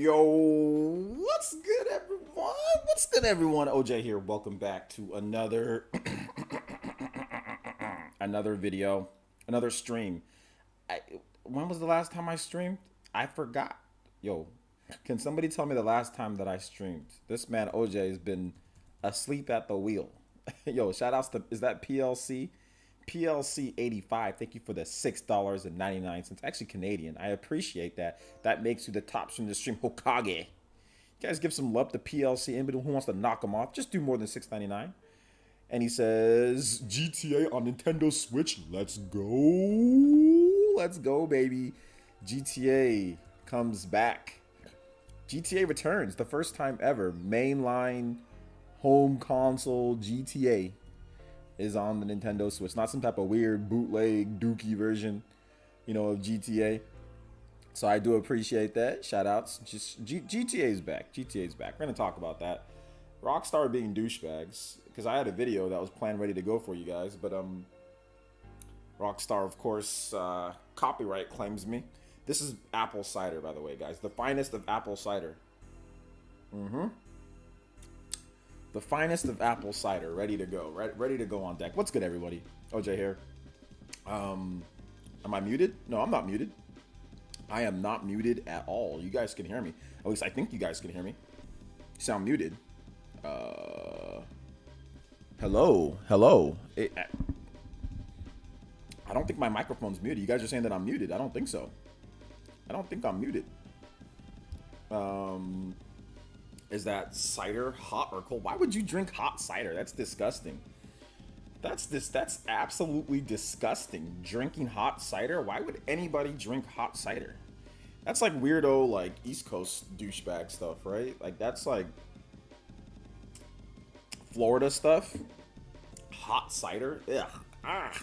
Yo, what's good, everyone? What's good, everyone? OJ here. Welcome back to another another video, another stream. When was the last time I streamed? I forgot. Yo, can somebody tell me the last time that I streamed? This man OJ has been asleep at the wheel. Yo, shout outs to, is that PLC? PLC 85, thank you for the $6.99. Actually Canadian. I appreciate that. That makes you the top stream the stream. Hokage. You guys give some love to PLC. Anybody who wants to knock him off, just do more than $6.99. And he says GTA on Nintendo Switch. Let's go. Let's go, baby. GTA comes back. GTA returns. The first time ever. Mainline home console GTA is on the Nintendo Switch. Not some type of weird bootleg dookie version, you know, of GTA. So I do appreciate that. Shout outs. Just GTA's back. GTA's back. We're gonna talk about that. Rockstar being douchebags. Because I had a video that was planned ready to go for you guys, but Rockstar, of course, copyright claims me. This is apple cider, by the way, guys. The finest of apple cider. The finest of apple cider, ready to go, ready to go on deck. What's good, everybody? OJ here. Am I muted? No, I'm not muted. I am not muted at all. You guys can hear me. At least I think you guys can hear me. You sound muted. Hello. I don't think my microphone's muted. You guys are saying that I'm muted. I don't think so. I don't think I'm muted. Is that cider hot or cold? Why would you drink hot cider? That's disgusting. That's absolutely disgusting. Drinking hot cider? Why would anybody drink hot cider? That's like weirdo, like East Coast douchebag stuff, right? Like that's like Florida stuff. Hot cider? Ugh.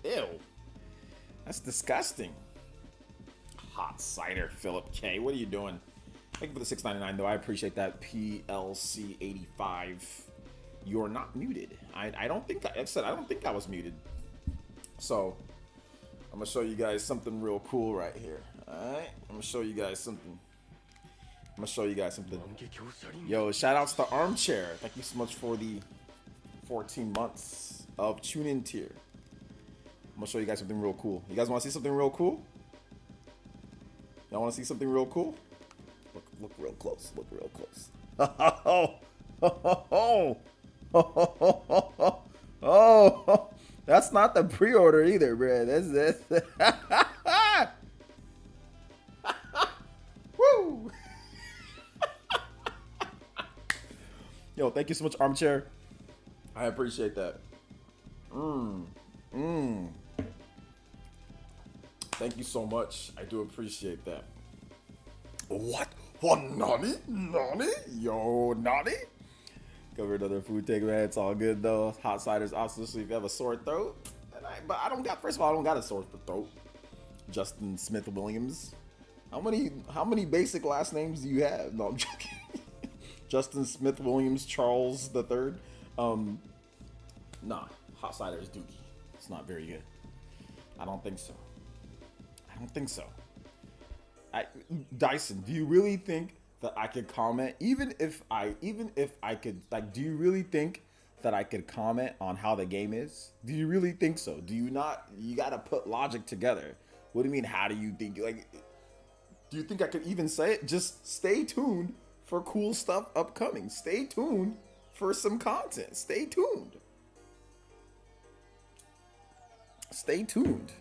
Ew. That's disgusting. Hot cider, Philip K. What are you doing? Thank you for the $6.99 though. I appreciate that. PLC 85. You're not muted. I don't think I said I don't think I was muted. So I'm gonna show you guys something real cool right here. Alright? I'm gonna show you guys something. Yo, shout outs to Armchair. Thank you so much for the 14 months of tune in tier. I'm gonna show you guys something real cool. You guys wanna see something real cool? Y'all wanna see something real cool? Look real close. Look real close. Oh, that's not the pre-order either, bro. That's Woo! Yo, thank you so much, Armchair. I appreciate that. Thank you so much. I do appreciate that. What? What? Nani? Yo, Nani? Cover another food take, man. It's all good though. Hot cider's awesome if you have a sore throat. But I don't got. First of all, I don't got a sore throat. Justin Smith Williams. How many basic last names do you have? No, I'm joking. Justin Smith Williams Charles the Third. Nah, hot cider is dookie. It's not very good. I don't think so. Dyson, do you really think that I could comment? Even if I could, like, do you really think that I could comment on how the game is? Do you really think so? Do you not? You gotta put logic together. What do you mean? How do you think? Like, do you think I could even say it? Just stay tuned for cool stuff upcoming. Stay tuned for some content. Stay tuned. Stay tuned.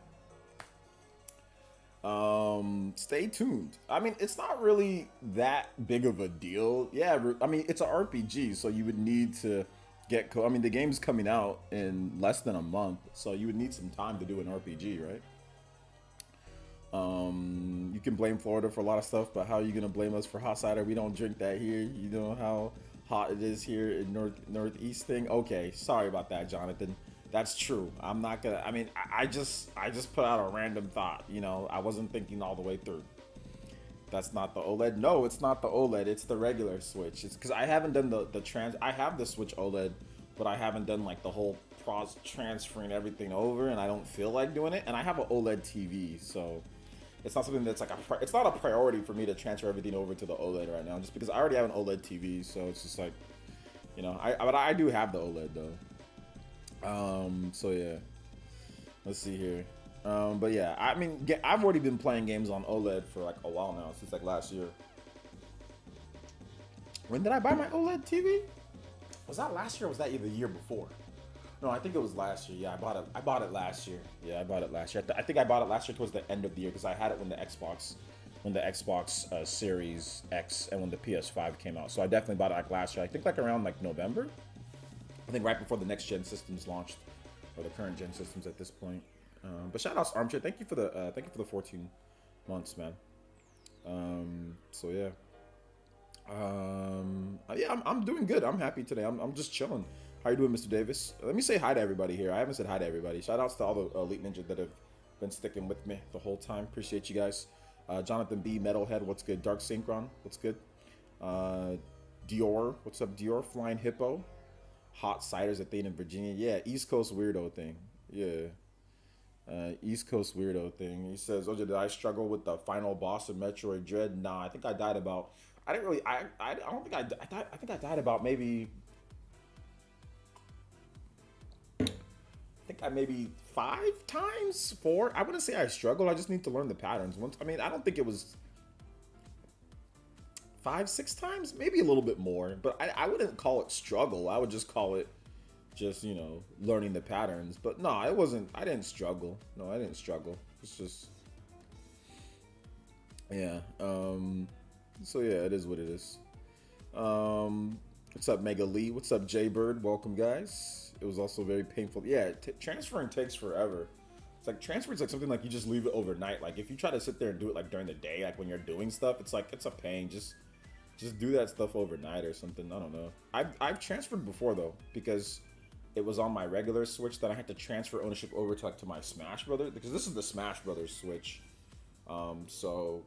Stay tuned. I mean, it's not really that big of a deal. Yeah, I mean, it's an RPG, so you would need to get I mean, the game's coming out in less than a month, so you would need some time to do an RPG, right? You can blame Florida for a lot of stuff, but how are you gonna blame us for hot cider? We don't drink that here. You know how hot it is here in northeast thing. Okay, sorry about that, Jonathan. That's true. I'm not gonna. I mean, I just put out a random thought. You know, I wasn't thinking all the way through. That's not the OLED. No, it's not the OLED. It's the regular Switch. It's because I haven't done the trans. I have the Switch OLED, but I haven't done like the whole transferring everything over, and I don't feel like doing it. And I have an OLED TV, so it's not something that's like it's not a priority for me to transfer everything over to the OLED right now, just because I already have an OLED TV. So it's just like, you know, but I do have the OLED though. So yeah, let's see here. But yeah, I mean, I've already been playing games on OLED for like a while now, since like last year. When did I buy my OLED TV? Was that last year or was that the year before? No, I think it was last year. Yeah, I bought it last year. Yeah, I bought it last year. I think I bought it last year towards the end of the year because I had it when the Xbox Series X and when the PS5 came out. So I definitely bought it like last year. I think like around like November. I think right before the next gen systems launched, or the current gen systems at this point. But shout outs Armchair. Thank you for the 14 months, man. So yeah. Yeah, I'm doing good. I'm happy today. I'm just chilling. How you doing, Mr. Davis? Let me say hi to everybody here. I haven't said hi to everybody. Shout outs to all the Elite Ninja that have been sticking with me the whole time. Appreciate you guys. Jonathan B, Metalhead, what's good? Dark Synchron, what's good? Dior, what's up? Dior, Flying Hippo, Hot Ciders, a thing in Virginia. Yeah, East Coast weirdo thing. Yeah. East Coast weirdo thing. He says, "OJ, did I struggle with the final boss of Metroid Dread?" Nah, I think I died about. I didn't really. I don't think I think I died about maybe. I think I maybe 5 times, 4. I wouldn't say I struggled. I just need to learn the patterns. Once, I mean, I don't think it was 5, 6 times, maybe a little bit more. But I wouldn't call it struggle. I would just call it just, you know, learning the patterns. But no, it wasn't. I didn't struggle. No, I didn't struggle. It's just, yeah. So yeah, it is what it is. What's up, Mega Lee? What's up, Jay Bird? Welcome, guys. It was also very painful. Yeah, transferring takes forever. It's like transfer's like something like you just leave it overnight. Like if you try to sit there and do it like during the day, like when you're doing stuff, it's like it's a pain. Just do that stuff overnight or something. I don't know. I've transferred before though, because it was on my regular Switch that I had to transfer ownership over to like to my Smash Brothers, because this is the Smash Brothers Switch. So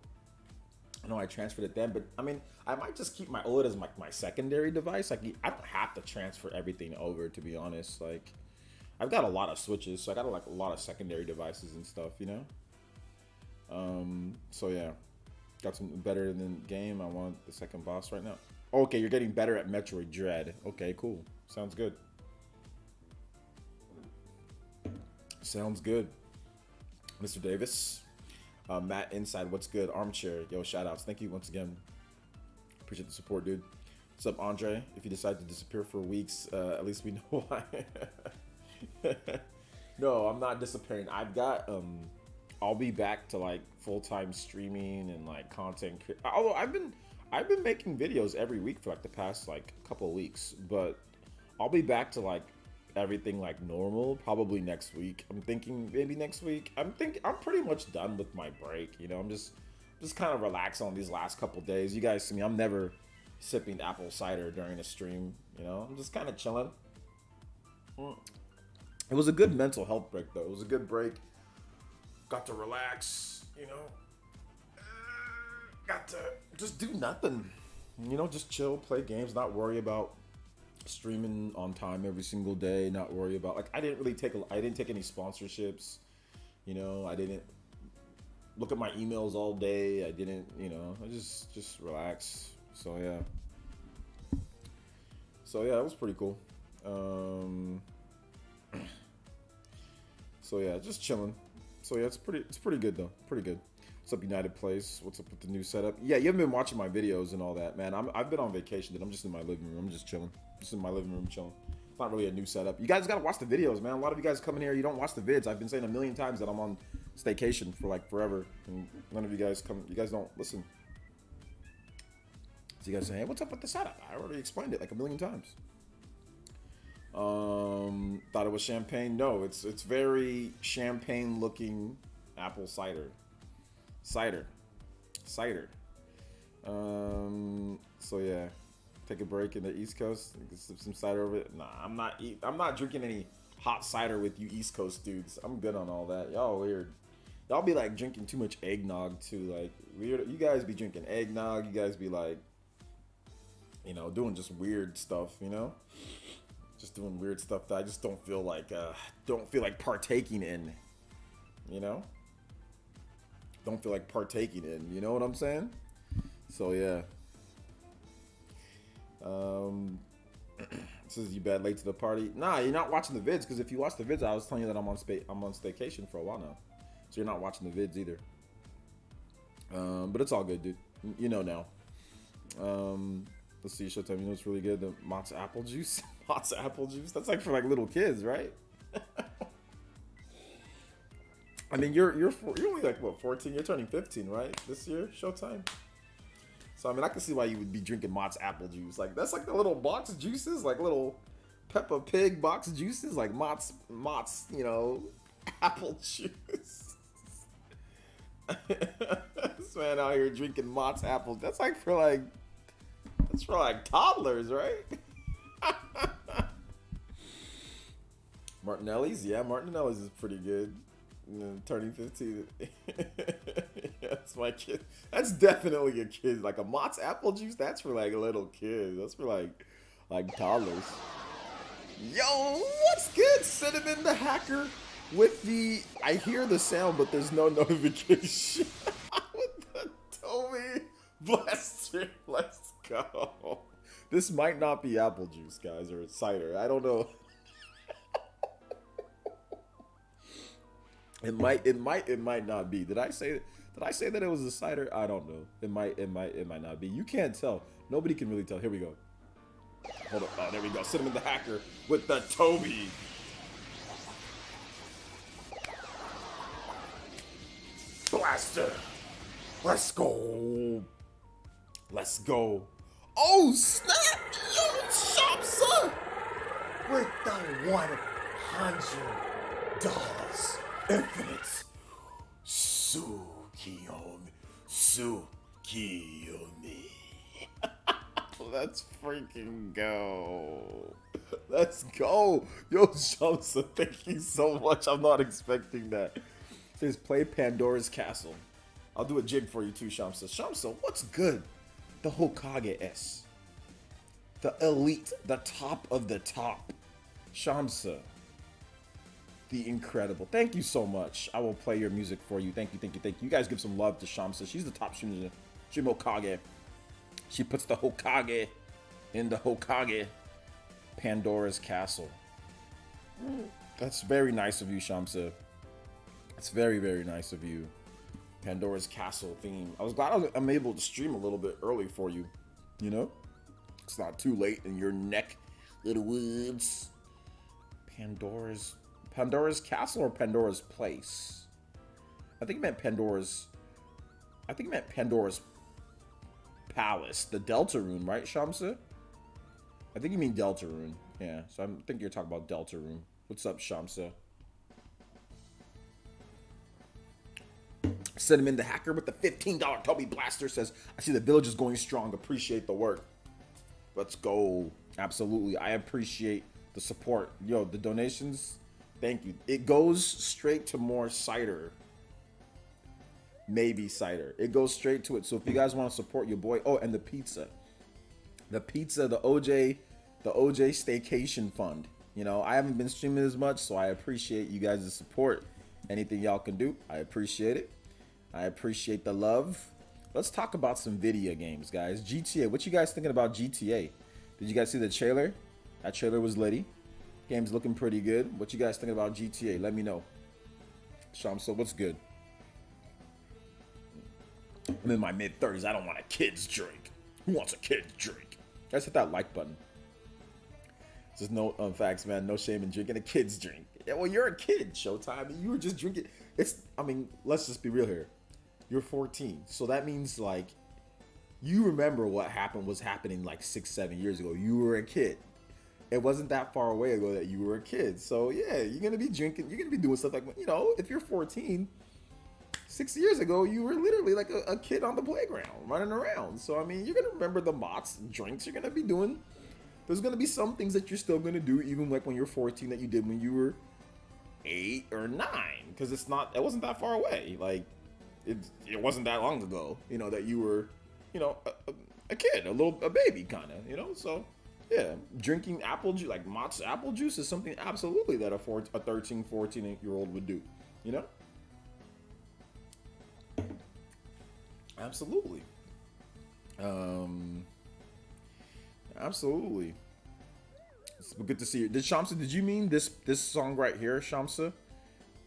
I know I transferred it then, but I mean, I might just keep my OLED as my secondary device. Like, I don't have to transfer everything over, to be honest. Like, I've got a lot of Switches, so I got like a lot of secondary devices and stuff, you know? So yeah, got some better than game. I want the second boss right now. Okay, you're getting better at Metroid Dread. Okay, cool. Sounds good. Sounds good. Mr. Davis. Matt Inside, what's good? Armchair, yo, shout outs. Thank you once again. Appreciate the support, dude. What's up, Andre? If you decide to disappear for weeks, at least we know why. No, I'm not disappearing. I've got, I'll be back to like full-time streaming and like content. Although I've been making videos every week for like the past like couple of weeks, but I'll be back to like everything like normal probably next week. I'm thinking maybe next week. I'm pretty much done with my break, you know. I'm just kind of relaxing on these last couple days. You guys see me, I'm never sipping apple cider during a stream, you know. I'm just kind of chilling. It was a good mental health break though. It was a good break. Got to relax, you know. Got to just do nothing, you know, just chill, play games, not worry about streaming on time every single day, not worry about like I didn't take any sponsorships, you know. I didn't look at my emails all day. I didn't, you know, I just relax. So yeah, it was pretty cool. So yeah, just chilling. So yeah, it's pretty good though. Pretty good. What's up, United Place? What's up with the new setup? Yeah, you haven't been watching my videos and all that, man. I've been on vacation, dude. I'm just in my living room. I'm just chilling. Just in my living room chilling. It's not really a new setup. You guys gotta watch the videos, man. A lot of you guys come in here, you don't watch the vids. I've been saying a million times that I'm on staycation for like forever, and none of you guys come. You guys don't listen. So you guys say, hey, what's up with the setup? I already explained it like a million times. Thought it was champagne. No, it's very champagne looking apple cider. Cider. So yeah, take a break in the East Coast. Sip some cider over it. Nah, I'm not drinking any hot cider with you East Coast dudes. I'm good on all that. Y'all weird. Y'all be like drinking too much eggnog too. Like weird. You guys be drinking eggnog. You guys be like, you know, doing just weird stuff. You know, just doing weird stuff that I just don't feel like partaking in. You know. don't feel like partaking in. You know what I'm saying? So yeah. Says you bad late to the party. Nah, you're not watching the vids, because if you watch the vids, I was telling you that I'm on staycation for a while now. So you're not watching the vids either. But it's all good, dude. You know now. Let's see, Showtime. You know what's really good? The Mott's apple juice. Mott's apple juice. That's like for like little kids, right? I mean, you're only like what, 14? You're turning 15, right? This year, Showtime. So I mean, I can see why you would be drinking Mott's apple juice. Like that's like the little box juices, like little Peppa Pig box juices, like Mott's, you know, apple juice. This man out here drinking Mott's apples. That's for toddlers, right? Martinelli's, yeah, Martinelli's is pretty good. Turning 15. That's my kid. That's definitely a kid. Like a Mott's apple juice, that's for like little kids. That's for like toddlers. Yo, what's good? Cinnamon the Hacker with the, I hear the sound, but there's no notification. With the Toby Blaster. Let's go. This might not be apple juice, guys, or cider. I don't know. It might not be. Did I say that it was a cider? I don't know. It might not be. You can't tell. Nobody can really tell. Here we go. Hold up. Oh, there we go. Cinnamon the Hacker with the Toby. Blaster. Let's go. Let's go. Oh, snap. Yo, Shopsa. With the $100. Infinite Tsukiyomi. Let's freaking go. Let's go. Yo, Shamsa, thank you so much. I'm not expecting that. It says play Pandora's Castle. I'll do a jig for you too, Shamsa. Shamsa, what's good? The Hokage S. The elite. The top of the top. Shamsa. The incredible. Thank you so much. I will play your music for you. Thank you. You guys give some love to Shamsa. She's the top streamer. Stream Hokage. She puts the Hokage in the Hokage Pandora's Castle. That's very nice of you, Shamsa. It's very, very nice of you. Pandora's Castle theme. I was glad I'm able to stream a little bit early for you. You know? It's not too late in your neck, little woods. Pandora's Castle or Pandora's Place? I think it meant Pandora's Palace. The Deltarune, right, Shamsa? I think you mean Deltarune. Yeah, so I think you're talking about Deltarune. What's up, Shamsa? Cinnamon the Hacker with the $15 Toby Blaster says, I see the village is going strong. Appreciate the work. Let's go. Absolutely. I appreciate the support. Yo, the donations... Thank you. It goes straight to more cider. Maybe cider. It goes straight to it. So if you guys want to support your boy. Oh, and the pizza. The OJ Staycation Fund. You know, I haven't been streaming as much, so I appreciate you guys' support. Anything y'all can do, I appreciate it. I appreciate the love. Let's talk about some video games, guys. GTA. What you guys thinking about GTA? Did you guys see the trailer? That trailer was litty. Game's looking pretty good. What you guys thinking about GTA? Let me know. Shamsa, what's good? I'm in my mid-30s. I don't want a kid's drink. Who wants a kid's drink? Guys, hit that like button. There's no facts, man. No shame in drinking a kid's drink. Yeah, well, you're a kid, Showtime. You were just drinking. Let's just be real here. You're 14. So that means, like, you remember what was happening like 6-7 years ago. You were a kid. It wasn't that far away ago that you were a kid. So yeah, you're going to be drinking. You're going to be doing stuff like, you know, if you're 14, 6 years ago, you were literally like a kid on the playground running around. So, I mean, you're going to remember the Mott's drinks you're going to be doing. There's going to be some things that you're still going to do, even like when you're 14 that you did when you were 8 or 9. Because it wasn't that far away. Like, it wasn't that long ago, you know, that you were, you know, a kid, a baby kind of, you know, so. Yeah, drinking apple juice, like Mott's apple juice, is something absolutely that a 13, 14-year-old would do, you know? Absolutely. Um, absolutely. It's good to see you. Did Shamsa? Did you mean this song right here, Shamsa?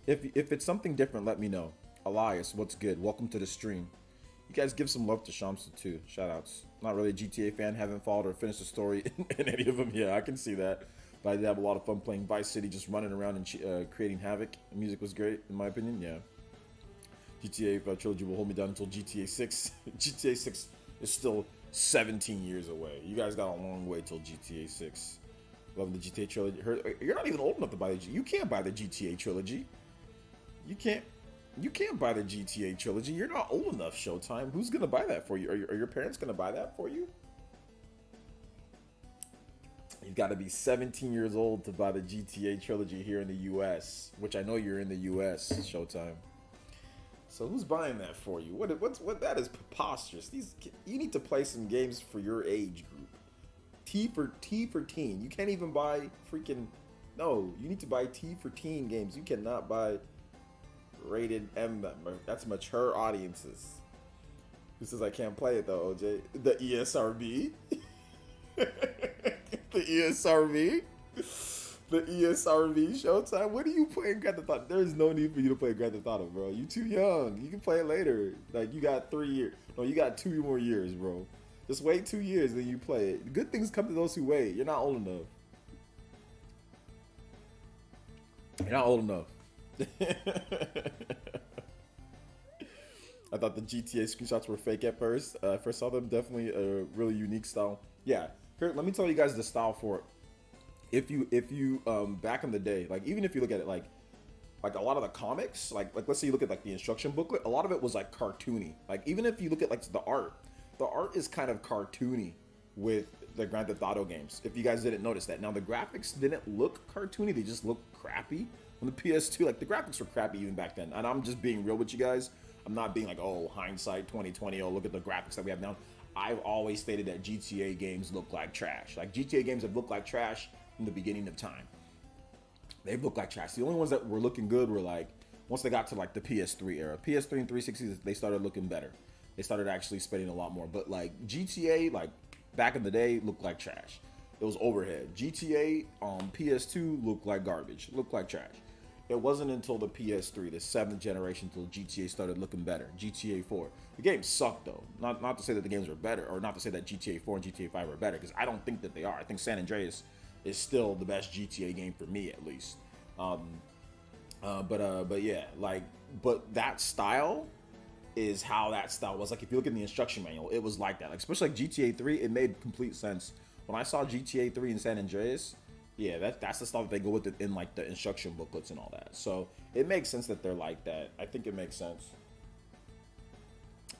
If it's something different, let me know. Elias, what's good? Welcome to the stream. You guys give some love to Shamsa too. Shout outs. Not really a GTA fan. Haven't followed or finished the story in any of them. Yeah, I can see that. But I did have a lot of fun playing Vice City, just running around and creating havoc. The music was great, in my opinion. Yeah. GTA Trilogy will hold me down until GTA 6. GTA 6 is still 17 years away. You guys got a long way till GTA 6. Loving the GTA Trilogy. You're not even old enough to buy the. You can't buy the GTA Trilogy. You can't. You can't buy the GTA Trilogy. You're not old enough, Showtime. Who's gonna buy that for you? Are your parents gonna buy that for you? You've got to be 17 years old to buy the GTA Trilogy here in the U.S., which I know you're in the U.S. Showtime. So who's buying that for you? What? That is preposterous. You need to play some games for your age group. T for teen. You can't even buy freaking. No, you need to buy T for teen games. You cannot buy rated M. That's mature audiences. Who says I can't play it though, OJ? The ESRB. The ESRB. The ESRB Showtime. What are you playing Grand Theft Auto? There's no need for you to play Grand Theft Auto, bro. You too young. You can play it later. Like, you got 3 years. No, you got 2 more years, bro. Just wait 2 years, then you play it. Good things come to those who wait. You're not old enough. You're not old enough. I thought the GTA screenshots were fake at first. I first saw them, definitely a really unique style. Yeah. Here, let me tell you guys the style for it. If you back in the day, like even if you look at it like a lot of the comics, like let's say you look at like the instruction booklet, a lot of it was like cartoony. Like even if you look at like the art is kind of cartoony with the Grand Theft Auto games. If you guys didn't notice that. Now the graphics didn't look cartoony, they just looked crappy. On the PS2, like the graphics were crappy even back then. And I'm just being real with you guys. I'm not being like, oh, hindsight 2020, oh, look at the graphics that we have now. I've always stated that GTA games look like trash. Like GTA games have looked like trash from the beginning of time. They've looked like trash. The only ones that were looking good were like once they got to like the PS3 era. PS3 and 360s, they started looking better. They started actually spending a lot more. But like GTA, like back in the day, looked like trash. It was overhead. GTA on PS2 looked like garbage. Looked like trash. It wasn't until the PS3, the 7th generation, until GTA started looking better. GTA 4. The games sucked though. Not to say that the games were better, or not to say that GTA 4 and GTA 5 are better, because I don't think that they are. I think San Andreas is still the best GTA game for me, at least. But yeah, like, but that style is how that style was. Like, if you look at the instruction manual, it was like that. Like, especially like GTA 3, it made complete sense. When I saw GTA 3 in San Andreas, yeah, that's the stuff that they go with in like the instruction booklets and all that. So it makes sense that they're like that. I think it makes sense.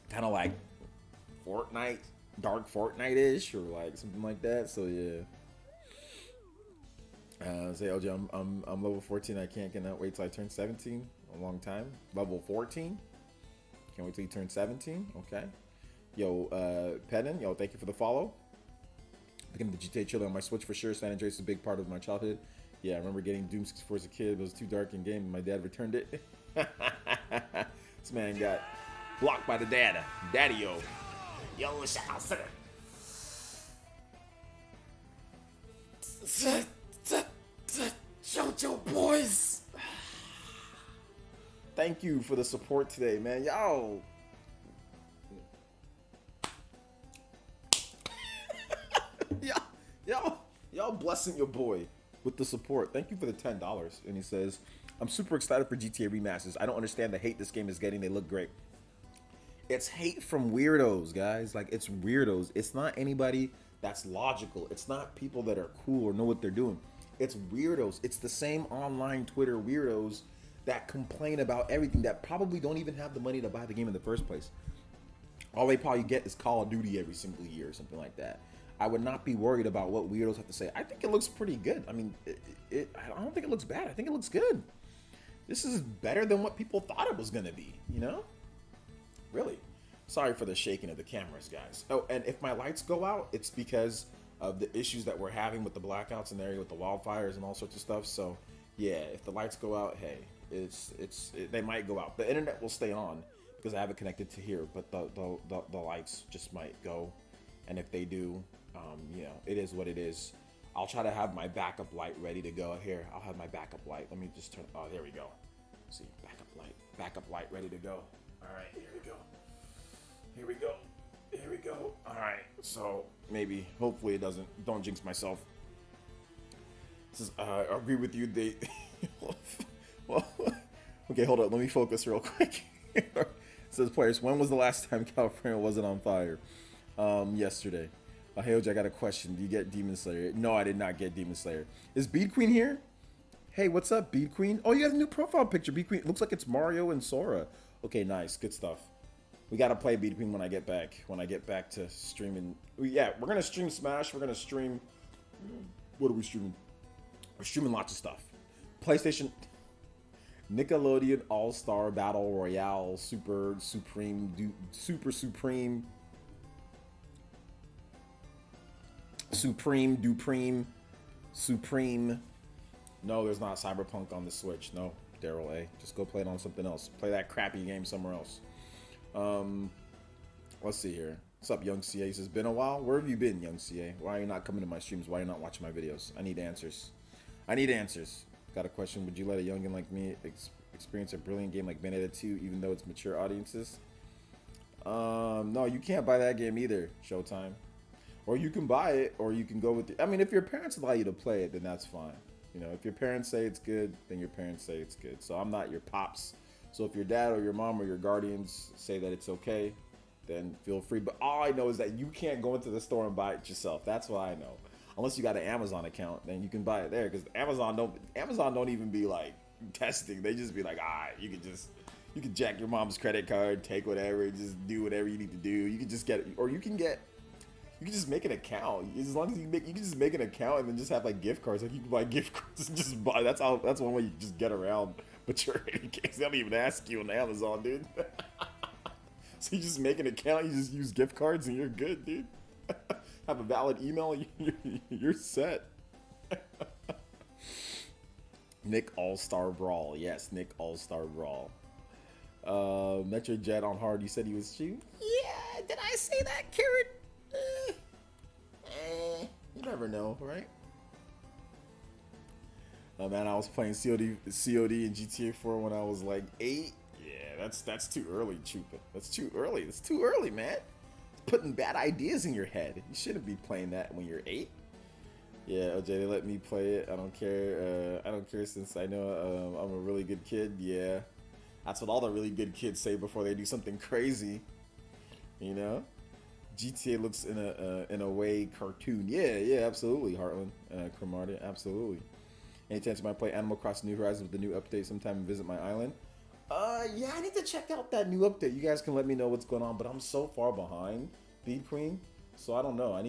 Kind of like Fortnite, dark Fortnite-ish, or like something like that. So yeah. Say LJ, I'm level 14. I cannot wait till I turn 17. A long time. Level 14. Can't wait till you turn 17. Okay. Yo, Pennon, yo, thank you for the follow. Picking up the GTA Trilogy on my Switch for sure. San Andreas is a big part of my childhood. Yeah, I remember getting Doom 64 as a kid. It was too dark in game, and my dad returned it. This man got blocked by the daddy-o. Yo, Jojo boys. Thank you for the support today, man. Y'all blessing your boy with the support. Thank you for the $10. And he says, I'm super excited for GTA remasters. I don't understand the hate this game is getting. They look great. It's hate from weirdos, guys. Like, it's weirdos. It's not anybody that's logical. It's not people that are cool or know what they're doing. It's weirdos. It's the same online Twitter weirdos that complain about everything, that probably don't even have the money to buy the game in the first place. All they probably get is Call of Duty every single year or something like that. I would not be worried about what weirdos have to say. I think it looks pretty good. I mean, I don't think it looks bad. I think it looks good. This is better than what people thought it was going to be, you know? Really. Sorry for the shaking of the cameras, guys. Oh, and if my lights go out, it's because of the issues that we're having with the blackouts in the area with the wildfires and all sorts of stuff. So, yeah, if the lights go out, hey, they might go out. The internet will stay on. because I have it connected to here, but the lights just might go, and if they do, you know, it is what it is. I'll try to have my backup light ready to go. Here, I'll have my backup light. Let me just turn. Oh, there we go. See, backup light ready to go. All right, here we go. Here we go. Here we go. All right. So maybe, hopefully, it doesn't. Don't jinx myself. This is, I agree with you. They. Well, okay, hold up. Let me focus real quick. It says players. When was the last time California wasn't on fire? Yesterday. Hey OJ, I got a question. Do you get Demon Slayer? No, I did not get Demon Slayer. Is Bead Queen here? Hey, what's up, Bead Queen? Oh, you got a new profile picture, Bead Queen. It looks like it's Mario and Sora. Okay, nice, good stuff. We gotta play Bead Queen when I get back. When I get back to streaming. Yeah, we're gonna stream Smash. We're gonna stream. What are we streaming? We're streaming lots of stuff. PlayStation. Nickelodeon All-Star Battle Royale Super Supreme. No, there's not Cyberpunk on the Switch. No, Daryl A. Just go play it on something else. Play that crappy game somewhere else. Let's see here. What's up, Young CA? He says, been a while? Where have you been, Young CA? Why are you not coming to my streams? Why are you not watching my videos? I need answers. Got a question. Would you let a youngin like me experience a brilliant game like Bayonetta 2, even though it's mature audiences? No, you can't buy that game either, Showtime. Or you can buy it, or you can go with I mean, if your parents allow you to play it, then that's fine. You know, if your parents say it's good, then your parents say it's good. So I'm not your pops. So if your dad or your mom or your guardians say that it's okay, then feel free. But all I know is that you can't go into the store and buy it yourself. That's what I know. Unless you got an Amazon account, then you can buy it there. Because Amazon don't even be like testing. They just be like, you can jack your mom's credit card, take whatever, just do whatever you need to do. You can just get, or you can just make an account. As long as you can just make an account and then just have like gift cards. Like you can buy gift cards and just buy. That's one way you just get around maturity games. They don't even ask you on Amazon, dude. So you just make an account, you just use gift cards and you're good, dude. Have a valid email, you're set. Nick All-Star Brawl. Yes, Nick All-Star Brawl. Metroid Jet on hard. You said he was cheap? Yeah, did I say that, Karen? You never know, right? Oh man, I was playing COD and GTA 4 when I was like 8. Yeah, that's too early, Chupa. That's too early. That's too early, man. It's putting bad ideas in your head. You shouldn't be playing that when you're 8. Yeah, OJ, they let me play it. I don't care. I don't care since I know I'm a really good kid. Yeah, that's what all the really good kids say before they do something crazy. You know, GTA looks in a way cartoon. Yeah, absolutely, Heartland, Cromartie, absolutely. Any chance you might play Animal Crossing New Horizons with the new update sometime and visit my island? Yeah, I need to check out that new update. You guys can let me know what's going on, but I'm so far behind, Bead Queen. So I don't know. I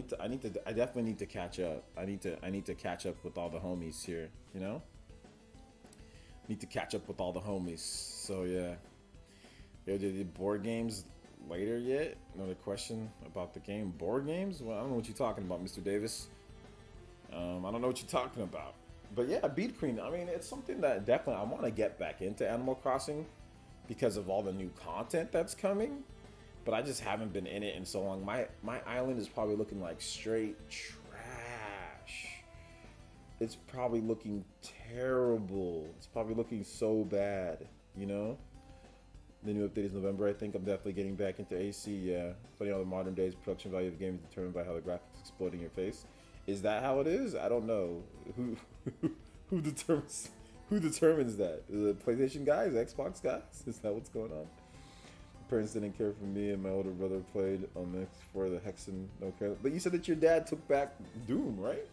definitely need to catch up. I need to catch up with all the homies here, you know? Need to catch up with all the homies. So yeah. Yo, did the board games later yet? Another question about the game. Board games? Well, I don't know what you're talking about, Mr. Davis. I don't know what you're talking about. But yeah, Bead Queen, I mean, it's something that definitely I want to get back into Animal Crossing because of all the new content that's coming. But I just haven't been in it in so long. My island is probably looking like straight trash. It's probably looking terrible. It's probably looking so bad, you know? The new update is November, I think. I'm definitely getting back into AC, yeah. Funny how the modern days production value of the game is determined by how the graphics explode in your face. Is that how it is? I don't know. Who determines that? Is it PlayStation guys? Xbox guys? Is that what's going on? Parents didn't care for me, and my older brother played on the for the Hexen. No care. But you said that your dad took back Doom, right?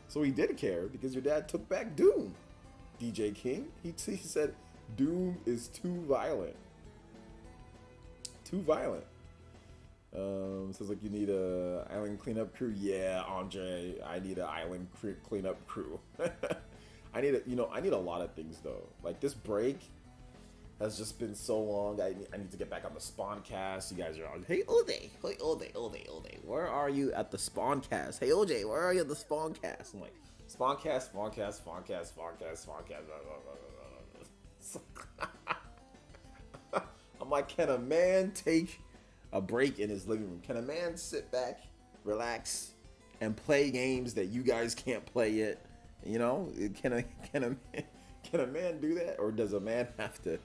So he did care because your dad took back Doom. DJ King. He said Doom is too violent. Too violent. Sounds like you need a island cleanup crew. Yeah, Andre, I need an island cleanup crew. I need a lot of things though. Like this break has just been so long. I need to get back on the Spawncast. You guys are on. Hey OJ, where are you at the Spawncast? Hey OJ, where are you at the Spawncast? I'm like, Spawncast. I'm like, can a man take a break in his living room? Can a man sit back, relax, and play games that you guys can't play yet? You know, can a man do that, or does a man have to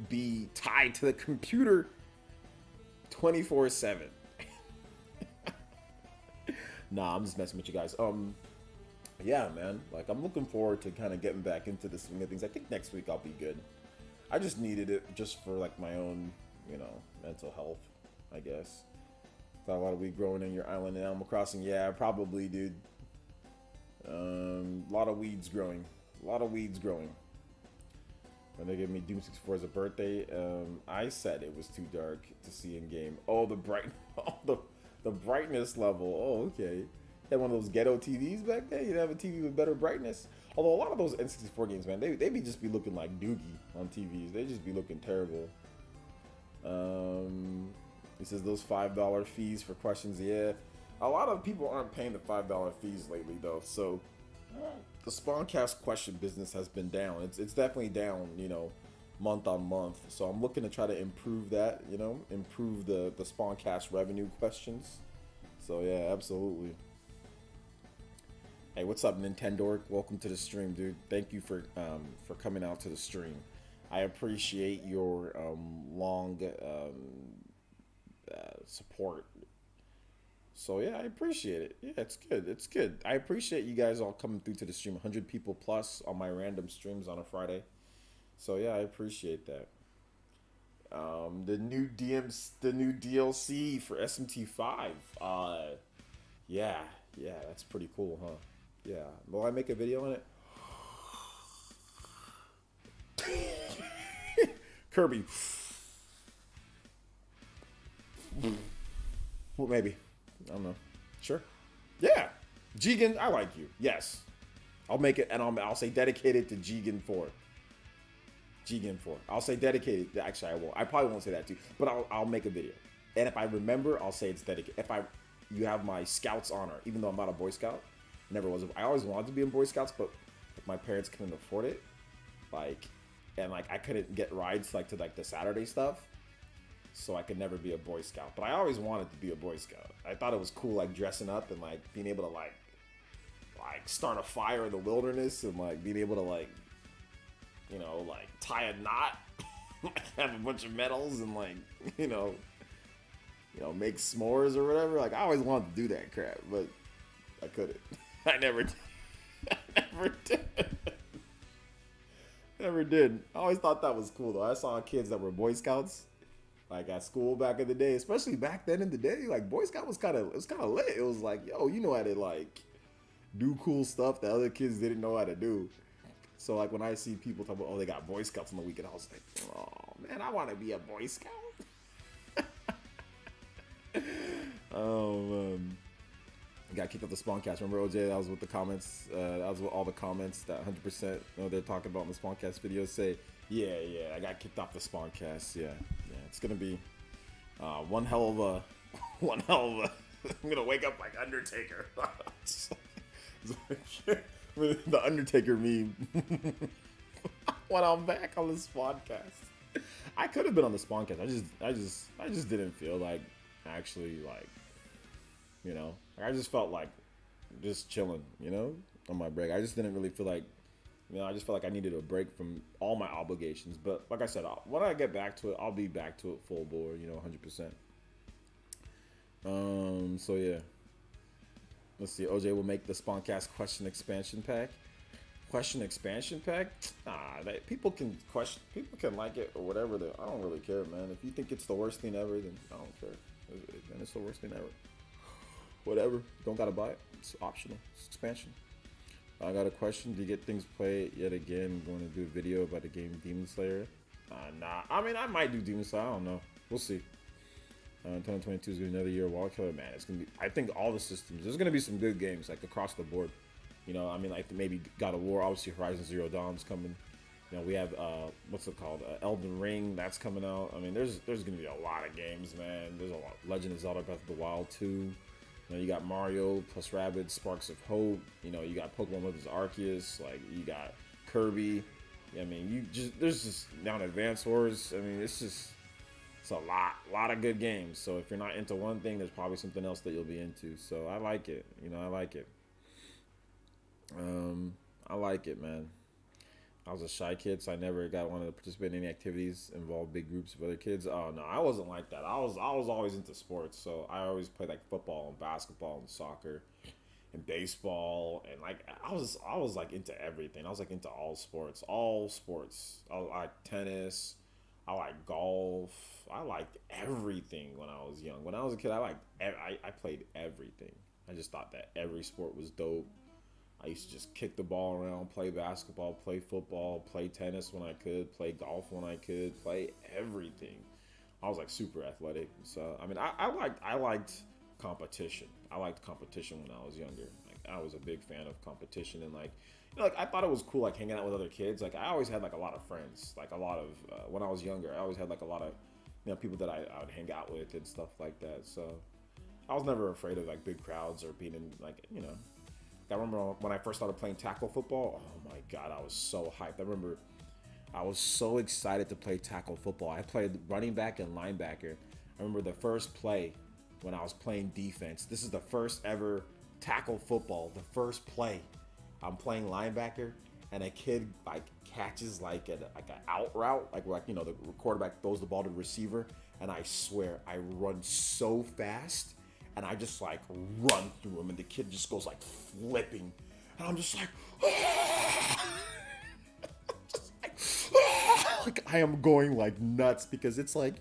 be tied to the computer 24/7? Nah, I'm just messing with you guys. Yeah, man. Like, I'm looking forward to kind of getting back into the swing of things. I think next week I'll be good. I just needed it just for like my own, mental health, I guess. Got a lot of weed growing in your island in Animal Crossing. Yeah, probably, dude. A lot of weeds growing. When they gave me Doom 64 as a birthday, I said it was too dark to see in game. Oh, the the brightness level. Oh, okay. You had one of those ghetto TVs back then. You'd have a TV with better brightness. Although a lot of those N64 games, man, they be just be looking like doogie on TVs. They just be looking terrible. He says those $5 fees for questions. Yeah, a lot of people aren't paying the $5 fees lately, though. So the Spawncast question business has been down. It's definitely down, month on month. So I'm looking to try to improve that, improve the Spawncast revenue questions. So yeah, absolutely. Hey, what's up, Nintendo? Welcome to the stream, dude. Thank you for coming out to the stream. I appreciate your long support. So yeah, I appreciate it. Yeah, it's good. It's good. I appreciate you guys all coming through to the stream. 100 people plus on my random streams on a Friday. So yeah, I appreciate that. The new DLC for SMT5. Yeah, that's pretty cool, huh? Yeah. Will I make a video on it? Kirby. Well, maybe. I don't know. Sure. Yeah. Jigen, I like you. Yes. I'll make it, and I'll say dedicated to Jigen 4. Jigen 4. I'll say dedicated. Actually, I won't. I probably won't say that too. But I'll make a video. And if I remember, I'll say it's dedicated. You have my Scout's honor, even though I'm not a Boy Scout. Never was. I always wanted to be in Boy Scouts, but my parents couldn't afford it. I couldn't get rides to the Saturday stuff. So I could never be a Boy Scout. But I always wanted to be a Boy Scout. I thought it was cool, dressing up and being able to start a fire in the wilderness and being able to tie a knot, have a bunch of medals and make s'mores or whatever. I always wanted to do that crap, but I couldn't. I never did. Never did. I always thought that was cool though. I saw kids that were Boy Scouts at school back in the day, especially back then in the day. Boy Scout was kind of lit. It was yo, you know how to do cool stuff that other kids didn't know how to do. So when I see people talk about, oh, they got Boy Scouts on the weekend, I was like, oh man, I want to be a Boy Scout. Got kicked off the Spawncast. Remember, OJ? That was with the comments. That was with all the comments that 100% they're talking about in the Spawncast video. Say, yeah, I got kicked off the Spawncast. Yeah. It's gonna be one hell of a. I'm gonna wake up like Undertaker. The Undertaker meme. When I'm back on the Spawncast, I could have been on the Spawncast. I just didn't feel actually I just felt just chilling, on my break. I just didn't really feel I just felt I needed a break from all my obligations. But like I said, when I get back to it, I'll be back to it full bore, 100%. So yeah. Let's see. OJ will make the Spawncast question expansion pack. Question expansion pack? Nah, people can like it or whatever. I don't really care, man. If you think it's the worst thing ever, then I don't care. Then it's the worst thing ever. Whatever. Don't gotta buy it. It's optional. It's expansion. I got a question. Do you get things played yet again? Going to do a video about the game Demon Slayer? Nah. I mean, I might do Demon Slayer. I don't know. We'll see. 2022 is going to be another year of Wall Killer. Man, it's going to be, I think all the systems, there's going to be some good games, across the board. Maybe God of War, obviously Horizon Zero Dawn's coming. We have, what's it called? Elden Ring, that's coming out. I mean, there's going to be a lot of games, man. There's a lot. Legend of Zelda Breath of the Wild 2. You got Mario plus Rabbids Sparks of Hope. You got Pokemon Legends Arceus. You got Kirby. I mean, there's just now in Advance Wars. I mean, it's a lot of good games. So if you're not into one thing, there's probably something else that you'll be into. So I like it. I like it. I like it, man. I was a shy kid, so I never got wanted to participate in any activities involve big groups of other kids. Oh no, I wasn't like that. I was always into sports, so I always played like football and basketball and soccer and baseball and like I was like into everything. I was like into all sports, all sports. I like tennis. I like golf. I liked everything when I was young. When I was a kid, I played everything. I just thought that every sport was dope. I used to just kick the ball around, play basketball, play football, play tennis when I could, play golf when I could, play everything. I was like super athletic. So I mean, I liked competition. I liked competition when I was younger. Like I was a big fan of competition and like like I thought it was cool like hanging out with other kids. Like I always had like a lot of friends. Like a lot of when I was younger, I always had like a lot of people that I would hang out with and stuff like that. So I was never afraid of like big crowds or being in like I remember when I first started playing tackle football. Oh my god, I was so hyped. I remember I was so excited to play tackle football. I played running back and linebacker. I remember the first play when I was playing defense. This is the first ever tackle football. The first play, I'm playing linebacker, and a kid like catches like an out route, like the quarterback throws the ball to the receiver, and I swear I run so fast, and I just like run through him, and the kid just goes like flipping, and I'm just like. Like I am going like nuts because it's like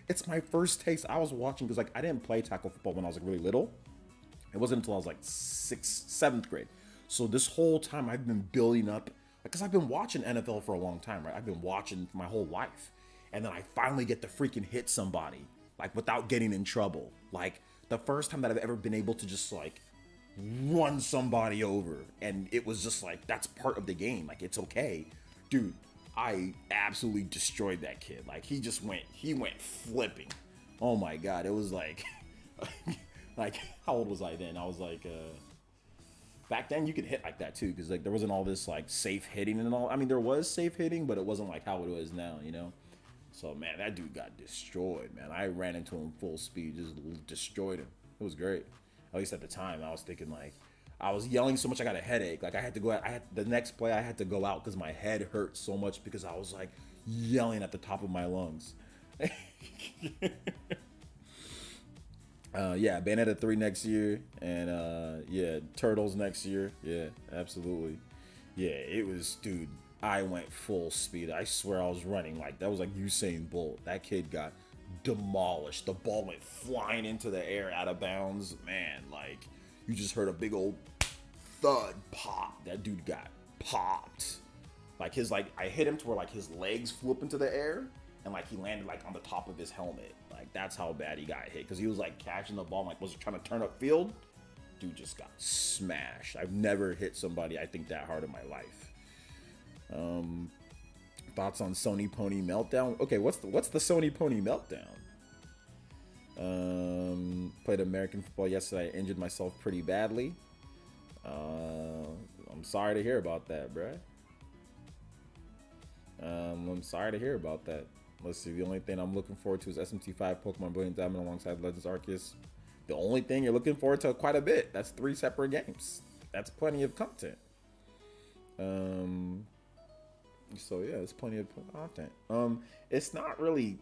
it's my first taste. I was watching because like I didn't play tackle football when I was like really little. It wasn't until I was like sixth, seventh grade. So this whole time I've been building up because I've been watching NFL for a long time, right? I've been watching my whole life, and then I finally get to freaking hit somebody like without getting in trouble. Like the first time that I've ever been able to just like run somebody over, and it was just like that's part of the game. Like it's okay, dude. I absolutely destroyed that kid. Like he went flipping. Oh my god, it was like, like how old was I then? I was like, back then you could hit like that too, because like there wasn't all this like safe hitting and all. I mean, there was safe hitting, but it wasn't like how it is now. So man, that dude got destroyed. Man, I ran into him full speed, just destroyed him. It was great. At least at the time, I was thinking like. I was yelling so much I got a headache. Like I had to go out. I had the next play I had to go out because my head hurt so much because I was like yelling at the top of my lungs. Yeah, Bayonetta 3 next year, and yeah, Turtles next year. Yeah, absolutely. Yeah, it was, dude. I went full speed. I swear I was running like that was like Usain Bolt. That kid got demolished. The ball went flying into the air out of bounds. Man, like you just heard a big old thud pop. That dude got popped. Like I hit him to where like his legs flew up into the air and like he landed like on the top of his helmet. Like that's how bad he got hit because he was like catching the ball. Like was trying to turn up field. Dude just got smashed. I've never hit somebody I think that hard in my life. Thoughts on Sony Pony Meltdown? Okay, what's the Sony Pony Meltdown? Played American football yesterday. I injured myself pretty badly. I'm sorry to hear about that, bruh. I'm sorry to hear about that. Let's see. The only thing I'm looking forward to is SMT5 Pokemon Brilliant Diamond alongside Legends Arceus. The only thing you're looking forward to quite a bit. That's 3 separate games. That's plenty of content. So yeah, it's plenty of content. It's not really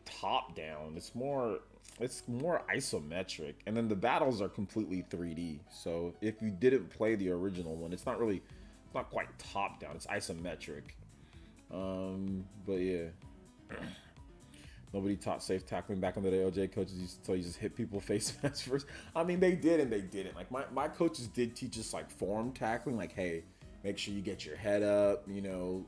top down. It's more isometric, and then the battles are completely 3D. So if you didn't play the original one, it's not quite top down. It's isometric. But yeah, nobody taught safe tackling back in the day. OJ coaches used to tell you just hit people face mask first. I mean, they did and they didn't. Like my coaches did teach us like form tackling. Like, hey, make sure you get your head up,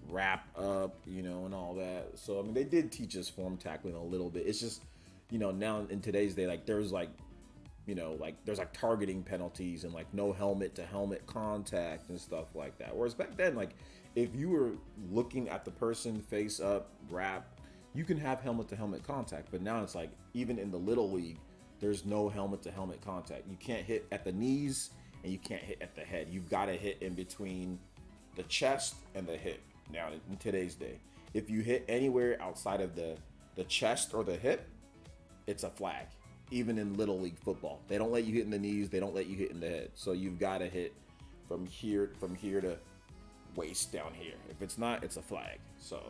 wrap up, and all that. So I mean, they did teach us form tackling a little bit. It's just now in today's day, like there's like there's like targeting penalties and like no helmet to helmet contact and stuff like that. Whereas back then, like if you were looking at the person face up, wrap, you can have helmet to helmet contact. But now it's like even in the little league, there's no helmet to helmet contact. You can't hit at the knees and you can't hit at the head. You've got to hit in between the chest and the hip. now in today's day. If you hit anywhere outside of the chest or the hip, it's a flag. Even in little league football, they don't let you hit in the knees. They don't let you hit in the head. So you've got to hit from here to waist down here. If it's not, it's a flag. So,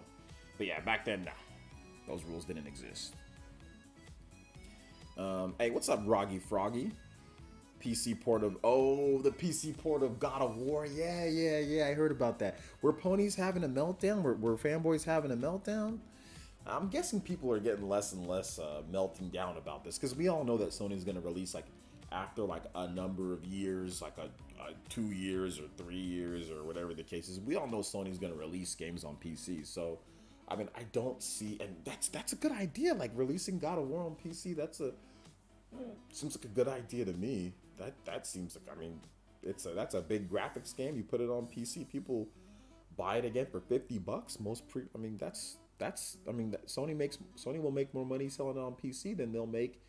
but yeah, back then, nah, those rules didn't exist. Hey, what's up, Roggy Froggy? PC port of the PC port of God of War. Yeah. I heard about that. Were ponies having a meltdown? Were fanboys having a meltdown? I'm guessing people are getting less and less melting down about this because we all know that Sony's going to release like after like a number of years, like a 2 years or 3 years or whatever the case is. We all know Sony's going to release games on PC. So, I mean, I don't see, and that's a good idea. Like releasing God of War on PC. Seems like a good idea to me. That seems like, I mean, that's a big graphics game. You put it on PC, people buy it again for $50. Sony will make more money selling it on PC than they'll make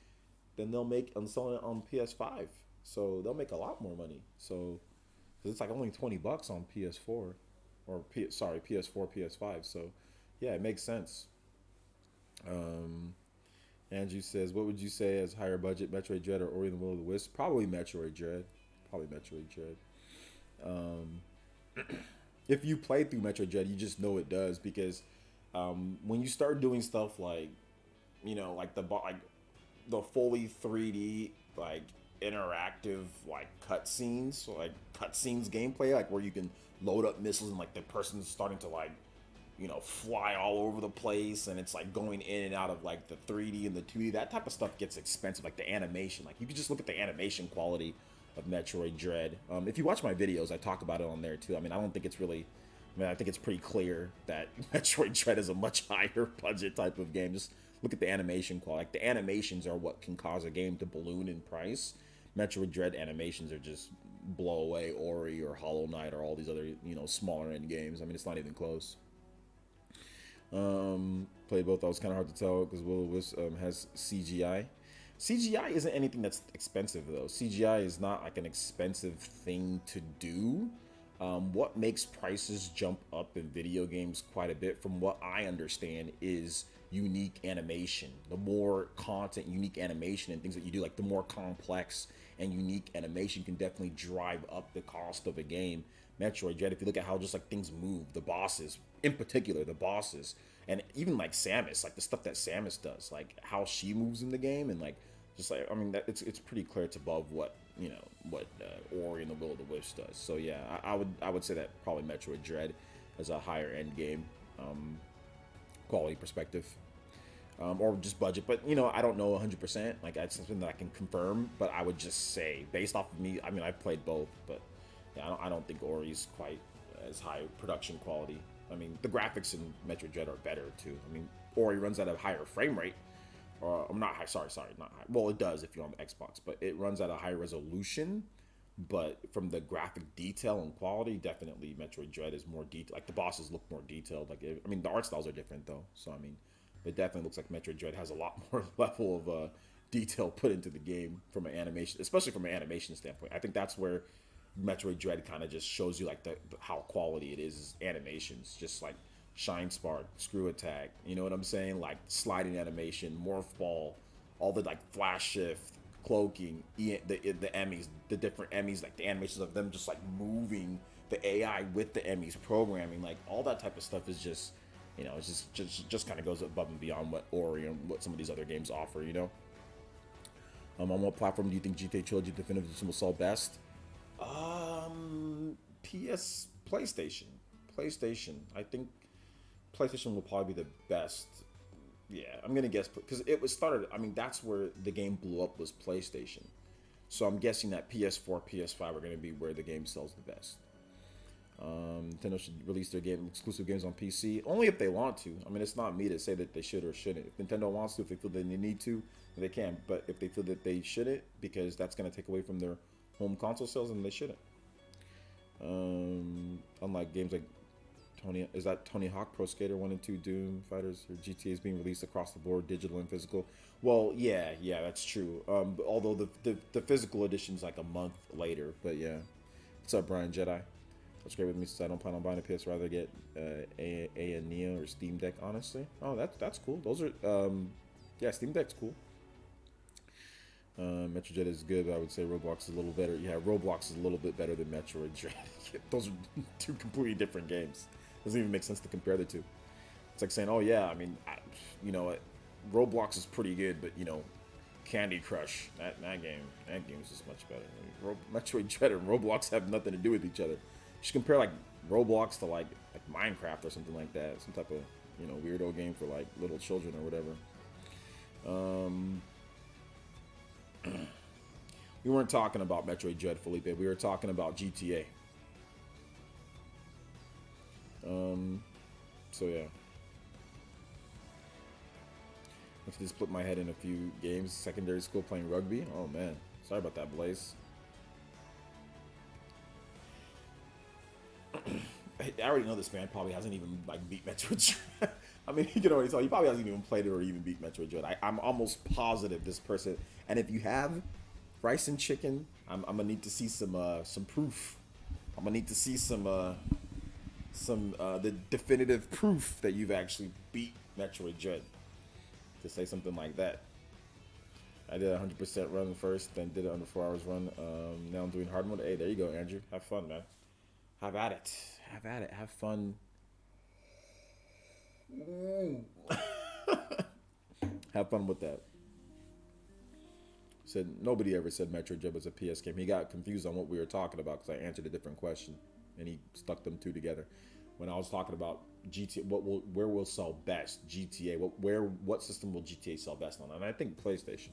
on selling it on PS5. So they'll make a lot more money. So 'cause it's like only $20 on PS4 or PS4, PS5. So yeah, it makes sense. Andrew says, "What would you say as higher budget, Metroid Dread or Ori and the Will of the Wisp?" Probably Metroid Dread. Um, if you play through Metroid Dread, you just know it does because when you start doing stuff like, like the fully 3D like interactive like cutscenes gameplay, like where you can load up missiles and like the person's starting to like fly all over the place and it's like going in and out of like the 3D and the 2D. That type of stuff gets expensive. Like the animation, like you can just look at the animation quality of Metroid Dread. If you watch my videos, I talk about it on there too. I mean, I don't think it's really. I mean, I think it's pretty clear that Metroid Dread is a much higher budget type of game. Just look at the animation quality. Like the animations are what can cause a game to balloon in price. Metroid Dread animations are just blow away Ori or Hollow Knight or all these other smaller end games. I mean, it's not even close. Played both. That was kind of hard to tell because Will of the Wisp has CGI. CGI isn't anything that's expensive though. CGI is not like an expensive thing to do. What makes prices jump up in video games quite a bit, from what I understand, is unique animation. The more content, unique animation, and things that you do, like the more complex and unique animation can definitely drive up the cost of a game. Metroid Dread, if you look at how just like things move, the bosses, in particular, and even like Samus, like the stuff that Samus does, like how she moves in the game, and like just like, I mean, that it's pretty clear it's above what Ori and the Will of the Wisp does. So yeah, I would say that probably Metroid Dread has a higher end game quality perspective, or just budget. But I don't know 100%. Like that's something that I can confirm. But I would just say, based off of me, I mean, I've played both, but yeah, I don't think Ori's quite as high production quality. I mean, the graphics in Metroid Dread are better too. I mean, Ori runs at a higher frame rate. Or I'm not high. Sorry, not high. Well, it does if you're on the Xbox, but it runs at a high resolution. But from the graphic detail and quality, definitely Metroid Dread is more detailed. Like the bosses look more detailed. Like I mean, the art styles are different though. So I mean, it definitely looks like Metroid Dread has a lot more level of detail put into the game from an animation, especially from an animation standpoint. I think that's where Metroid Dread kind of just shows you like how quality it is animations, just like Shine Spark, Screw Attack, you know what I'm saying? Like sliding animation, Morph Ball, all the like flash shift, cloaking, the Emmys, the different Emmys, like the animations of them just like moving, the AI with the Emmys programming, like all that type of stuff is just, it's just kind of goes above and beyond what Ori and what some of these other games offer, On what platform do you think GTA Trilogy Definitive Edition will sell best? PlayStation. I think PlayStation will probably be the best. Yeah, I'm gonna guess because it was started. I mean, that's where the game blew up, was PlayStation. So I'm guessing that PS4, PS5 are gonna be where the game sells the best. Nintendo should release their exclusive games on PC only if they want to. I mean, it's not me to say that they should or shouldn't. If Nintendo wants to, if they feel that they need to, they can. But if they feel that they shouldn't, because that's gonna take away from their home console sales, then they shouldn't. Unlike games like Tony Hawk Pro Skater 1 and 2, Doom Fighters, or GTA is being released across the board, digital and physical. Well, yeah, that's true. Although the physical edition's like a month later, but yeah. What's up, Brian Jedi? That's great with me since I don't plan on buying a PS. Rather get a Neo or Steam Deck. Honestly, oh that's cool. Those are yeah, Steam Deck's cool. Metroid is good, but I would say Roblox is a little better. Yeah, Roblox is a little bit better than Metroid Dread. Those are two completely different games. Doesn't even make sense to compare the two. It's like saying, oh yeah, I mean, you know, Roblox is pretty good, but you know, Candy Crush, that game is just much better. Metroid Dread and Roblox have nothing to do with each other. You should compare like Roblox to like Minecraft or something like that, some type of, you know, weirdo game for like little children or whatever. We weren't talking about Metroid Dread, Felipe. We were talking about GTA. So yeah. I just split my head in a few games. Secondary school playing rugby. Oh man, sorry about that, Blaze. I already know this man probably hasn't even like beat Metroid Dread. I mean, you can already tell he probably hasn't even played it or even beat Metroid Dread. I'm almost positive this person. And if you have rice and chicken, I'm gonna need to see some proof. I'm gonna need to see some the definitive proof that you've actually beat Metroid Dread. To say something like that. I did a 100% run first, then did it under 4 hours run. Now I'm doing hard mode. Hey, there you go, Andrew. Have fun, man. Have at it. Have at it. Have fun. Have fun with that. Said nobody ever said Metroid Dread was a PS game. He got confused on what we were talking about because I answered a different question, and he stuck them two together. When I was talking about GTA, where will sell best? GTA. What system will GTA sell best on? And I think PlayStation.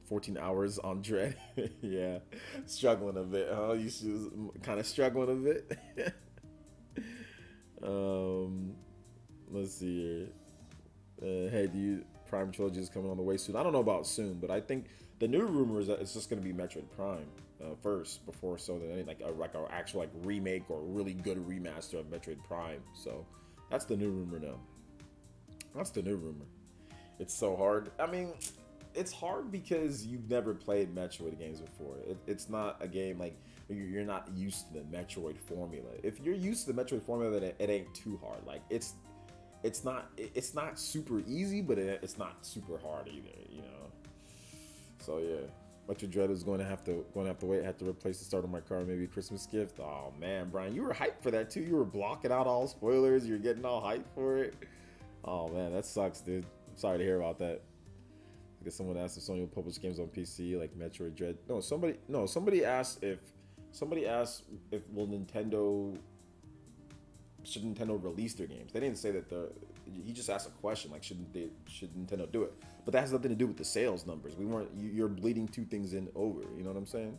14 hours on Dread. Yeah, struggling a bit. Huh? You kind of struggling a bit. Let's see here. Hey, do you Prime Trilogy is coming on the way soon? I don't know about soon, but I think the new rumor is that it's just going to be Metroid Prime first, before so that any like a actual like remake or really good remaster of Metroid Prime. So that's the new rumor now. That's the new rumor. It's so hard. I mean, it's hard because you've never played Metroid games before. It's not a game like you're not used to the Metroid formula. If you're used to the Metroid formula, then it ain't too hard. Like it's not super easy, but it's not super hard either. You know. So yeah. Metroid Dread is going to have to wait. Have to replace the start of my car, maybe a Christmas gift. Oh man, Brian, you were hyped for that too. You were blocking out all spoilers. You're getting all hyped for it. Oh man, that sucks, dude. I'm sorry to hear about that. I guess someone asked if Sony will publish games on PC like Metroid Dread. Somebody asked if will Nintendo should Nintendo release their games. They didn't say that he just asked a question like should Nintendo do it, but that has nothing to do with the sales numbers. You're bleeding two things in over, you know what I'm saying?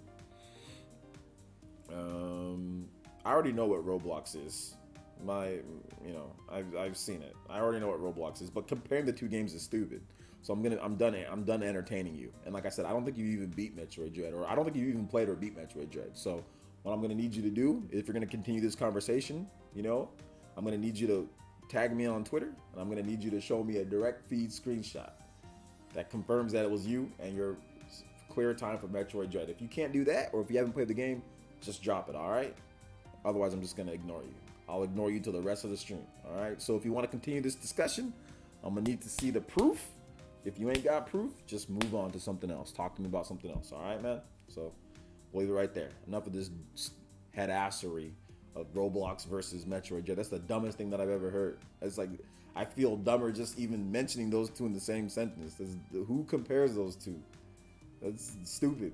I already know what Roblox is. I've seen it. I already know what Roblox is, but comparing the two games is stupid. So I'm done entertaining you. And like I said, I don't think you even beat Metroid Dread, or I don't think you even played or beat Metroid Dread. So what I'm gonna need you to do, if you're gonna continue this conversation, I'm gonna need you to tag me on Twitter, and I'm gonna need you to show me a direct feed screenshot that confirms that it was you and your clear time for Metroid Dread. If you can't do that, or if you haven't played the game, just drop it, all right? Otherwise, I'm just gonna ignore you. I'll ignore you till the rest of the stream, all right? So if you want to continue this discussion, I'm gonna need to see the proof. If you ain't got proof, just move on to something else. Talk to me about something else, all right, man? So we'll leave it right there. Enough of this head assery of Roblox versus Metroid Dread. That's the dumbest thing that I've ever heard. It's like I feel dumber just even mentioning those two in the same sentence. Who compares those two? That's stupid.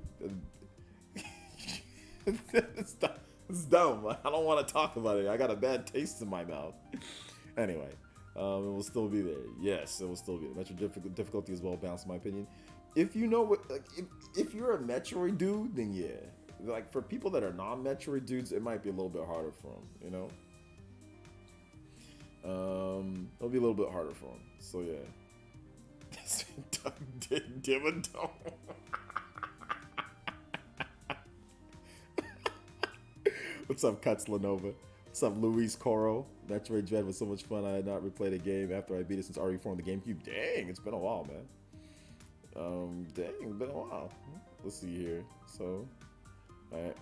It's dumb. I don't want to talk about it. I got a bad taste in my mouth. Anyway, it will still be there. Yes, it will still be there. Metroid difficulty is well balanced, in my opinion. If you know what, like, if you're a Metroid dude, then yeah. Like for people that are non-Metroid dudes, it might be a little bit harder for them. It'll be a little bit harder for them. So yeah. Dimmadome. What's up, Cuts Lenova? What's up, Luis Coro? Metroid Dread was so much fun. I had not replayed a game after I beat it since RE4 on the GameCube. Dang, it's been a while, man. Dang, it's been a while. Let's see here. So, Alright,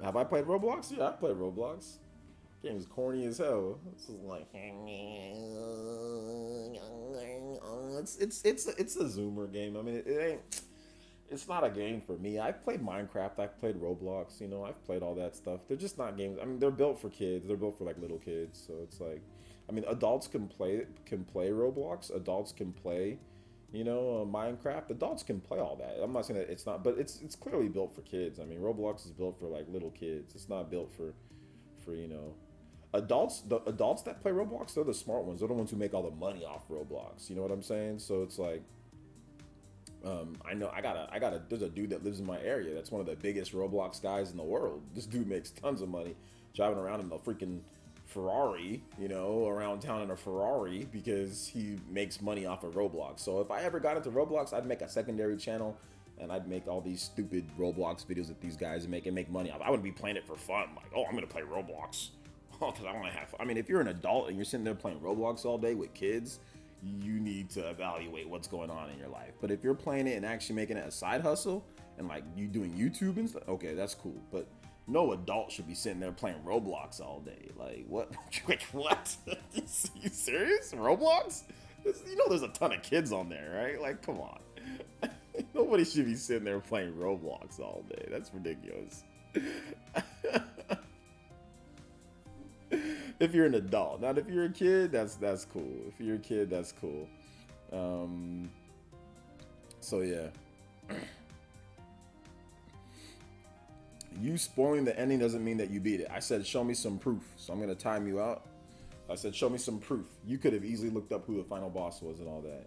have I played Roblox? Yeah, I played Roblox. Game's corny as hell. This is like it's a Zoomer game. I mean, it ain't. It's not a game for me. I've played Minecraft. I've played Roblox. You know, I've played all that stuff. They're just not games. I mean, they're built for kids. They're built for like little kids. So it's like, I mean, adults can play Roblox. Adults can play, Minecraft. Adults can play all that. I'm not saying that it's not, but it's clearly built for kids. I mean, Roblox is built for like little kids. It's not built for adults. The adults that play Roblox, they're the smart ones. They're the ones who make all the money off Roblox. You know what I'm saying? So it's like, I know there's a dude that lives in my area that's one of the biggest Roblox guys in the world. This dude makes tons of money driving around in a freaking Ferrari, around town in a Ferrari because he makes money off of Roblox. So if I ever got into Roblox, I'd make a secondary channel and I'd make all these stupid Roblox videos that these guys make and make money off. I wouldn't be playing it for fun. Like, oh, I'm going to play Roblox. Oh, because I want to have fun. I mean, if you're an adult and you're sitting there playing Roblox all day with kids, you need to evaluate what's going on in your life. But if you're playing it and actually making it a side hustle and like you doing YouTube and stuff, okay, that's cool. But no adult should be sitting there playing Roblox all day. Like, what? Wait, what? You serious? Roblox? There's a ton of kids on there, right? Like, come on. Nobody should be sitting there playing Roblox all day. That's ridiculous. If you're an adult. Not if you're a kid, that's cool. If you're a kid, that's cool. So yeah. You spoiling the ending doesn't mean that you beat it. I said show me some proof. So I'm gonna time you out. I said show me some proof. You could have easily looked up who the final boss was and all that.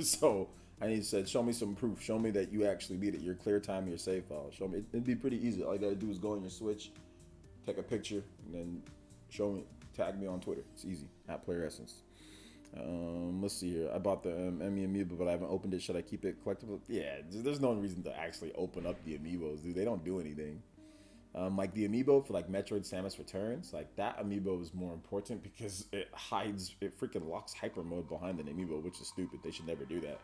So I said show me some proof. Show me that you actually beat it. Your clear time, your save file. Show me. It'd be pretty easy. All you gotta do is go on your Switch, take a picture, and then show me, tag me on Twitter. It's easy, at PlayerEssence. Let's see here. I bought the Emmy Amiibo, but I haven't opened it. Should I keep it collectible? Yeah, there's no reason to actually open up the Amiibos, dude. They don't do anything. Like the Amiibo for like Metroid Samus Returns, like that Amiibo is more important because it freaking locks hyper mode behind an Amiibo, which is stupid. They should never do that.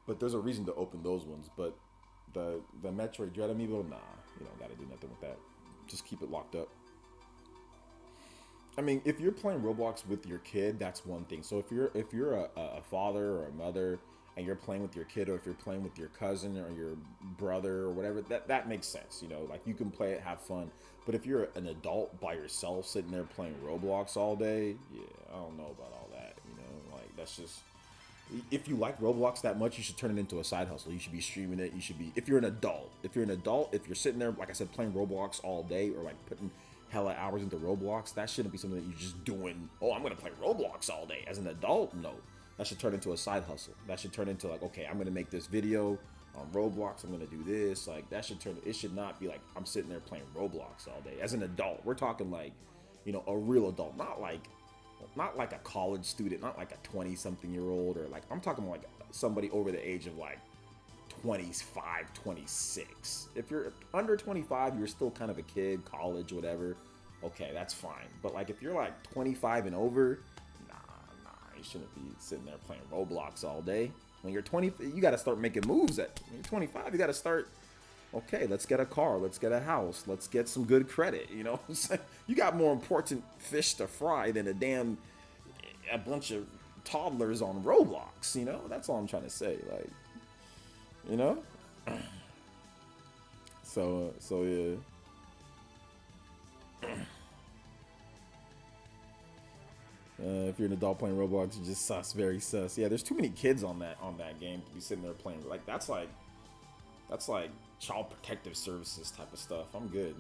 But there's a reason to open those ones. But the Metroid Dread Amiibo, nah, you don't gotta do nothing with that. Just keep it locked up. I mean, if you're playing Roblox with your kid, that's one thing. So if you're a father or a mother and you're playing with your kid, or if you're playing with your cousin or your brother or whatever, that makes sense. Like you can play it, have fun. But if you're an adult by yourself sitting there playing Roblox all day, yeah, I don't know about all that. Like that's just. If you like Roblox that much, you should turn it into a side hustle. You should be streaming it. You should be, if you're an adult, if you're sitting there, like I said, playing Roblox all day or like putting hella hours into Roblox, that shouldn't be something that you're just doing. Oh, I'm going to play Roblox all day. As an adult, no. That should turn into a side hustle. That should turn into like, okay, I'm going to make this video on Roblox. I'm going to do this. Like that should it should not be like I'm sitting there playing Roblox all day. As an adult, we're talking like, a real adult, not like a college student, not like a 20-something-year-old, or like, I'm talking like somebody over the age of like 25, 26. If you're under 25, you're still kind of a kid, college, whatever. Okay, that's fine. But like, if you're like 25 and over, nah, you shouldn't be sitting there playing Roblox all day. When you're 20, you got to start making moves. When you're 25, you got to start. Okay, let's get a car. Let's get a house. Let's get some good credit. You got more important fish to fry than a bunch of toddlers on Roblox. That's all I'm trying to say. Like, so yeah. If you're an adult playing Roblox, you're just sus, very sus. Yeah, there's too many kids on that game to be sitting there playing. Like that's like Child Protective Services type of stuff. I'm good,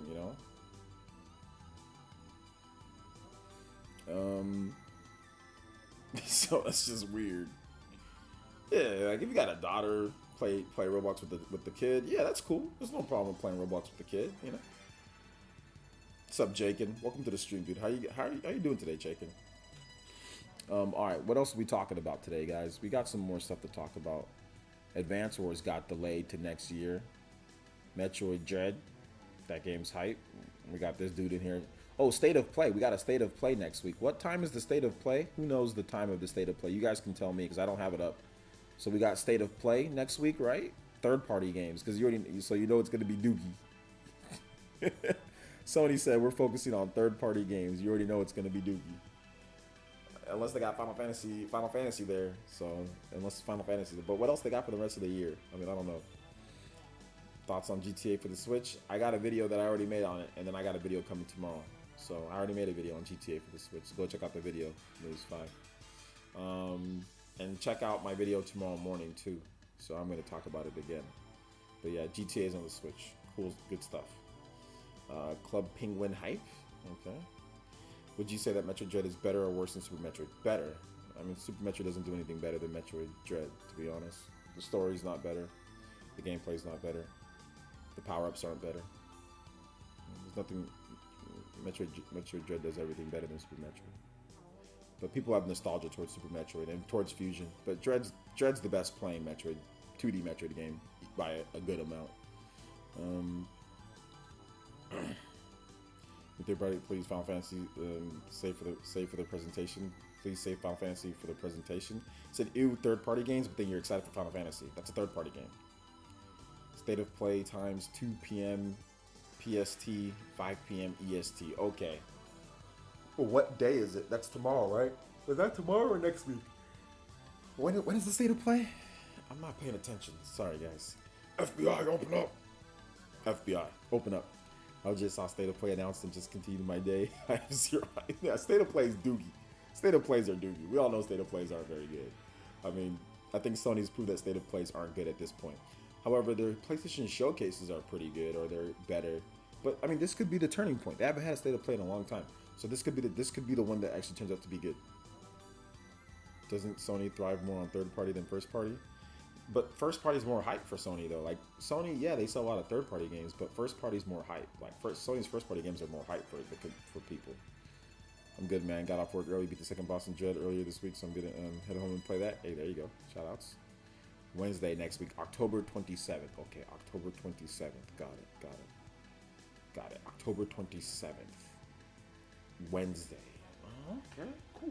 So it's just weird. Yeah, like if you got a daughter, play Roblox with the kid. Yeah, that's cool. There's no problem playing Roblox with the kid. What's up, Jakin? Welcome to the stream, dude. How you doing today, Jakin? All right, what else are we talking about today, guys? We got some more stuff to talk about. Advance Wars got delayed to next year. Metroid Dread, that game's hype. We got this dude in here. Oh, State of Play. We got a State of Play next week. What time is the State of Play? Who knows the time of the State of Play? You guys can tell me because I don't have it up. So we got State of Play next week, right? third-party games because you already so you know it's gonna be Doogie. Sony said we're focusing on third-party games. You already know it's gonna be Doogie. Unless they got Final Fantasy there. So unless Final Fantasy, but what else they got for the rest of the year? I mean, I don't know. Thoughts on GTA for the Switch? I got a video that I already made on it, and then I got a video coming tomorrow. So I already made a video on GTA for the Switch. Go check out the video. News 5. And check out my video tomorrow morning too. So I'm gonna talk about it again. But yeah, GTA is on the Switch. Cool, good stuff. Club Penguin hype. Okay. Would you say that Metroid Dread is better or worse than Super Metroid? Better. I mean, Super Metroid doesn't do anything better than Metroid Dread, to be honest. The story's not better. The gameplay's not better. The power-ups aren't better. There's nothing... Metroid Dread does everything better than Super Metroid. But people have nostalgia towards Super Metroid and towards Fusion. But Dread's the best playing Metroid, 2D Metroid game by a good amount. If everybody, please, Final Fantasy, save for the presentation. Please save Final Fantasy for the presentation. It said, ew, third-party games, but then you're excited for Final Fantasy. That's a third-party game. State of play times 2 p.m. PST, 5 p.m. EST. Okay. Well, what day is it? That's tomorrow, right? Was that tomorrow or next week? When is the state of play? I'm not paying attention. Sorry, guys. FBI, open up. FBI, open up. I just saw State of Play announced and just continued my day. I have zero. Yeah, State of Play is doogie. State of Plays are doogie. We all know State of Plays aren't very good. I mean, I think Sony's proved that State of Plays aren't good at this point. However, their PlayStation showcases are pretty good, or they're better. But I mean, this could be the turning point. They haven't had a State of Play in a long time, so this could be the one that actually turns out to be good. Doesn't Sony thrive more on third party than first party? But first party is more hype for Sony though. Like Sony, yeah, they sell a lot of third party games, but first party is more hype. Like Sony's first party games are more hype for people. I'm good, man. Got off work early, beat the second boss in Dread earlier this week, so I'm gonna head home and play that. Hey, there you go. Shout outs. Wednesday next week, October 27th. Okay, October 27th. Got it. October 27th. Wednesday. Okay.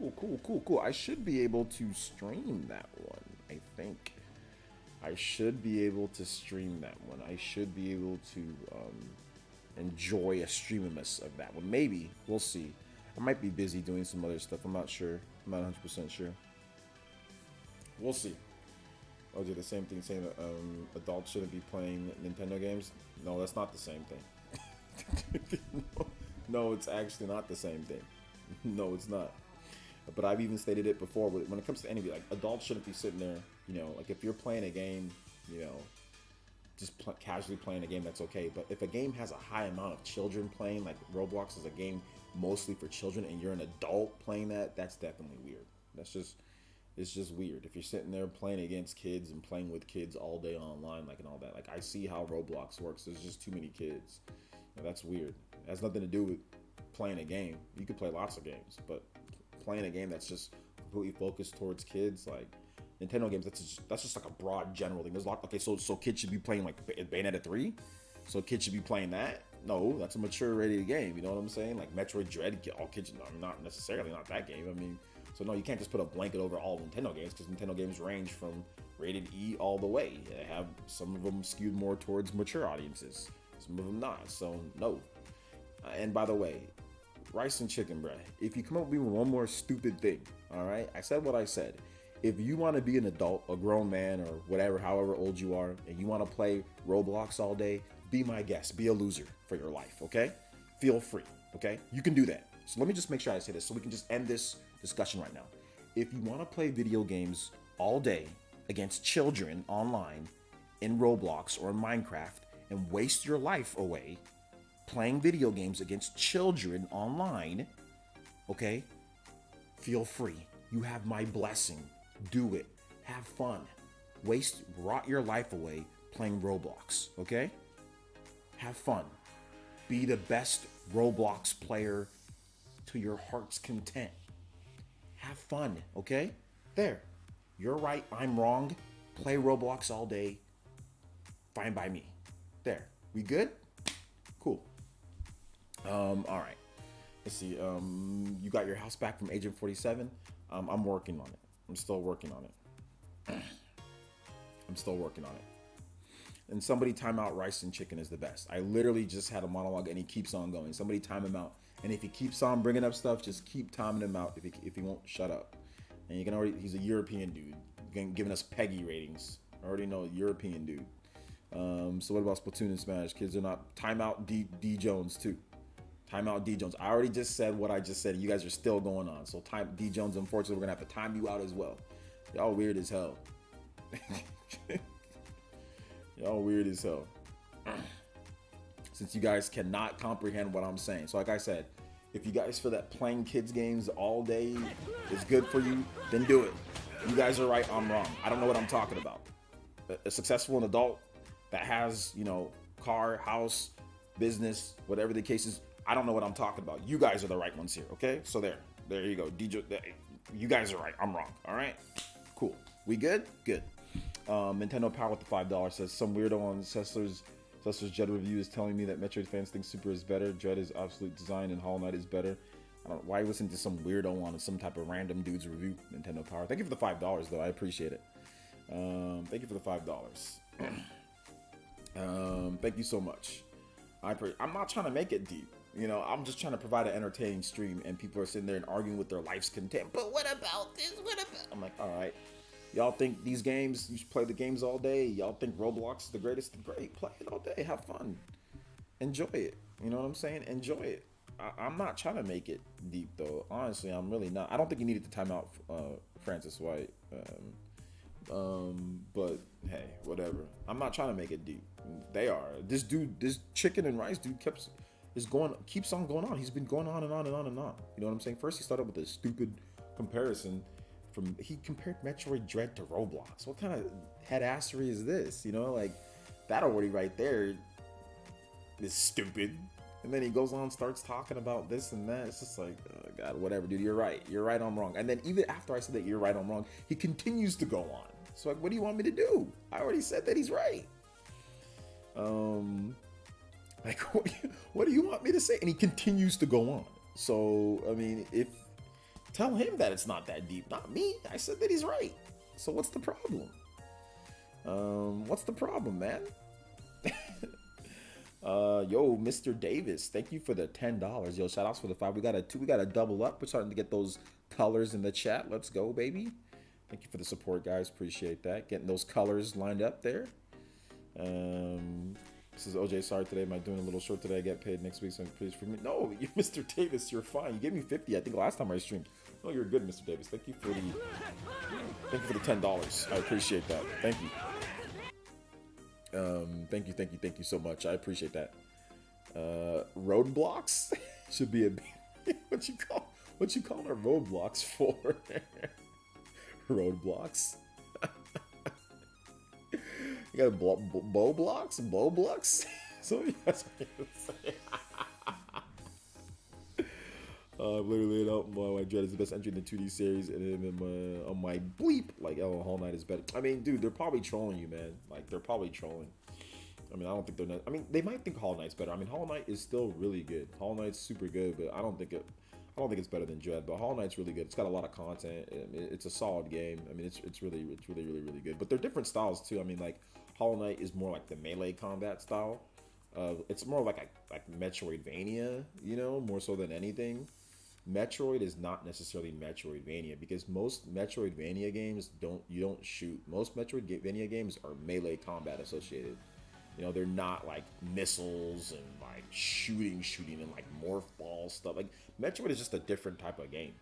Cool. I should be able to stream that one, I think. I should be able to stream that one. I should be able to enjoy a streaminess of that one. Maybe. We'll see. I might be busy doing some other stuff. I'm not sure. I'm not 100% sure. We'll see. I'll do the same thing saying that adults shouldn't be playing Nintendo games. No, that's not the same thing. No, it's actually not the same thing. No, it's not. But I've even stated it before. When it comes to anything, like adults shouldn't be sitting there. You know, like if you're playing a game, you know, just casually playing a game, that's okay. But if a game has a high amount of children playing, like Roblox is a game mostly for children, and you're an adult playing that, that's definitely weird. It's just weird. If you're sitting there playing against kids and playing with kids all day online, like and all that, like I see how Roblox works. There's just too many kids. You know, that's weird. It has nothing to do with playing a game. You could play lots of games, but playing a game that's just completely focused towards kids, like Nintendo games, that's just like a broad general thing. There's a lot. Okay, so kids should be playing like Bayonetta 3. So kids should be playing that. No, that's a mature rated game. You know what I'm saying? Like Metroid Dread, all kids. I mean, not necessarily not that game. I mean, so no, you can't just put a blanket over all Nintendo games because Nintendo games range from rated E all the way. They have some of them skewed more towards mature audiences, some of them not. So no. And by the way, rice and chicken, bruh. If you come up with one more stupid thing, all right? I said what I said. If you want to be an adult, a grown man, or whatever, however old you are, and you want to play Roblox all day, be my guest. Be a loser for your life, okay? Feel free, okay? You can do that. So let me just make sure I say this so we can just end this discussion right now. If you want to play video games all day against children online in Roblox or in Minecraft and waste your life away playing video games against children online, okay? Feel free. You have my blessing. Do it. Have fun. Rot your life away playing Roblox, okay? Have fun. Be the best Roblox player to your heart's content. Have fun, okay? There. You're right, I'm wrong. Play Roblox all day. Fine by me. There. We good? Cool. All right. Let's see. You got your house back from Agent 47? I'm working on it. I'm still working on it. And somebody time out rice and chicken is the best. I literally just had a monologue and he keeps on going. Somebody time him out. And if he keeps on bringing up stuff, just keep timing him out if he won't shut up. And you can already, he's a European dude, giving us Peggy ratings. I already know, European dude. So what about Splatoon and Smash? Kids are not, timeout D Jones too. Timeout D Jones. I already just said what I just said. You guys are still going on. So time D Jones, unfortunately, we're going to have to time you out as well. Y'all weird as hell. Y'all weird as hell. Since you guys cannot comprehend what I'm saying. So like I said, if you guys feel that playing kids games all day is good for you, then do it. You guys are right, I'm wrong. I don't know what I'm talking about. A successful adult that has, you know, car, house, business, whatever the case is, I don't know what I'm talking about. You guys are the right ones here, okay? So there you go. DJ, you guys are right, I'm wrong, all right? Cool. We good? Good. Nintendo Power with the $5 says, some weirdo on Cessler's Dread review is telling me that Metroid fans think Super is better, Dread is absolute design, and Hollow Knight is better. I don't know why you listen to some weirdo on some type of random dude's review. Nintendo Power. Thank you for the $5 though. I appreciate it. Thank you for the $5. Thank you so much. I'm not trying to make it deep. You know, I'm just trying to provide an entertaining stream, and people are sitting there and arguing with their life's content. But what about this? What about? I'm like, all right. Y'all think these games, you should play the games all day? Y'all think Roblox is the greatest? Great, play it all day, have fun, enjoy it. You know what I'm saying? Enjoy it. I'm not trying to make it deep though. Honestly, I'm really not. I don't think you needed to time out Francis White. But hey, whatever. I'm not trying to make it deep. They are. This dude, this chicken and rice dude keeps on going on. He's been going on and on and on and on. You know what I'm saying? First he started with a stupid comparison. He compared Metroid Dread to Roblox. What kind of headassery is this? You know, like that already right there is stupid. And then he goes on, starts talking about this and that. It's just like, oh God, whatever, dude. You're right. You're right. I'm wrong. And then even after I said that you're right, I'm wrong, he continues to go on. So like, what do you want me to do? I already said that he's right. Like, what do you want me to say? And he continues to go on. So I mean, tell him that it's not that deep, not me. I said that he's right. So what's the problem? What's the problem, man? Yo, Mr. Davis, thank you for the $10. Yo, shout outs for the 5. We got a double up. We're starting to get those colors in the chat. Let's go, baby. Thank you for the support, guys. Appreciate that. Getting those colors lined up there. This is OJ. Sorry today. Am I doing a little short today? I get paid next week, so please for me. No, you, Mr. Davis, you're fine. You gave me 50. I think last time I streamed. Oh, you're good, Mr. Davis. Thank you for the $10. I appreciate that. Thank you. Thank you so much. I appreciate that. Roadblocks should be a what you call our roadblocks for? Roadblocks. You got bow blocks. So yes, I'm literally laid out my Dread is the best entry in the 2D series, and then on my bleep, like, oh, Hollow Knight is better. I mean, dude, they're probably trolling you, man. Like, they're probably trolling. I mean, I don't think they're not. I mean, they might think Hollow Knight's better. I mean, Hollow Knight is still really good. Hollow Knight's super good, but I don't think it's better than Dread. But Hollow Knight's really good. It's got a lot of content. It's a solid game. I mean, it's really good. But they're different styles too. I mean, like, Hollow Knight is more like the melee combat style. It's more like Metroidvania, you know, more so than anything. Metroid is not necessarily Metroidvania, because most Metroidvania games don't shoot. Most Metroidvania games are melee combat associated. You know, they're not like missiles and like shooting and like morph ball stuff. Like, Metroid is just a different type of game.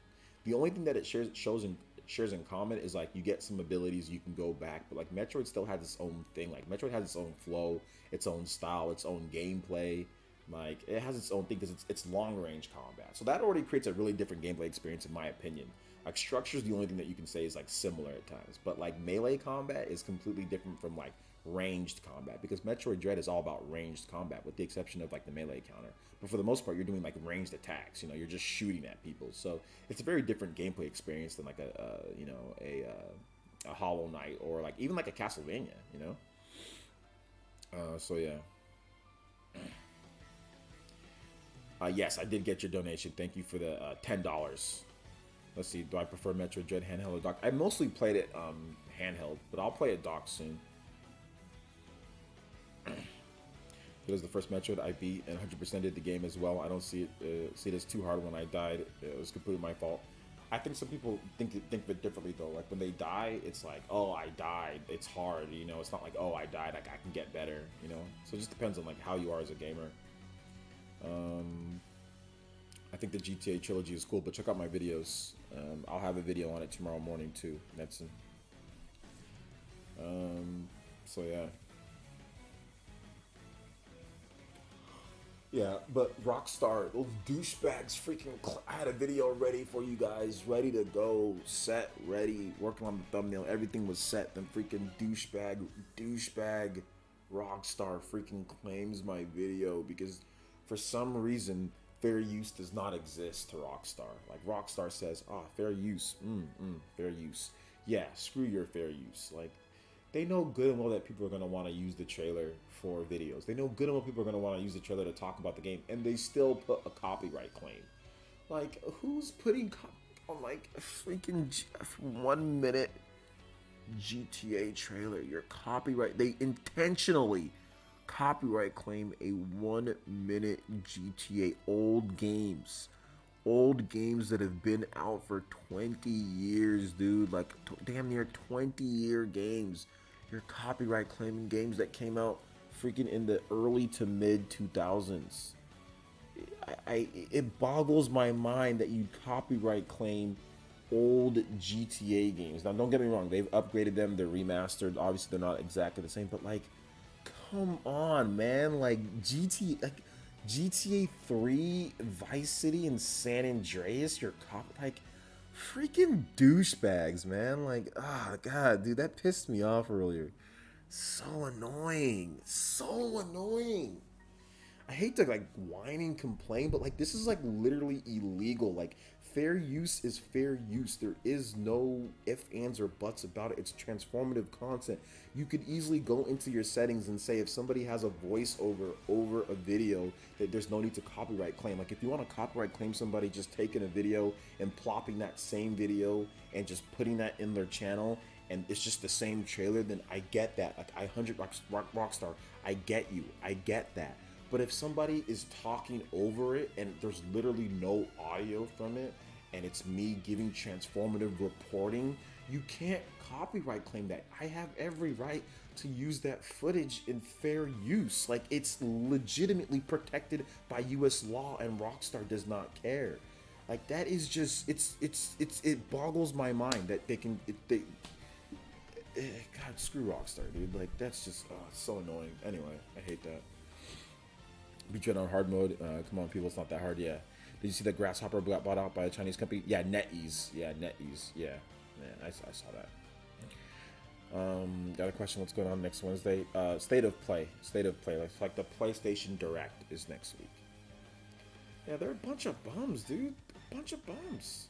The only thing that it shares in common is like you get some abilities, you can go back, but like Metroid still has its own thing. Like, Metroid has its own flow, its own style, its own gameplay. Like, it has its own thing because it's long range combat. So that already creates a really different gameplay experience, in my opinion. Like, structure is the only thing that you can say is like similar at times, but like melee combat is completely different from like ranged combat, because Metroid Dread is all about ranged combat, with the exception of like the melee counter. But for the most part, you're doing like ranged attacks. You know, you're just shooting at people. So it's a very different gameplay experience than like a Hollow Knight, or like even like a Castlevania. You know. So yeah. Yes, I did get your donation. Thank you for the $10. Let's see. Do I prefer Metroid Dread handheld or dock? I mostly played it handheld, but I'll play it dock soon. It was the first Metroid I beat and 100% did the game as well. I don't see it as too hard when I died. It was completely my fault. I think some people think of it differently though. Like when they die, it's like, oh, I died. It's hard, you know. It's not like, oh, I died. Like I can get better, you know. So it just depends on like how you are as a gamer. I think the GTA Trilogy is cool, but check out my videos. I'll have a video on it tomorrow morning too. Netson. So yeah. Yeah, but Rockstar, those douchebags freaking... I had a video ready for you guys, ready to go, set, ready, working on the thumbnail, everything was set. Then freaking douchebag Rockstar freaking claims my video because for some reason, fair use does not exist to Rockstar. Like Rockstar says, fair use, fair use. Yeah, screw your fair use. Like, they know good and well that people are going to want to use the trailer for videos. They know good and well people are going to want to use the trailer to talk about the game, and they still put a copyright claim. Like, who's putting on like a freaking 1 minute GTA trailer? Your copyright, they intentionally copyright claim a 1 minute GTA old games that have been out for 20 years, dude. Like damn near 20-year games. You're copyright claiming games that came out freaking in the early to mid 2000s. It boggles my mind that you copyright claim old GTA games. Now don't get me wrong, they've upgraded them, they're remastered. Obviously they're not exactly the same, but like, come on, man. Like GTA 3, Vice City, and San Andreas, you're like freaking douchebags, man. Like, god, dude, that pissed me off earlier. So annoying. So annoying. I hate to like whine and complain, but like this is like literally illegal. Like fair use is fair use. There is no ifs, ands, or buts about it. It's transformative content. You could easily go into your settings and say if somebody has a voiceover over a video that there's no need to copyright claim. Like if you want to copyright claim somebody just taking a video and plopping that same video and just putting that in their channel and it's just the same trailer, then I get that. Like I 100 Rockstar, I get you. I get that. But if somebody is talking over it and there's literally no audio from it and it's me giving transformative reporting, you can't copyright claim that. I have every right to use that footage in fair use. Like it's legitimately protected by US law and Rockstar does not care. Like that is just, it boggles my mind that they can, God, screw Rockstar, dude. Like that's just, it's so annoying. Anyway, I hate that. Beat on hard mode. Come on, people, it's not that hard. Yeah. Did you see that Grasshopper got bought out by a Chinese company? Yeah, NetEase. Yeah, NetEase. Yeah, man, I saw that. Got a question. What's going on next Wednesday? State of Play. Like the PlayStation Direct is next week. Yeah, they're a bunch of bums, dude. A bunch of bums.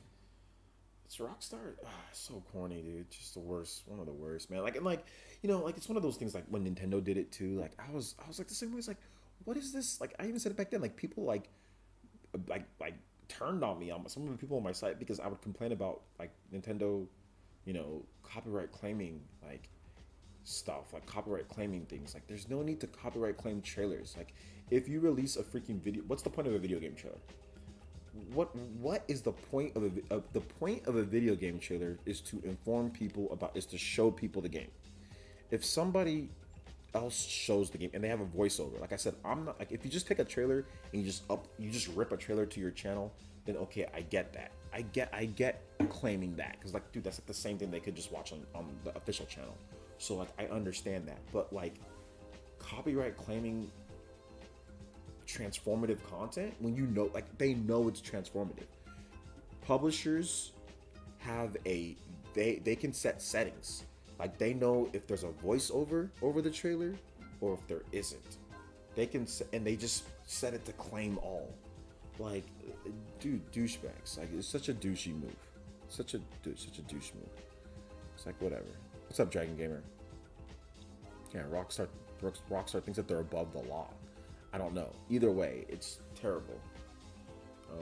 It's Rockstar. So corny, dude. Just the worst. One of the worst, man. Like, and like, you know, like it's one of those things. Like when Nintendo did it too. Like I was like the same way. It's like, what is this? Like I even said it back then. Like people like turned on me on some of the people on my site because I would complain about like Nintendo, you know, copyright claiming like stuff, like copyright claiming things. Like there's no need to copyright claim trailers. Like if you release a freaking video, what's the point of a video game trailer? What is the point of the point of a video game trailer is to inform people about, is to show people the game. If somebody else shows the game and they have a voiceover, like I said, I'm not like, if you just take a trailer and you just rip a trailer to your channel, then okay, I get that. I get claiming that because like, dude, that's like the same thing they could just watch on the official channel. So like I understand that, but like copyright claiming transformative content when you know, like they know it's transformative. Publishers have they can set settings. Like they know if there's a voiceover over the trailer or if there isn't. They can and they just set it to claim all. Like, dude, douchebags. Like it's such a douchey move. Such a douche move. It's like whatever. What's up, Dragon Gamer? Yeah, Rockstar thinks that they're above the law. I don't know. Either way, it's terrible.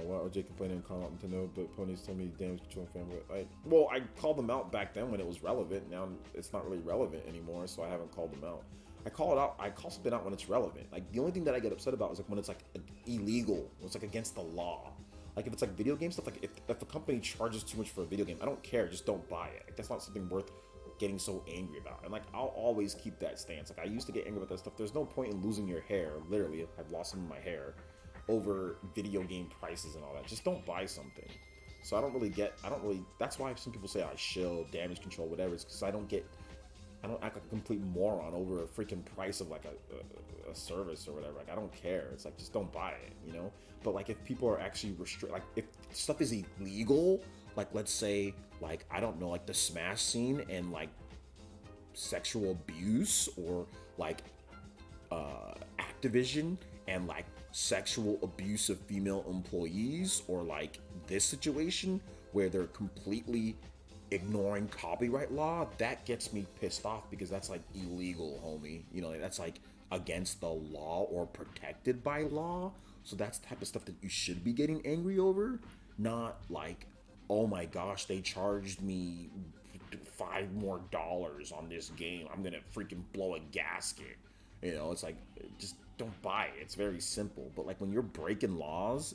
Why OJ complaining and calling out Nintendo, but Ponies told me damage control fanboy. I called them out back then when it was relevant. Now it's not really relevant anymore, so I haven't called them out. I call it out. I call something out when it's relevant. Like the only thing that I get upset about is like when it's like illegal, when it's like against the law. Like if it's like video game stuff, like if a company charges too much for a video game, I don't care. Just don't buy it. Like that's not something worth getting so angry about. And like I'll always keep that stance. Like I used to get angry about that stuff. There's no point in losing your hair. Literally, I've lost some of my hair over video game prices and all that. Just don't buy something. So I don't really. That's why some people say I shill, damage control, whatever. It's because I don't act like a complete moron over a freaking price of like a service or whatever. Like I don't care. It's like just don't buy it, you know. But like if people are actually like if stuff is illegal, like let's say like I don't know, like the Smash scene and like sexual abuse or like Activision and like sexual abuse of female employees or like this situation where they're completely ignoring copyright law, that gets me pissed off because that's like illegal, homie. You know, that's like against the law or protected by law. So that's the type of stuff that you should be getting angry over, not like, oh my gosh, they charged me $5 more on this game. I'm gonna freaking blow a gasket. You know, it's like just don't buy it. It's very simple. But like when you're breaking laws,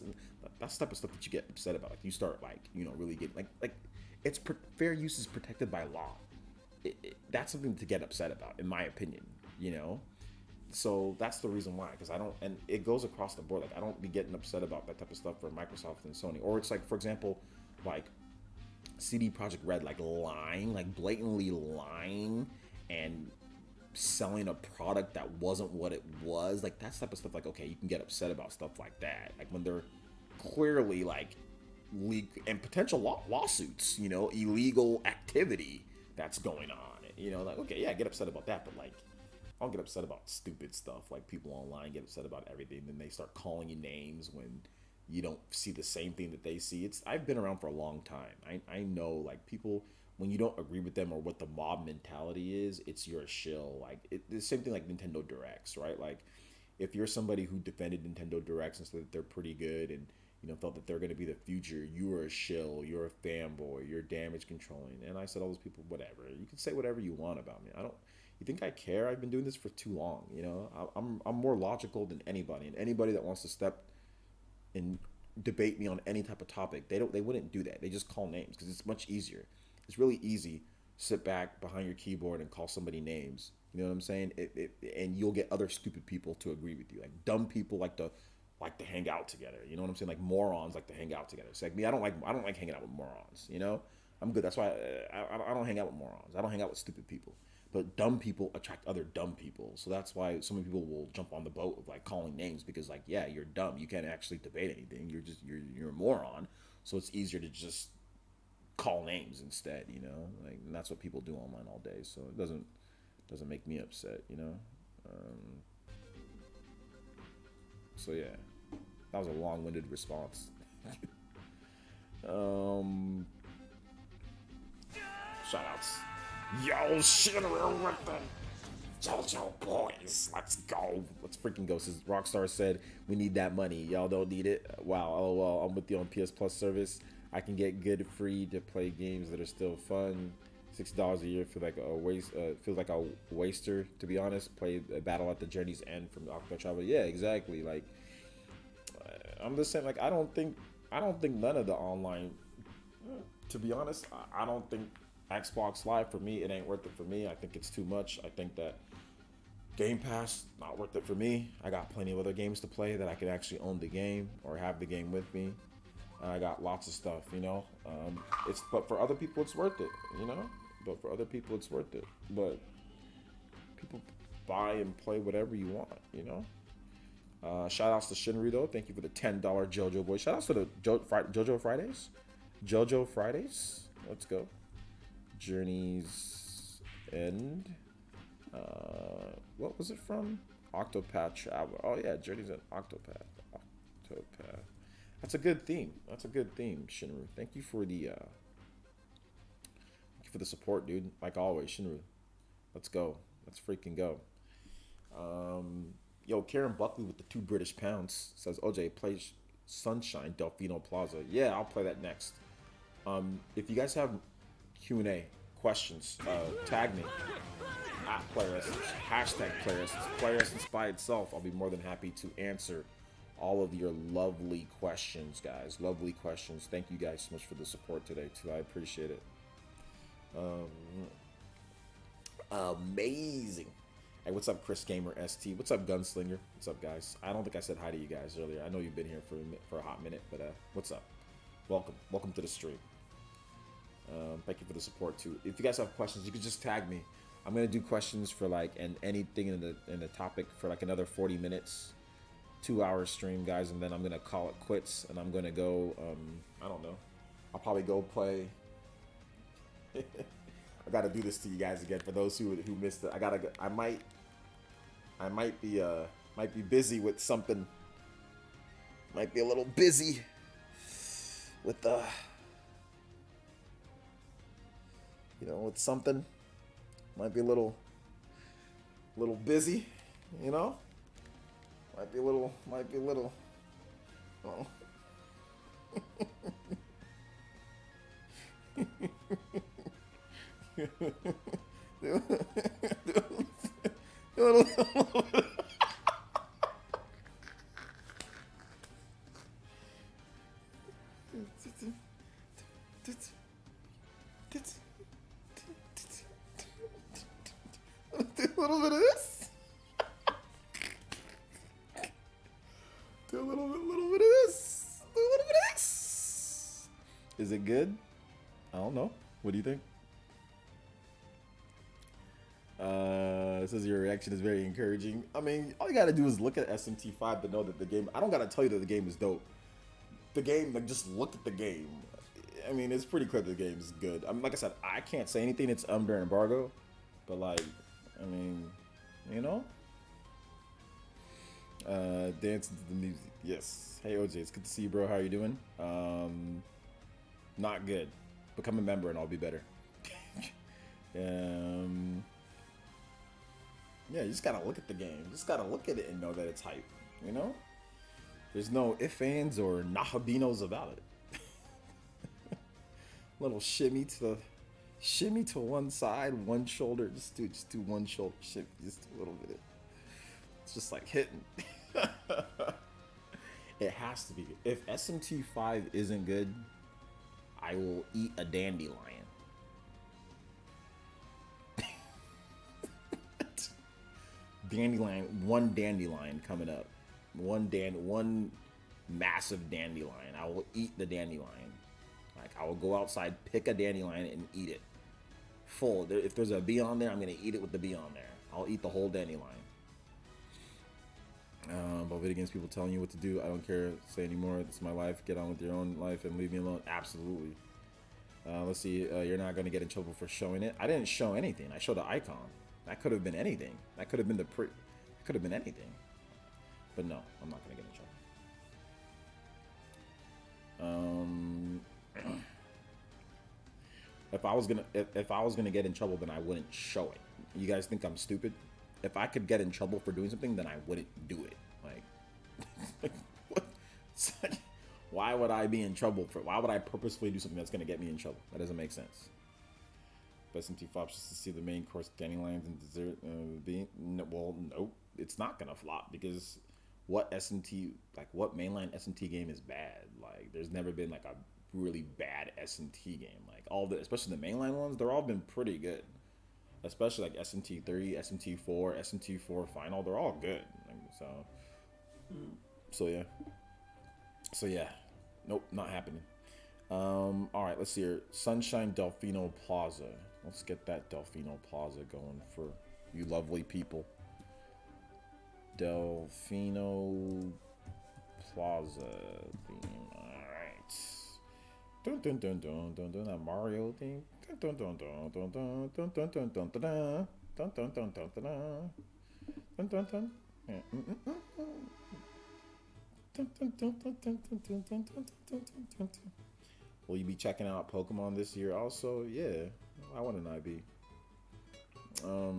that's the type of stuff that you get upset about. Like you start like, you know, really get like it's fair use is protected by law. That's something to get upset about, in my opinion. You know, so that's the reason why. Because I don't, and it goes across the board. Like I don't be getting upset about that type of stuff for Microsoft and Sony. Or it's like, for example, like CD Projekt Red, like lying, like blatantly lying, and selling a product that wasn't what it was. Like that type of stuff. Like okay, you can get upset about stuff like that. Like when they're clearly like and potential lawsuits, you know, illegal activity that's going on. You know, like okay, yeah, I get upset about that, but like I'll get upset about stupid stuff. Like people online get upset about everything, then they start calling you names when you don't see the same thing that they see. I've been around for a long time. I know like people when you don't agree with them or what the mob mentality is, it's your shill. Like it's the same thing like Nintendo Directs, right? Like if you're somebody who defended Nintendo Directs and said that they're pretty good and you know felt that they're going to be the future, you are a shill, you're a fanboy, you're damage controlling. And I said all those people, whatever. You can say whatever you want about me. I don't. You think I care? I've been doing this for too long. You know, I'm more logical than anybody, and anybody that wants to step and debate me on any type of topic, they wouldn't do that. They just call names because it's much easier. It's really easy. Sit back behind your keyboard and call somebody names. You know what I'm saying? And you'll get other stupid people to agree with you. Like dumb people like to hang out together. You know what I'm saying? Like morons like to hang out together. It's like me. I don't like hanging out with morons. You know, I'm good. That's why I don't hang out with morons. I don't hang out with stupid people. But dumb people attract other dumb people. So that's why so many people will jump on the boat of like calling names because like, yeah, you're dumb. You can't actually debate anything. You're a moron. So it's easier to just call names instead, you know? Like and that's what people do online all day. So it doesn't make me upset, you know? So yeah. That was a long-winded response. Shoutouts. Yo, shit, we're with the JoJo boys. Let's go. Let's freaking go. Since Rockstar said we need that money. Y'all don't need it. Wow, lol. I'm with you on PS Plus service. I can get good free to play games that are still fun. $60 a year feels like a waste. Feels like a waster, to be honest. Play a battle at the journey's end from Octopath Traveler. Yeah, exactly. Like I'm just saying. Like I don't think none of the online. To be honest, I don't think Xbox Live for me, it ain't worth it for me. I think it's too much. I think that Game Pass, not worth it for me. I got plenty of other games to play that I could actually own the game or have the game with me. I got lots of stuff, you know. But for other people, it's worth it, you know. But for other people, it's worth it. But people buy and play whatever you want, you know. Shout outs to Shinry though. Thank you for the $10 JoJo boy. Shout outs to the JoJo Fridays. JoJo Fridays. Let's go. Journey's End. What was it from? Octopath Traveler. Oh yeah, Journey's End. Octopath. That's a good theme. Shinru. Thank you for the support, dude. Like always, Shinru. Let's go. Let's freaking go. Yo, Karen Buckley with the 2 British pounds says OJ plays Sunshine Delfino Plaza. Yeah, I'll play that next. If you guys have Q&A questions, tag me. at PlayerEssence, hashtag PlayerEssence, PlayerEssence by itself. I'll be more than happy to answer all of your lovely questions, guys. Lovely questions. Thank you guys so much for the support today, too. I appreciate it. Amazing. Hey, what's up, Chris Gamer ST? What's up, Gunslinger? What's up, guys? I don't think I said hi to you guys earlier. I know you've been here for a hot minute, but what's up? Welcome to the stream. Thank you for the support too. If you guys have questions, you can just tag me. I'm gonna do questions for like anything in the topic for like another 40 minutes, 2-hour stream, guys, and then I'm gonna call it quits and I'm gonna go. I don't know. I'll probably go play. I gotta do this to you guys again for those who missed it. I might be busy with something. Might be a little busy with with something. Might be a little busy, you know. Might be a little. Oh. Do a little bit of this. Do a little bit of this. Do a little bit of this. Is it good? I don't know. What do you think? It says your reaction is very encouraging. I mean, all you gotta do is look at SMT5 to know that the game. I don't gotta tell you that the game is dope. The game, like, just look at the game. I mean, it's pretty clear the game is good. I mean, like I said, I can't say anything. It's under embargo, but like, I mean, you know, dancing to the music. Yes. Hey OJ, it's good to see you, bro. How are you doing? Not good. Become a member and I'll be better. Yeah, you just gotta look at the game. You just gotta look at it and know that it's hype. You know, there's no ifs, ands, or nahabinos about it. Little shimmy to one side, one shoulder. Just do one shoulder shimmy, just a little bit. It's just like hitting. It has to be. If SMT5 isn't good, I will eat a dandelion. One dandelion coming up. One massive dandelion. I will eat the dandelion. Like, I will go outside, pick a dandelion, and eat it. Full. If there's a bee on there, I'm going to eat it with the bee on there. I'll eat the whole dandelion. About video games, people telling you what to do. I don't care. Say anymore. It's my life. Get on with your own life and leave me alone. Absolutely. Let's see. You're not going to get in trouble for showing it. I didn't show anything. I showed an icon. That could have been anything. That could have been it could have been anything. But no, I'm not gonna get in trouble. If I was gonna get in trouble, then I wouldn't show it. You guys think I'm stupid? If I could get in trouble for doing something, then I wouldn't do it. Like, what? It's like, why would I be in trouble for? Why would I purposefully do something that's gonna get me in trouble? That doesn't make sense. SMT flops just to see the main course dandelions and dessert being. No, well, nope, it's not gonna flop because what mainline SMT game is bad? Like, there's never been like a really bad SMT game. Like especially the mainline ones, they're all been pretty good. Especially like SMT3, SMT4, SMT4 Final, they're all good. Like, so yeah, nope, not happening. All right, let's see here. Sunshine Delfino Plaza. Let's get that Delfino Plaza going for you lovely people. Delfino Plaza theme. Alright. Dun dun dun dun dun dun, that Mario theme. Dun dun dun dun dun dun dun dun dun dun dun dun dun dun dun dun dun dun. Will you be checking out Pokemon this year also? Yeah. Why wouldn't I be?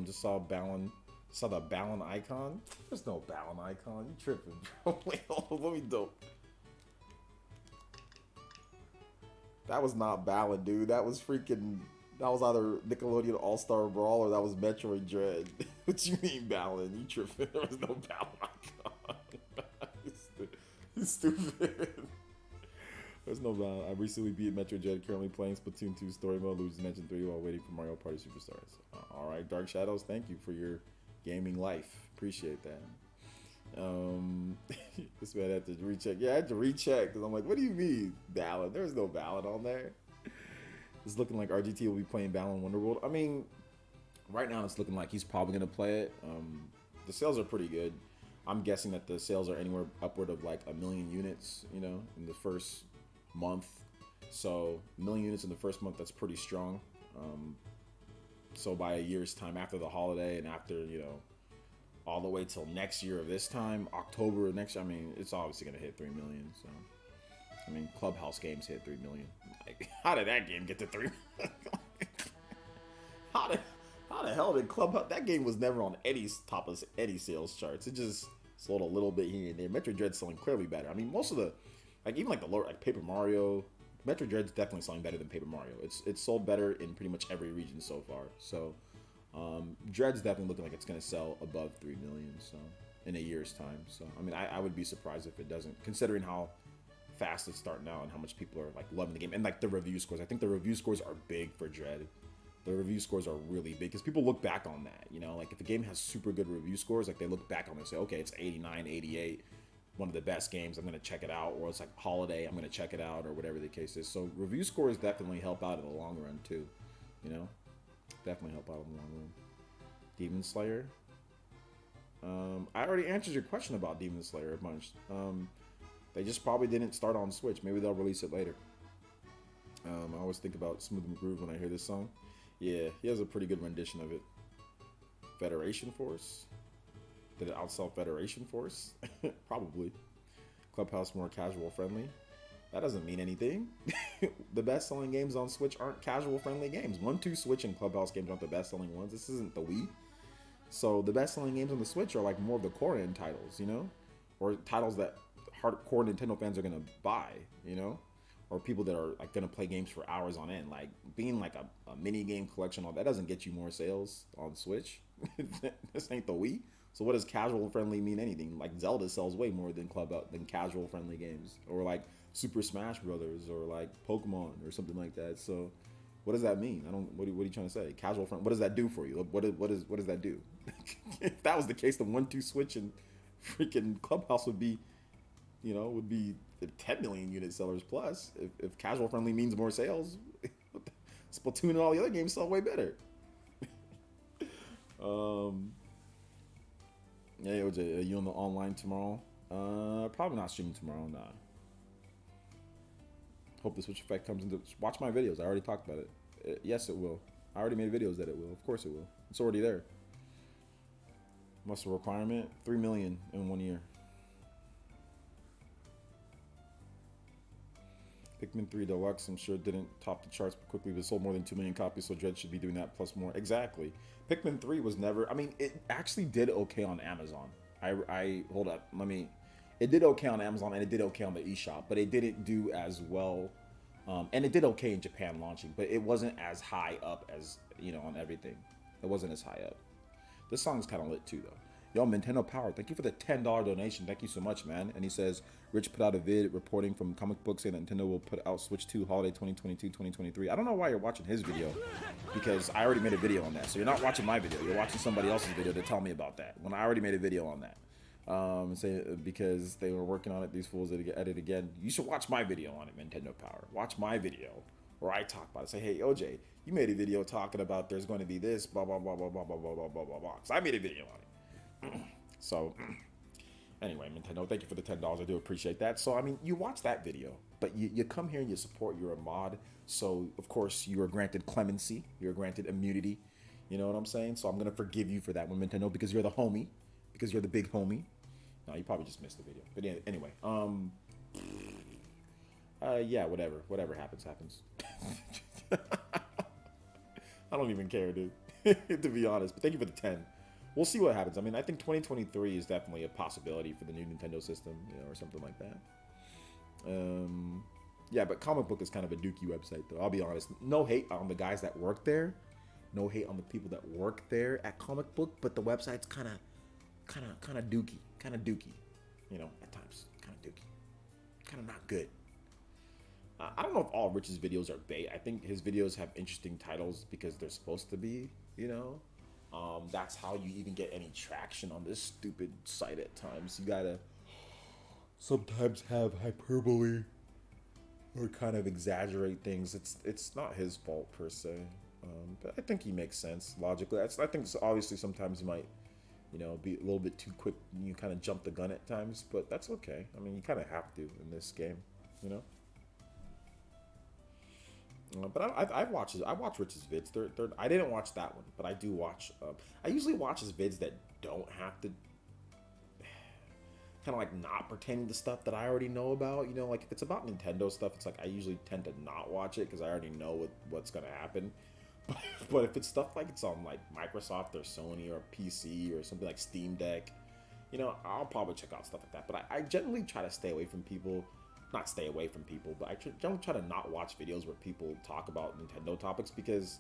Just saw the Balin icon. There's no Balin icon. You tripping, bro. Wait, hold on, let me dope. That was not Balin, dude. That was That was either Nickelodeon All Star Brawl or that was Metroid Dread. What you mean, Balin? You tripping? There was no Balin. He's stupid. There's no Balin. I recently beat Metroid Dread, currently playing Splatoon 2 Story Mode, Luigi's Mansion 3 while waiting for Mario Party Superstars. Alright, Dark Shadows, thank you for your gaming life. Appreciate that. This man had to recheck. Yeah, I had to recheck because I'm like, what do you mean, Balin? There's no Balin on there. It's looking like RGT will be playing Balin Wonderworld. I mean, right now it's looking like he's probably going to play it. The sales are pretty good. I'm guessing that the sales are anywhere upward of like 1 million units, you know, in the first month. So 1 million units in the first month, that's pretty strong. So by a year's time, after the holiday and after, you know, all the way till next year of this time, October of next year, I mean, it's obviously going to hit 3 million. So, I mean, Clubhouse games hit 3 million. Like, how did that game get to 3 million? How the hell did Clubhouse? That game was never on Eddie's top of Eddie sales charts. It just sold a little bit here and there. Metroid Dread's selling clearly better. I mean, most of the, like even like the lower, like Paper Mario, Metroid Dread's definitely selling better than Paper Mario. It's sold better in pretty much every region so far. So, Dread's definitely looking like it's gonna sell above 3 million. So in a year's time. So I mean, I would be surprised if it doesn't, considering how fast it's starting out and how much people are like loving the game and like the review scores. I think the review scores are big for Dread. The review scores are really big because people look back on that, you know, like if a game has super good review scores, like they look back on it and say, okay, it's 89, 88, one of the best games, I'm going to check it out, or it's like holiday, I'm going to check it out, or whatever the case is. So review scores definitely help out in the long run too, you know, definitely help out in the long run. Demon Slayer. I already answered your question about Demon Slayer a bunch. They just probably didn't start on Switch. Maybe they'll release it later. I always think about Smooth and Groove when I hear this song. Yeah, he has a pretty good rendition of it. Federation Force? Did it outsell Federation Force? Probably. Clubhouse more casual friendly. That doesn't mean anything. The best selling games on Switch aren't casual friendly games. 1-2 Switch and Clubhouse games aren't the best selling ones. This isn't the Wii. So the best selling games on the Switch are like more of the core end titles, you know? Or titles that hardcore Nintendo fans are gonna buy, you know? Or people that are like gonna play games for hours on end. Like being like a mini game collection, all that doesn't get you more sales on Switch. This ain't the Wii. So what does casual friendly mean anything? Like Zelda sells way more than than casual friendly games, or like Super Smash Brothers, or like Pokemon, or something like that. So what does that mean? I don't. What are you trying to say? Casual friend. What does that do for you? What does that do? If that was the case, the 1-2 Switch and freaking Clubhouse would be, you know, would be 10 million unit sellers plus. If casual friendly means more sales, Splatoon and all the other games sell way better. Hey OJ, are you on the online tomorrow? Probably not streaming tomorrow. Nah. Hope the Switch effect comes into. Watch my videos. I already talked about it. Yes, it will. I already made videos that it will. Of course it will. It's already there. Muscle requirement 3 million in 1 year. Pikmin 3 Deluxe, I'm sure didn't top the charts quickly, but sold more than 2 million copies, so Dread should be doing that plus more. Exactly. Pikmin 3 was never, I mean, it actually did okay on Amazon. Hold up, it did okay on Amazon and it did okay on the eShop, but it didn't do as well, and it did okay in Japan launching, but it wasn't as high up as, you know, on everything. It wasn't as high up. This song's kind of lit too, though. Yo, Nintendo Power, thank you for the $10 donation. Thank you so much, man. And he says, Rich put out a vid reporting from comic books saying that Nintendo will put out Switch 2 holiday 2022-2023. I don't know why you're watching his video, because I already made a video on that. So you're not watching my video. You're watching somebody else's video to tell me about that, when I already made a video on that. Because they were working on it, these fools that edit again. You should watch my video on it, Nintendo Power. Watch my video where I talk about it. Say, hey, OJ, you made a video talking about there's going to be this, blah, blah, blah, blah, blah, blah, blah, blah, blah, blah, blah. So I made a video on it. So anyway, Nintendo, thank you for the $10. I do appreciate that. So I mean, you watch that video, but you come here and you support, you're a mod, so of course you are granted clemency, you're granted immunity, you know what I'm saying? So I'm gonna forgive you for that one, Nintendo, because you're the homie, because you're the big homie. No, you probably just missed the video, but anyway, yeah, whatever happens. I don't even care, dude. To be honest, but thank you for the 10. We'll see what happens. I mean, I think 2023 is definitely a possibility for the new Nintendo system, you know, or something like that. Yeah, but comic book is kind of a dookie website, though. I'll be honest. No hate on the guys that work there. No hate on the people that work there at comic book, but the website's kind of dookie, kind of dookie. You know, at times, kind of dookie, kind of not good. I don't know if all Rich's videos are bait. I think his videos have interesting titles because they're supposed to be. You know, that's how you even get any traction on this stupid site. At times, you gotta sometimes have hyperbole or kind of exaggerate things. It's not his fault per se, but I think he makes sense logically. I think obviously sometimes he might, be a little bit too quick. You kind of jump the gun at times, but that's okay. I mean, you kind of have to in this game, you know. But I watch Rich's vids. I didn't watch that one, but I do watch. I usually watch his vids that don't have to kind of like not pertaining to stuff that I already know about. You know, like if it's about Nintendo stuff, it's like I usually tend to not watch it because I already know what's gonna happen. But if it's stuff like it's on like Microsoft or Sony or PC or something like Steam Deck, I'll probably check out stuff like that. But I generally try to stay away from people. Not stay away from people, but I generally try to not watch videos where people talk about Nintendo topics because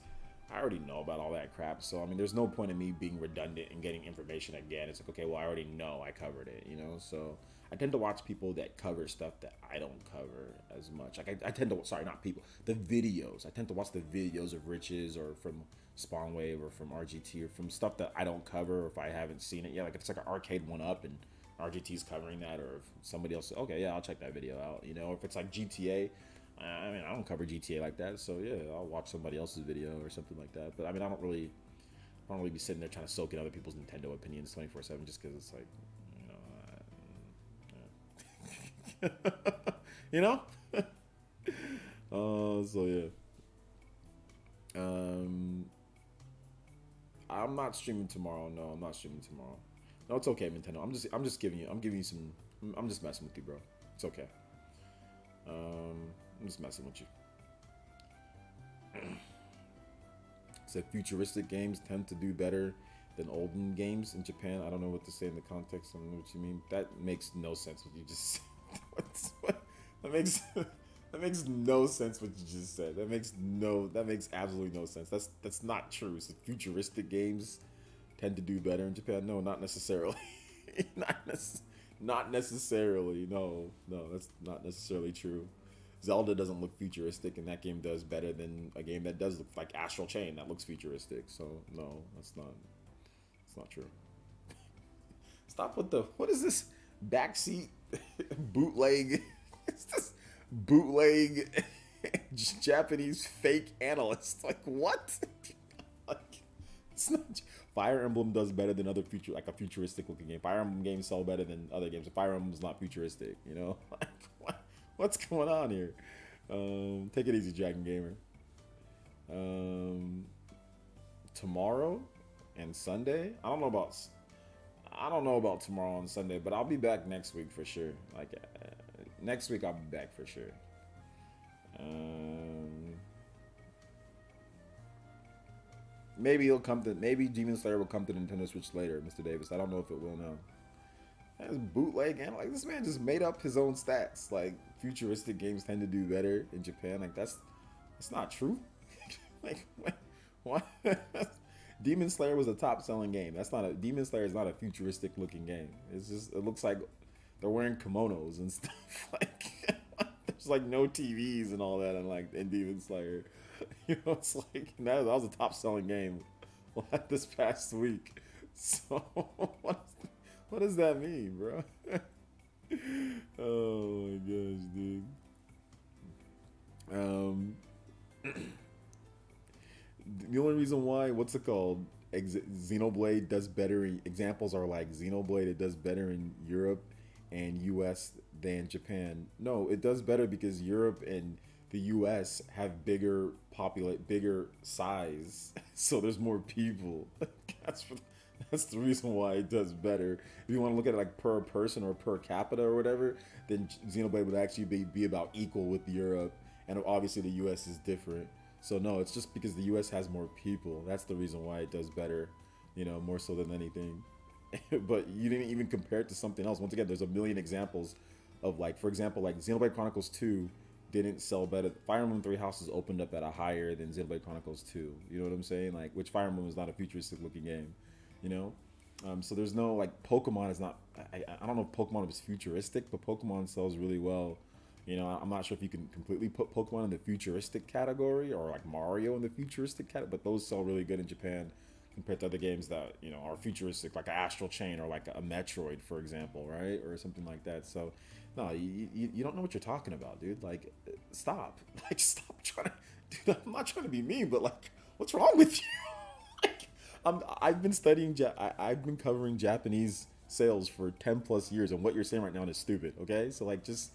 I already know about all that crap. So, I mean, there's no point in me being redundant and getting information again. It's like, okay, well, I already know I covered it, So I tend to watch people that cover stuff that I don't cover as much. Like, I tend to, sorry, not people, the videos. I tend to watch the videos of Riches or from Spawnwave or from RGT or from stuff that I don't cover or if I haven't seen it yet. Like, if it's like an arcade 1-up and RGT's covering that, or if somebody else, okay, yeah, I'll check that video out, or if it's like GTA, I mean, I don't cover GTA like that, so yeah, I'll watch somebody else's video or something like that. But I mean, I don't really be sitting there trying to soak in other people's Nintendo opinions 24/7 just because it's like, you know, so yeah. I'm not streaming tomorrow. No, I'm not streaming tomorrow. No, it's okay, Nintendo. I'm just giving you some. I'm just messing with you, bro. It's okay. I'm just messing with you. Said futuristic games tend to do better than olden games in Japan. I don't know what to say in the context. I don't know what you mean. That makes no sense. What you just said. That makes no sense. What you just said. That makes absolutely no sense. That's not true. So futuristic games tend to do better in Japan. No, not necessarily. Not necessarily. No, that's not necessarily true. Zelda doesn't look futuristic, and that game does better than a game that does look like Astral Chain that looks futuristic. So no, that's not true. Stop with what is this backseat bootleg? It's this bootleg Japanese fake analyst. Like what? Like, it's not. Fire Emblem does better than other like a futuristic looking game. Fire Emblem games sell better than other games. Fire Emblem's not futuristic, Like, what's going on here? Take it easy, Dragon Gamer. Tomorrow and Sunday. I don't know about tomorrow and Sunday, but I'll be back next week for sure. Like next week, I'll be back for sure. Maybe Demon Slayer will come to Nintendo Switch later, Mr. Davis. I don't know if it will now. That's bootleg and like this man just made up his own stats. Like futuristic games tend to do better in Japan. Like that's not true. Like what? Demon Slayer was a top selling game. Demon Slayer is not a futuristic looking game. It looks like they're wearing kimonos and stuff. Like there's like no TVs and all that in Demon Slayer. It's like that was a top selling game this past week. So what does that mean, bro? Oh my gosh, dude. The only reason why, what's it called? Xenoblade does better. Examples are like Xenoblade. It does better in Europe and U.S. than Japan. No, it does better because Europe and the U.S. have bigger size, so there's more people. That's the reason why it does better. If you want to look at it like per person or per capita or whatever, then Xenoblade would actually be about equal with Europe, and obviously the U.S. is different. So no, it's just because the U.S. has more people. That's the reason why it does better, more so than anything. But you didn't even compare it to something else. Once again, there's a million examples of for example, like Xenoblade Chronicles 2 didn't sell better. Fire Emblem Three Houses opened up at a higher than Xenoblade Chronicles 2. You know what I'm saying? Like, which Fire Emblem is not a futuristic looking game, you know? So there's no, like, Pokemon is not, I don't know if Pokemon is futuristic, but Pokemon sells really well. You know, I'm not sure if you can completely put Pokemon in the futuristic category or like Mario in the futuristic category, but those sell really good in Japan compared to other games that, you know, are futuristic, like an Astral Chain or like a Metroid, for example, right? Or something like that. So, no, you don't know what you're talking about, dude. Like, stop. Like, stop trying to, dude, I'm not trying to be mean, but like, what's wrong with you? Like, I've been studying, I've been covering Japanese sales for 10 plus years, and what you're saying right now is stupid, okay? So, like, just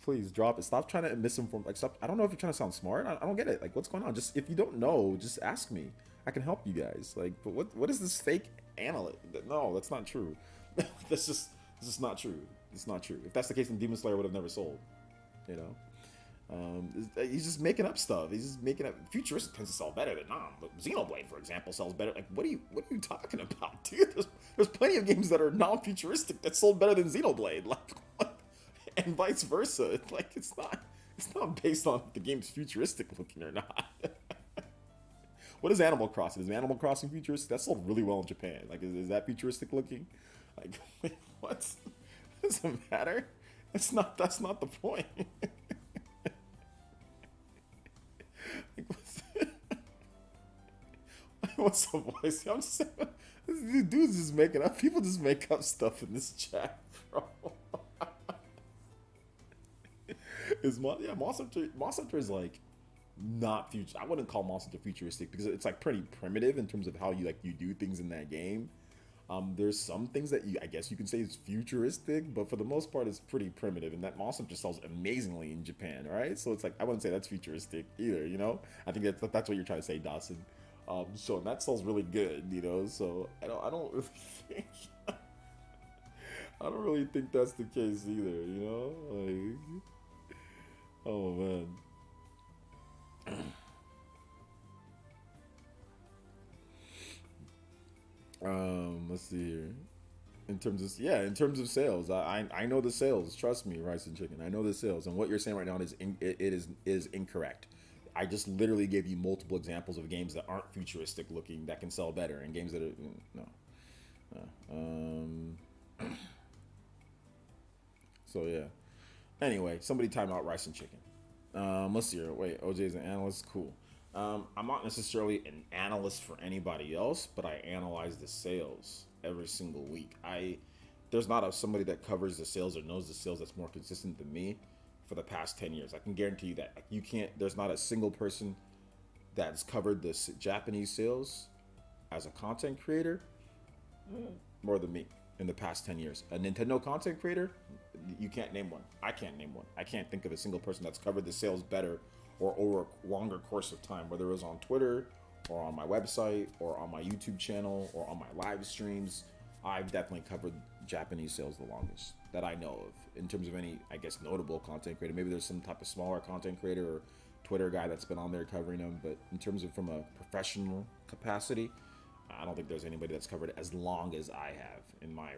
please drop it. Stop trying to misinform. Like, stop. I don't know if you're trying to sound smart. I don't get it. Like, what's going on? Just if you don't know, just ask me. I can help you guys. Like, but what is this fake analyst? No, that's not true. This is not true. It's not true. If that's the case, then Demon Slayer would have never sold. You know, he's just making up stuff. He's just making up. Futuristic tends to sell better than non. But Xenoblade, for example, sells better. Like, what are you talking about, dude? There's plenty of games that are non-futuristic that sold better than Xenoblade. Like. And vice versa. It's not based on if the game's futuristic looking or not. What is Animal Crossing? Is Animal Crossing futuristic? That sold really well in Japan. Like, is that futuristic looking? Like, wait, what? Doesn't matter. That's not the point. Like, what's the voice? I'm just saying, this dude's just making up. People just make up stuff in this chat, bro. Monster Hunter is like not future. I wouldn't call Monster Hunter futuristic because it's like pretty primitive in terms of how you do things in that game. There's some things that I guess you can say is futuristic, but for the most part, it's pretty primitive. And that Monster Hunter sells amazingly in Japan, right? So it's like I wouldn't say that's futuristic either. You know, I think that's what you're trying to say, Dawson. So that sells really good, you know. So I don't really think. I don't really think that's the case either, you know. Like, oh man. Let's see here. In terms of sales, I know the sales. Trust me, Rice and Chicken. I know the sales, and what you're saying right now is incorrect. I just literally gave you multiple examples of games that aren't futuristic looking that can sell better, and games that are no. So yeah. Anyway, somebody time out Rice and Chicken. Let's see here. Wait, OJ is an analyst. Cool. I'm not necessarily an analyst for anybody else, but I analyze the sales every single week. There's not somebody that covers the sales or knows the sales that's more consistent than me for the past 10 years. I can guarantee you that. Like, you can't. There's not a single person that's covered the Japanese sales as a content creator more than me in the past 10 years. A Nintendo content creator, you can't name one. I can't name one. I can't think of a single person that's covered the sales better or over a longer course of time, whether it was on Twitter or on my website or on my YouTube channel or on my live streams. I've definitely covered Japanese sales the longest that I know of in terms of any, I guess, notable content creator. Maybe there's some type of smaller content creator or Twitter guy that's been on there covering them, but in terms of from a professional capacity, I don't think there's anybody that's covered it as long as I have in my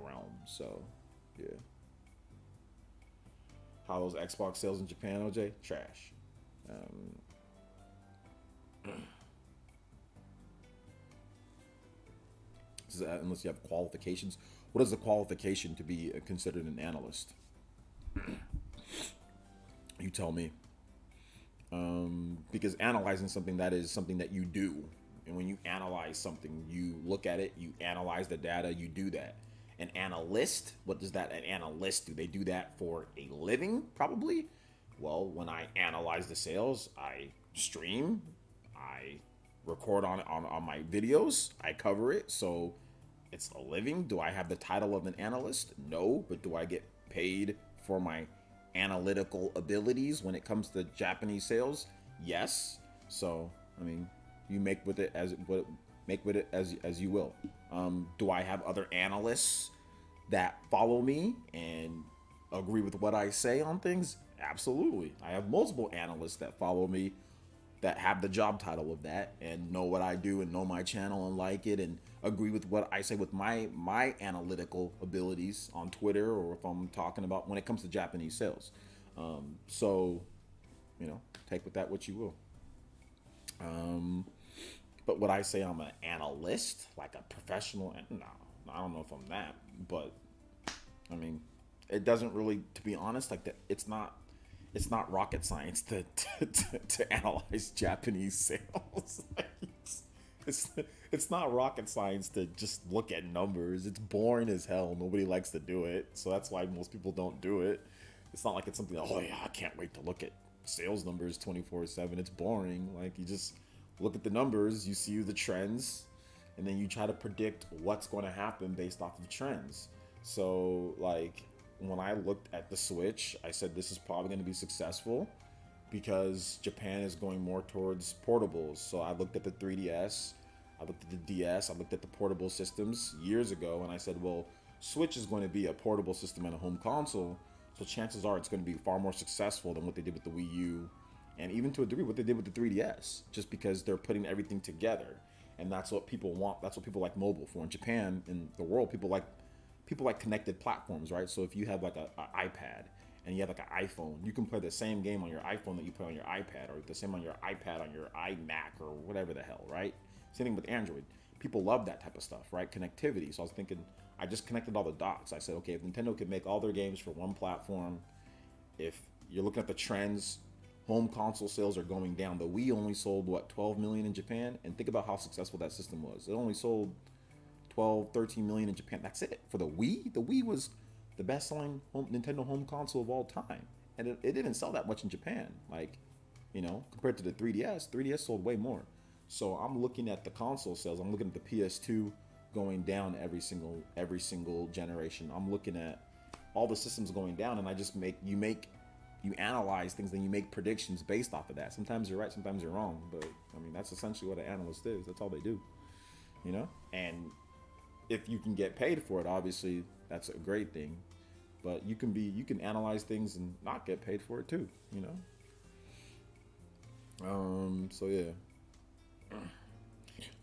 realm. So, yeah. How those Xbox sales in Japan, OJ? Trash. Unless you have qualifications. What is the qualification to be considered an analyst? You tell me. Because analyzing something, that is something that you do. And when you analyze something, you look at it, you analyze the data, you do that. An analyst, what does that an analyst do? They do that for a living, probably. Well, when I analyze the sales, I stream, I record on my videos, I cover it, so it's a living. Do I have the title of an analyst? No, but do I get paid for my analytical abilities when it comes to Japanese sales? Yes. So, I mean, you make with it as you will. Do I have other analysts that follow me and agree with what I say on things? Absolutely. I have multiple analysts that follow me that have the job title of that and know what I do and know my channel and like it and agree with what I say with my analytical abilities on Twitter or if I'm talking about when it comes to Japanese sales. So, take with that what you will. Um, but would I say I'm an analyst, like a professional? No, I don't know if I'm that. But I mean, it doesn't really, to be honest, like that. It's not rocket science to analyze Japanese sales. it's it's not rocket science to just look at numbers. It's boring as hell. Nobody likes to do it, so that's why most people don't do it. It's not like it's something. Oh yeah, I can't wait to look at sales numbers 24/7. It's boring. Like you just look at the numbers, you see the trends, and then you try to predict what's going to happen based off of trends. So like when I looked at the Switch, I said this is probably going to be successful because Japan is going more towards portables. So I looked at the 3DS, I looked at the DS, I looked at the portable systems years ago, and I said, well, Switch is going to be a portable system and a home console. So chances are it's going to be far more successful than what they did with the Wii U, and even to a degree what they did with the 3DS, just because they're putting everything together. And that's what people want. That's what people like mobile for. In Japan, in the world, people like connected platforms, right? So if you have like a iPad and you have like an iPhone, you can play the same game on your iPhone that you play on your iPad, or the same on your iPad on your iMac or whatever the hell, right? Same thing with Android. People love that type of stuff, right? Connectivity. So I was thinking, I just connected all the dots. I said, okay, if Nintendo could make all their games for one platform, if you're looking at the trends, home console sales are going down. The Wii only sold, what, 12 million in Japan? And think about how successful that system was. It only sold 12, 13 million in Japan. That's it. For the Wii, the Wii was the best-selling Nintendo home console of all time. And it didn't sell that much in Japan. Like, compared to the 3DS sold way more. So I'm looking at the console sales. I'm looking at the PS2 going down every single generation. I'm looking at all the systems going down, and I just you analyze things, then you make predictions based off of that. Sometimes you're right, sometimes you're wrong, but I mean that's essentially what an analyst is. That's all they do, And if you can get paid for it, obviously that's a great thing. But you can analyze things and not get paid for it too. So yeah.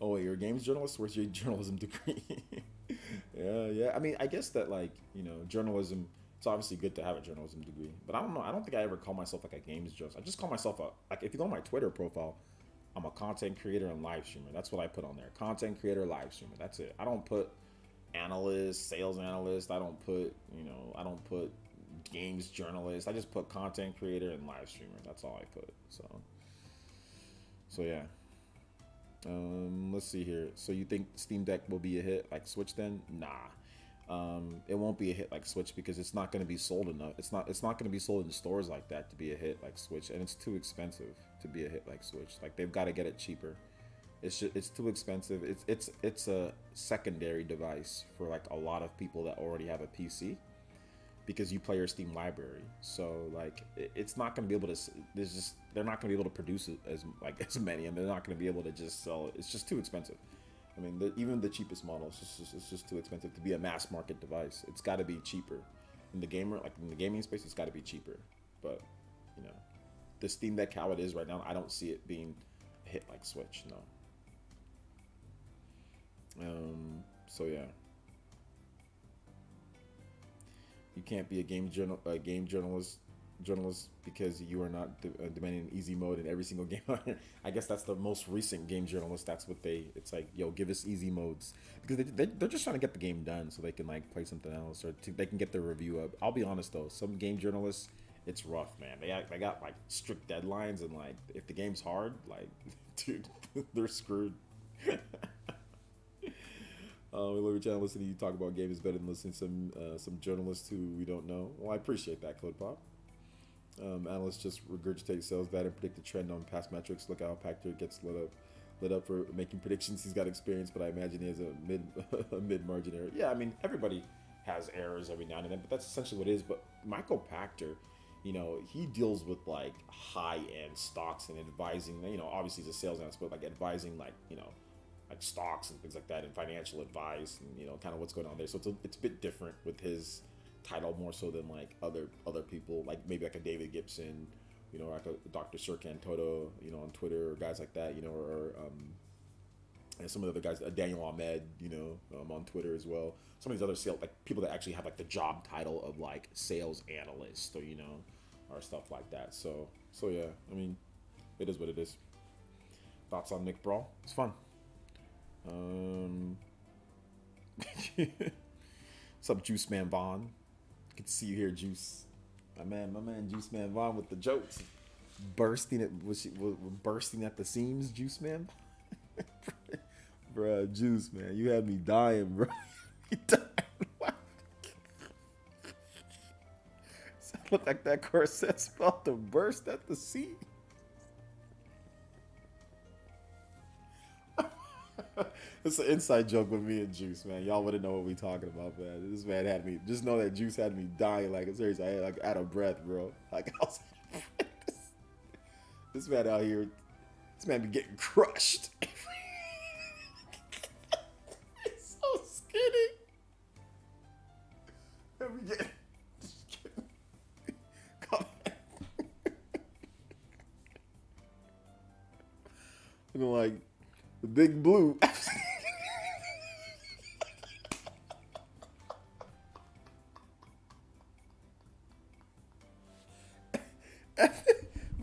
Oh wait, you're a games journalist? Where's your journalism degree? Yeah. I mean, I guess that journalism. It's obviously good to have a journalism degree, but I don't know. I don't think I ever call myself like a games journalist. I just call myself like if you go on my Twitter profile, I'm a content creator and live streamer. That's what I put on there. Content creator, live streamer. That's it. I don't put analyst, sales analyst. I don't put games journalist. I just put content creator and live streamer. That's all I put. So yeah. Let's see here. So you think Steam Deck will be a hit like Switch then? Nah. It won't be a hit like Switch because it's not going to be sold enough. It's not going to be sold in stores like that to be a hit like Switch, and it's too expensive to be a hit like Switch. Like they've got to get it cheaper. It's too expensive. It's a secondary device for like a lot of people that already have a PC because you play your Steam library. So like it's not going to be able to. They're not going to be able to produce it as many, and they're not going to be able to just sell it. It's just too expensive. I mean, even the cheapest model it's just too expensive to be a mass market device. It's got to be cheaper. In the gaming space, it's got to be cheaper. But the Steam Deck how it is right now, I don't see it being a hit like Switch. No. So yeah, you can't be a game journalist because you are not demanding an easy mode in every single game. I guess that's the most recent game journalist. That's what it's like, yo, give us easy modes because they're just trying to get the game done so they can like play something else or they can get their review up. I'll be honest though, some game journalists, it's rough, man. They got like strict deadlines and like if the game's hard, like dude, they're screwed. We love your channel. Listening to you talk about games is better than listening to some journalists who we don't know. Well, I appreciate that, Code Pop. Analysts just regurgitate sales data and predict the trend on past metrics. Look how Pactor gets lit up for making predictions. He's got experience, but I imagine he has a mid margin error. Yeah, I mean everybody has errors every now and then, but that's essentially what it is. But Michael Pactor, he deals with like high end stocks and advising. Obviously he's a sales analyst, but like advising like stocks and things like that and financial advice and kind of what's going on there. So it's a bit different with his title more so than like other people, like maybe like a David Gibson, like a Dr. Serkan Toto, on Twitter or guys like that, or and some of the other guys, Daniel Ahmed, on Twitter as well. Some of these other sales, like people that actually have like the job title of like sales analyst or or stuff like that. So yeah, I mean, it is what it is. Thoughts on Nick Brawl? It's fun. What's up, Juice Man Vaughn? Good to see you here, Juice. My man, Juice Man Vaughn with the jokes, bursting at the seams, Juice Man. Bruh, Juice Man, you had me dying, bro. You dying. Look like that corset's about to burst at the seams. It's an inside joke with me and Juice, man. Y'all wouldn't know what we talking about, man. This man had me. Just know that Juice had me dying. Like, seriously, I had like out of breath, bro. Like, I was this man out here. This man be getting crushed. He's so skinny. I'm looking like the big blue.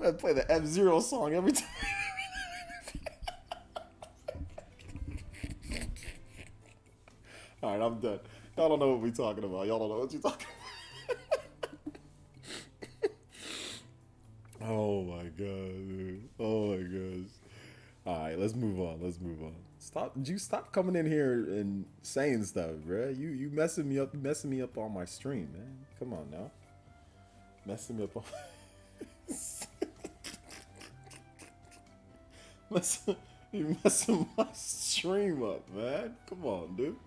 I play the F-Zero song every time. All right, I'm done. Y'all don't know what we talking about. Y'all don't know what you talking about. Oh my god, dude. Oh my gosh. All right, let's move on. Stop coming in here and saying stuff, bro. You messing me up on my stream, man. Come on now. Messing me up on you messing my stream up, man. Come on, dude.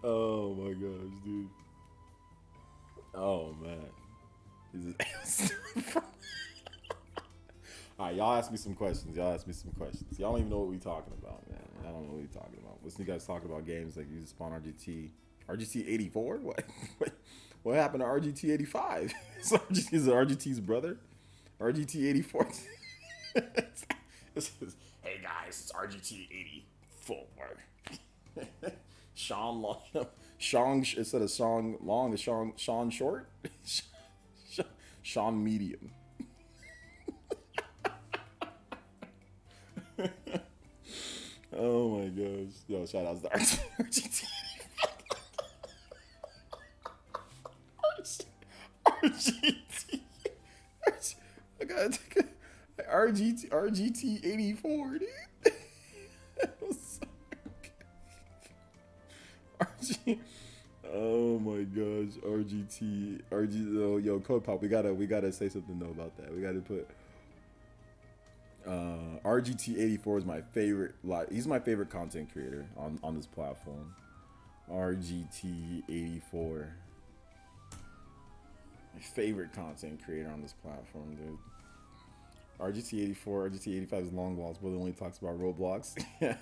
Oh my gosh, dude. Oh man. Alright, y'all ask me some questions. Y'all don't even know what we talking about, man. I don't know what we talking about. What's you guys talking about games like you just spawn RGT? RGT 84? What? What happened to RGT 85? Is it RGT's brother? RGT 84? Hey guys, it's RGT 84. Sean Long, instead of Sean Long, is Sean Short? Sean Medium. Oh my gosh. Yo, shout out to RGT. RGT. I gotta take a RGT 84, dude. Oh my gosh, RGT. Oh, yo, Code Pop, we gotta say something though about that. We gotta put RGT 84 is my favorite. He's my favorite content creator on this platform. RGT 84. My favorite content creator on this platform, dude. RGT 84, RGT 85 is long balls, but it only talks about Roblox. Yeah.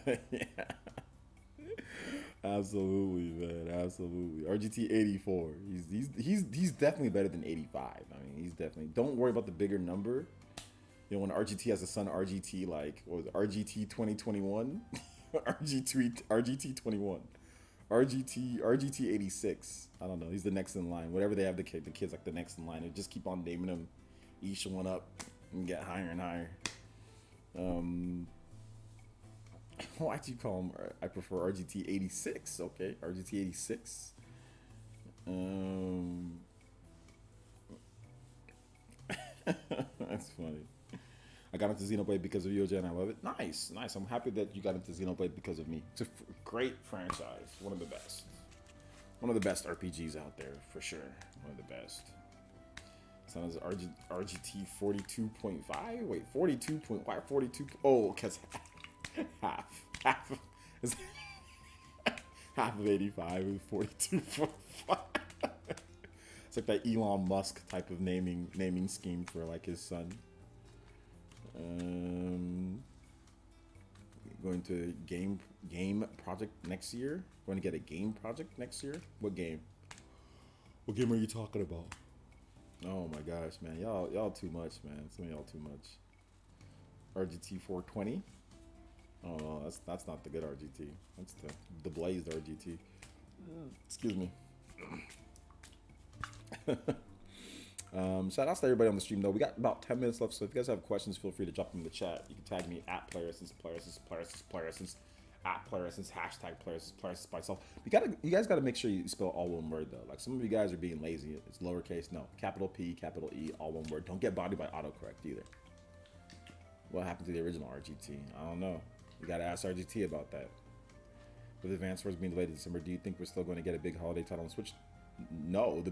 Absolutely, man. Absolutely. RGT 84. He's definitely better than 85. I mean, he's definitely. Don't worry about the bigger number. You know, when RGT has a son, RGT like what was it, RGT 2021, RGT 21, RGT 86. I don't know. He's the next in line. Whatever they have, the kids like the next in line. They just keep on naming them each one up and get higher and higher. Why'd you call him? I prefer RGT 86. Okay, RGT 86. That's funny. I got into Xenoblade because of you, and I love it. Nice. I'm happy that you got into Xenoblade because of me. It's a great franchise. One of the best. One of the best RPGs out there, for sure. One of the best. So is RGT 42.5? Wait, 42. Why 42? Oh, because half is half of 85 is 42.5. It's like that Elon Musk type of naming scheme for like his son. Going to game project next year. Going to get a game project next year. What game? What game are you talking about? Oh my gosh, man, y'all too much, man. Some of y'all too much. RGT 420. Oh no, that's not the good RGT. That's the blazed RGT. Excuse me. Shout out to everybody on the stream though. We got about 10 minutes left, so if you guys have questions, feel free to drop them in the chat. You can tag me at PlayerEssence, PlayerEssence, PlayerEssence, PlayerEssence, at PlayerEssence, hashtag PlayerEssence, PlayerEssence by itself. You guys gotta make sure you spell all one word though. Like some of you guys are being lazy. It's lowercase, no, capital P, capital E, all one word. Don't get bodied by autocorrect either. What happened to the original RGT? I don't know. You gotta ask RGT about that. With Advance Wars being delayed in December, do you think we're still going to get a big holiday title on Switch? No,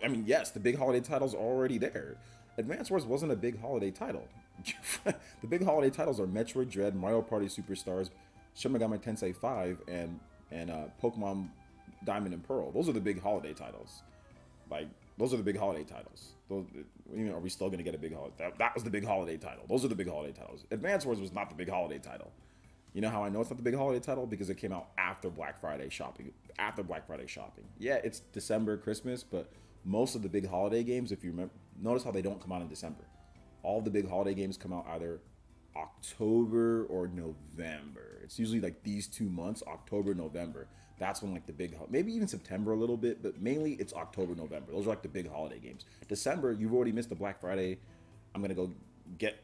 I mean, yes, the big holiday titles are already there. Advance Wars wasn't a big holiday title. The big holiday titles are Metroid Dread, Mario Party Superstars, Shin Megami Tensei 5, and Pokemon Diamond and Pearl. Those are the big holiday titles. Like, those are the big holiday titles. Those, are we still going to get a big holiday? That was the big holiday title. Those are the big holiday titles. Advance Wars was not the big holiday title. You know how I know it's not the big holiday title? Because it came out after Black Friday shopping. Yeah, it's December, Christmas, but most of the big holiday games, if you remember, notice how they don't come out in December. All the big holiday games come out either October or November. It's usually like these 2 months, October, November. That's when like the big, maybe even September a little bit, but mainly it's October, November. Those are like the big holiday games. December, you've already missed the Black Friday. I'm going to go get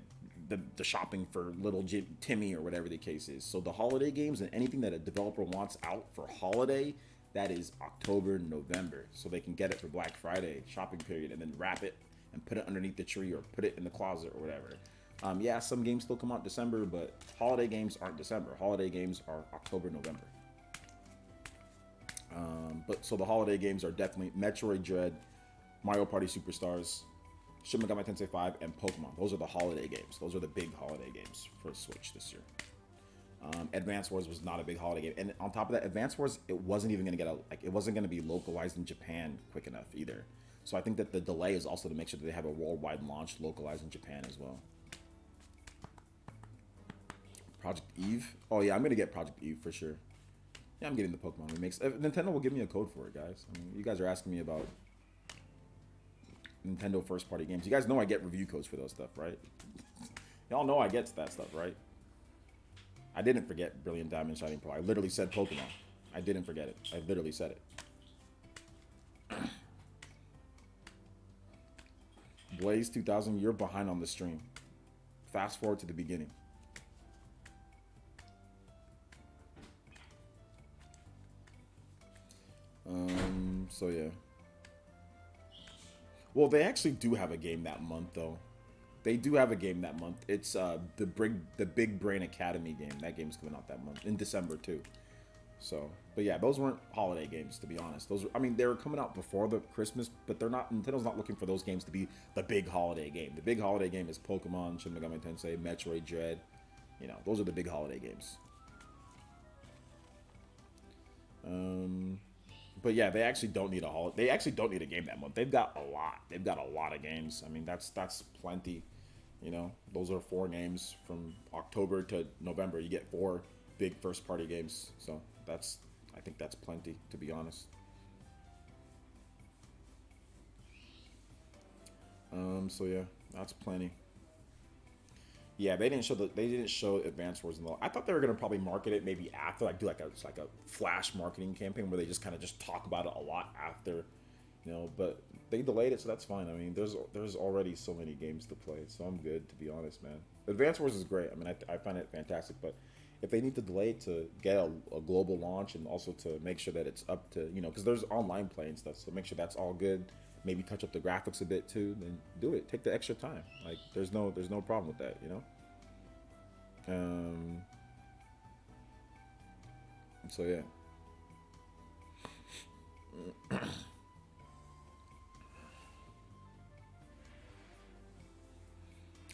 the shopping for little Timmy or whatever the case is. So the holiday games and anything that a developer wants out for holiday, that is October, November. So they can get it for Black Friday shopping period and then wrap it and put it underneath the tree or put it in the closet or whatever. Yeah, some games still come out December, but holiday games aren't December. Holiday games are October, November. But so the holiday games are definitely Metroid Dread, Mario Party Superstars, Shin Megami Tensei 5, and Pokemon. Those are the holiday games. Those are the big holiday games for Switch this year. Advance Wars was not a big holiday game, and on top of that, Advance Wars it wasn't even gonna it wasn't gonna be localized in Japan quick enough either. So I think that the delay is also to make sure that they have a worldwide launch localized in Japan as well. Project Eve. Oh yeah, I'm gonna get Project Eve for sure. Yeah, I'm getting the Pokemon remakes. Nintendo will give me a code for it, guys. I mean, you guys are asking me about Nintendo first party games. You guys know I get review codes for those stuff, right? Y'all know I get that stuff, right? I didn't forget Brilliant Diamond Shining Pearl. I literally said Pokemon. I didn't forget it. I literally said it. Blaze 2000, you're behind on the stream. Fast forward to the beginning. So yeah. Well, they actually do have a game that month, though. They do have a game that month. It's the Big Brain Academy game. That game's coming out that month in December too. So, but yeah, those weren't holiday games, to be honest. Those, I mean, they were coming out before the Christmas, but they're not. Nintendo's not looking for those games to be the big holiday game. The big holiday game is Pokemon, Shin Megami Tensei, Metroid Dread. You know, those are the big holiday games. But yeah, they actually don't need a holiday. They actually don't need a game that month. They've got a lot. They've got a lot of games. I mean, that's plenty. You know, those are 4 games from October to November. You get 4 big first party games. So I think that's plenty, to be honest. So yeah, that's plenty. Yeah, they didn't show Advance Wars in the. I thought they were gonna probably market it maybe after, like do like a flash marketing campaign where they just kind of just talk about it a lot after, you know. But they delayed it, so that's fine. I mean, there's already so many games to play, so I'm good, to be honest, man. Advance Wars is great. I mean, I find it fantastic, but if they need to delay it to get a global launch and also to make sure that it's up to, you know, because there's online play and stuff, so make sure that's all good. Maybe touch up the graphics a bit too, then do it. Take the extra time. Like there's no problem with that, you know? So yeah.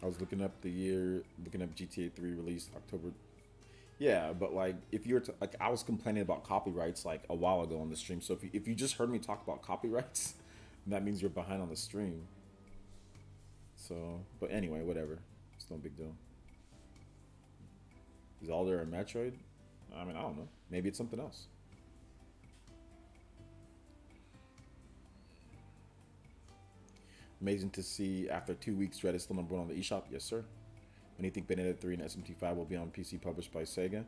I was looking up GTA 3 released October. Yeah, but like if you're like I was complaining about copyrights like a while ago on the stream. So if you just heard me talk about copyrights, that means you're behind on the stream. So, but anyway, whatever. It's no big deal. Zelda or Metroid? I mean, I don't know. Maybe it's something else. Amazing to see after 2 weeks, Dread is still #1 on the eShop. Yes, sir. When do you think Bayonetta 3 and SMT5 will be on PC published by Sega?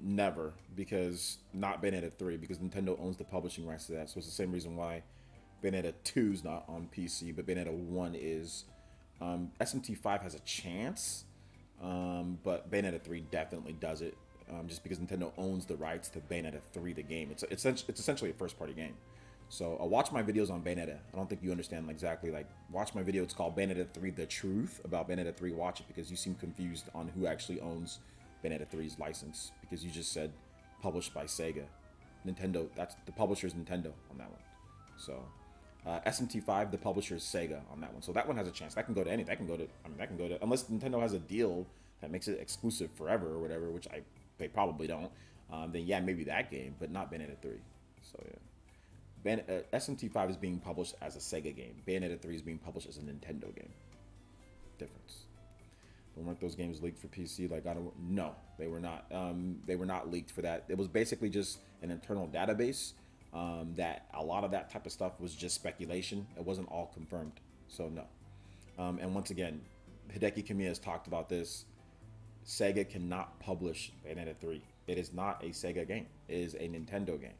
Never, because not Bayonetta 3, because Nintendo owns the publishing rights to that. So it's the same reason why Bayonetta 2 is not on PC, but Bayonetta 1 is. SMT5 has a chance, but Bayonetta 3 definitely does it, just because Nintendo owns the rights to Bayonetta 3, the game. It's essentially a first-party game. So watch my videos on Bayonetta. I don't think you understand exactly. Like, watch my video. It's called Bayonetta 3: The Truth about Bayonetta 3. Watch it because you seem confused on who actually owns Bayonetta 3's license, because you just said published by Sega. Nintendo, that's the publisher's Nintendo on that one. So SMT5, the publisher's Sega on that one. So that one has a chance. That can go to any. That can go to. I mean, that can go to, unless Nintendo has a deal that makes it exclusive forever or whatever, which they probably don't. Then yeah, maybe that game, but not Bayonetta 3. So yeah, SMT5 is being published as a Sega game. Bayonetta 3 is being published as a Nintendo game. Difference. Weren't those games leaked for PC? Like, no, they were not. They were not leaked for that. It was basically just an internal database. That a lot of that type of stuff was just speculation. It wasn't all confirmed. So no. And once again, Hideki Kamiya has talked about this. Sega cannot publish Bayonetta 3. It is not a Sega game. It is a Nintendo game.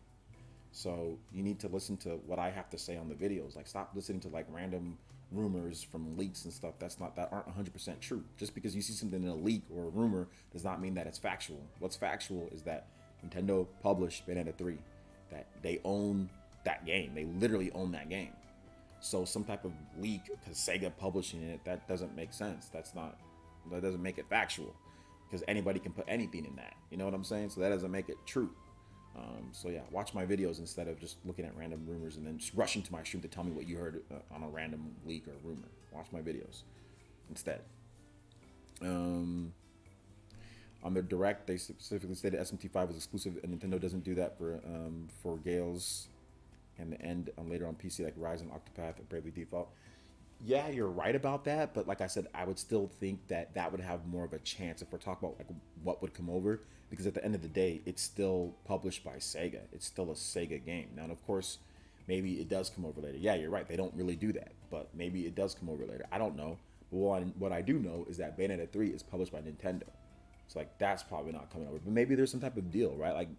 So you need to listen to what I have to say on the videos. Like, stop listening to like random rumors from leaks and stuff that aren't 100% true. Just because you see something in a leak or a rumor does not mean that it's factual. What's factual is that Nintendo published Bayonetta 3, that they own that game. They literally own that game. So some type of leak to Sega publishing it, that doesn't make sense. That doesn't make it factual, because anybody can put anything in that. You know what I'm saying? So that doesn't make it true. So yeah, watch my videos instead of just looking at random rumors and then just rushing to my stream to tell me what you heard on a random leak or rumor. Watch my videos instead. On their direct, they specifically stated SMT5 was exclusive, and Nintendo doesn't do that for Gales and the end later on PC, like Rise and Octopath or Bravely Default. Yeah, you're right about that, but like I said, I would still think that would have more of a chance if we're talking about like what would come over, because at the end of the day, it's still published by Sega. It's still a Sega game. Now, and of course, maybe it does come over later. Yeah, you're right. They don't really do that, but maybe it does come over later. I don't know. But what I do know is that Bayonetta 3 is published by Nintendo. So like that's probably not coming over. But maybe there's some type of deal, right? Like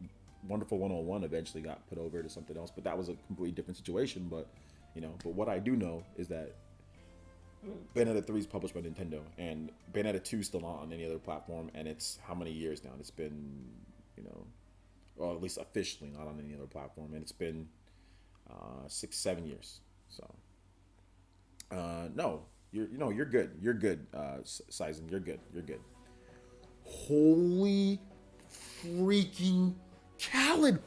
Wonderful 101 eventually got put over to something else, but that was a completely different situation. But but what I do know is that Bayonetta 3 is published by Nintendo, and Bayonetta 2 is still not on any other platform, and it's how many years now? It's been, or at least officially not on any other platform, and it's been 6-7 years. So, no, you're good. You're good, Sizen. You're good. You're good. Holy freaking Khaled!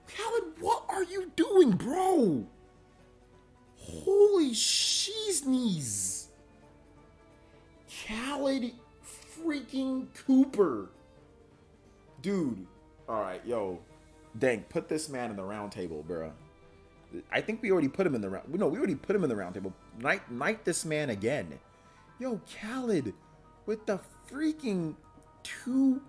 Khaled, what are you doing, bro? Holy she's knees. Khaled freaking Cooper. Dude. Alright, yo. Dang, put this man in the round table, bro. I think we already put him in the round. No, we already put him in the round table. Knight this man again. Yo, Khaled with the freaking $200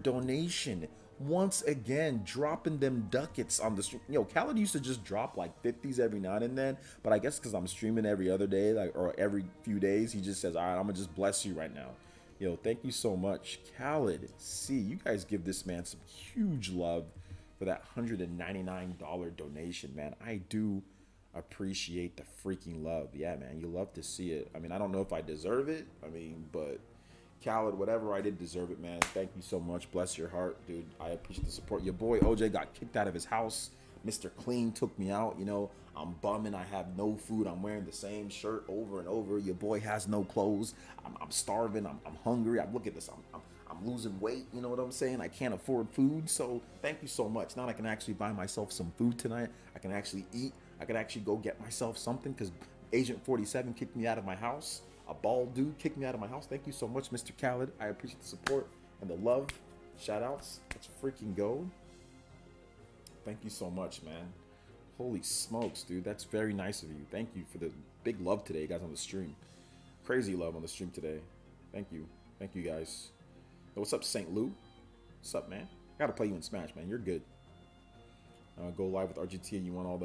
donation. Once again, dropping them ducats on the stream. Khaled used to just drop like 50s every now and then, but I guess because I'm streaming every other day, or every few days, he just says, all right, I'm gonna just bless you right now. Thank you so much, Khaled. See, you guys give this man some huge love for that $199 donation, man. I do appreciate the freaking love. Yeah, man, you love to see it. I mean, I don't know if I deserve it. But Khaled, whatever I did, deserve it, man. Thank you so much. Bless your heart, dude. I appreciate the support. Your boy OJ got kicked out of his house. Mr. Clean took me out. I'm bumming. I have no food. I'm wearing the same shirt over and over. Your boy has no clothes. I'm starving. I'm hungry. Look at this. I'm losing weight. You know what I'm saying? I can't afford food. So thank you so much. Now I can actually buy myself some food tonight. I can actually eat. I can actually go get myself something, because Agent 47 kicked me out of my house. A bald dude kicked me out of my house. Thank you so much, Mr. Khaled. I appreciate the support and the love. Shout outs. Let's freaking go. Thank you so much, man. Holy smokes, dude. That's very nice of you. Thank you for the big love today, guys, on the stream. Crazy love on the stream today. Thank you. Thank you, guys. Yo, what's up, St. Lou? What's up, man? I gotta play you in Smash, man. You're good. Go live with RGT. You want all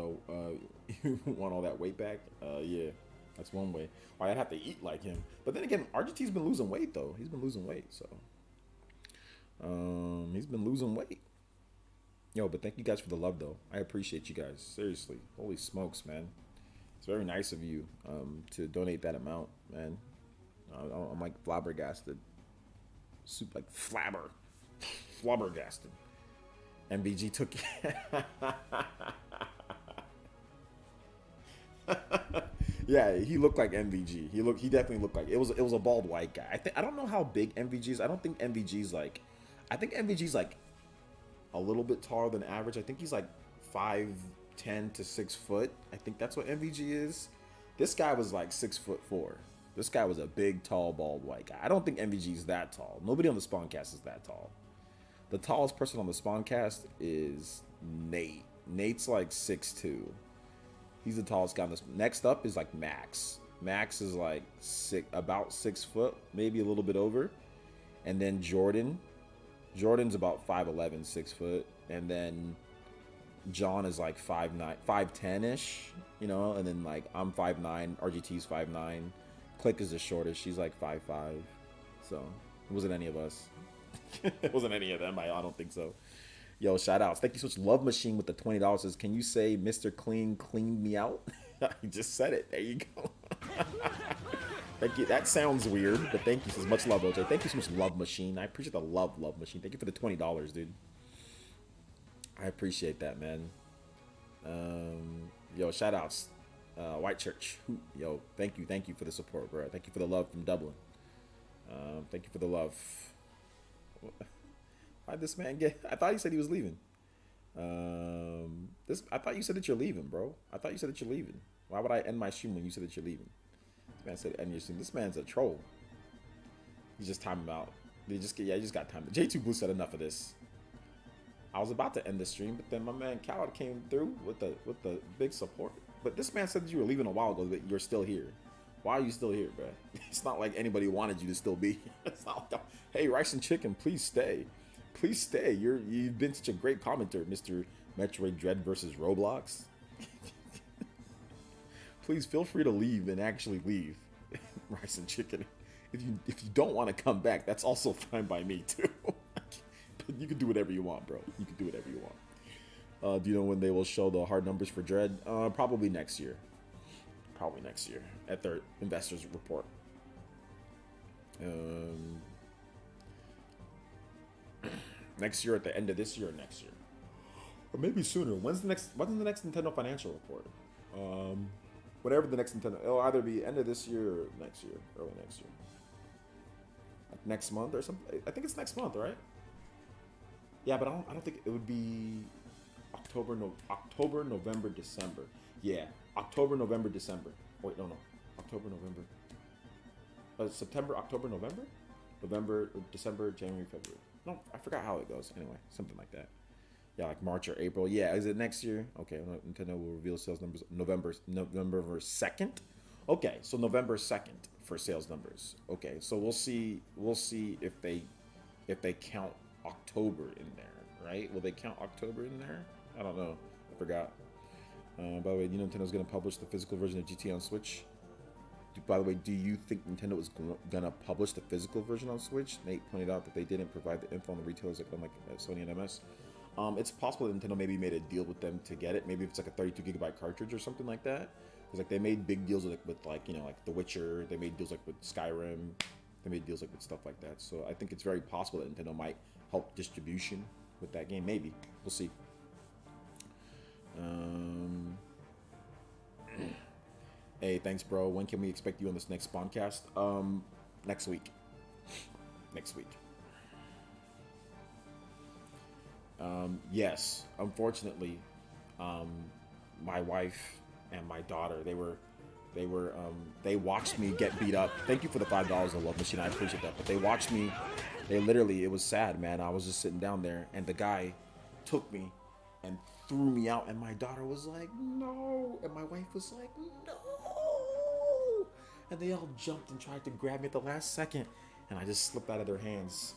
that weight back? Yeah. That's one way. Or I'd have to eat like him. But then again, RGT's been losing weight, though. He's been losing weight, so. He's been losing weight. Yo, but thank you guys for the love though. I appreciate you guys. Seriously. Holy smokes, man. It's very nice of you to donate that amount, man. I'm like flabbergasted. Soup like flabbergasted. MBG took Yeah, he looked like MVG. He definitely looked like it was a bald white guy. I don't know how big MVG is. I don't think MVG's like I think MVG's like a little bit taller than average. I think he's like 5'10" to 6 foot. I think that's what MVG is. This guy was like 6'4". This guy was a big, tall, bald white guy. I don't think MVG is that tall. Nobody on the Spawncast is that tall. The tallest person on the Spawncast is Nate. Nate's like 6'2". He's the tallest guy on this. Next up is like Max. Max is like about 6 foot, maybe a little bit over. And then Jordan. Jordan's about 5'11", 6 foot. And then John is like 5'9", 5'10"-ish, you know. And then like I'm 5'9", RGT's 5'9". Click is the shortest. She's like 5'5". So it wasn't any of us. It wasn't any of them. I don't think so. Yo, shout outs. Thank you so much. Love Machine with the $20 says, can you say Mr. Clean cleaned me out? You just said it. There you go. Thank you. That sounds weird, but thank you so much. Love, OJ. Thank you so much, Love Machine. I appreciate the love, Love Machine. Thank you for the $20, dude. I appreciate that, man. Yo, shout outs. White Church. Yo, thank you for the support, bro. Thank you for the love from Dublin. Thank you for the love. Why'd this man get? I thought he said he was leaving. I thought you said that you're leaving, bro. I thought you said that you're leaving. Why would I end my stream when you said that you're leaving? This man said end your stream. This man's a troll. He's just timing out. He just got timed. J2 Blue said enough of this. I was about to end the stream, but then my man Khaled came through with the big support. But this man said that you were leaving a while ago, but you're still here. Why are you still here, bro? It's not like anybody wanted you to still be. It's not like, hey, Rice and Chicken, please stay. Please stay. You've been such a great commenter, Mr. Metroid Dread versus Roblox. Please feel free to leave and actually leave. Rice and Chicken. If you don't want to come back, that's also fine by me too. But you can do whatever you want, bro. You can do whatever you want. Do you know when they will show the hard numbers for Dread? Probably next year. Probably next year at their investors report. Next year, at the end of this year, or next year, or maybe sooner. When's the next Nintendo financial report? Whatever the next Nintendo, it'll either be end of this year or next year, early next year, like next month or something. I think it's next month, right? Yeah, but I don't think it would be October, November, December. Yeah, October, November, December. Wait, no, October, November. September, October, November, December, January, February. No, I forgot how it goes. Anyway, something like that. Yeah, like March or April. Yeah, is it next year? Okay, Nintendo will reveal sales numbers November 2nd. Okay, so November 2nd for sales numbers. Okay, so we'll see if they count October in there, right? Will they count October in there? I don't know. I forgot. By the way, you know Nintendo's going to publish the physical version of GTA on Switch? By the way, do you think Nintendo is going to publish the physical version on Switch? Nate pointed out that they didn't provide the info on the retailers like Sony and MS. It's possible that Nintendo maybe made a deal with them to get it. Maybe it's like a 32 gigabyte cartridge or something like that. Because like they made big deals with like, you know, like The Witcher. They made deals like with Skyrim. They made deals like with stuff like that. So I think it's very possible that Nintendo might help distribution with that game. Maybe. We'll see. Hey, thanks, bro. When can we expect you on this next Spawncast? Next week. Next week. Yes, unfortunately, my wife and my daughter, they watched me get beat up. Thank you for the $5 of Love Machine. I appreciate that. But they watched me. They literally, it was sad, man. I was just sitting down there, and the guy took me and threw me out, and my daughter was like, no, and my wife was like, no, and they all jumped and tried to grab me at the last second, and I just slipped out of their hands.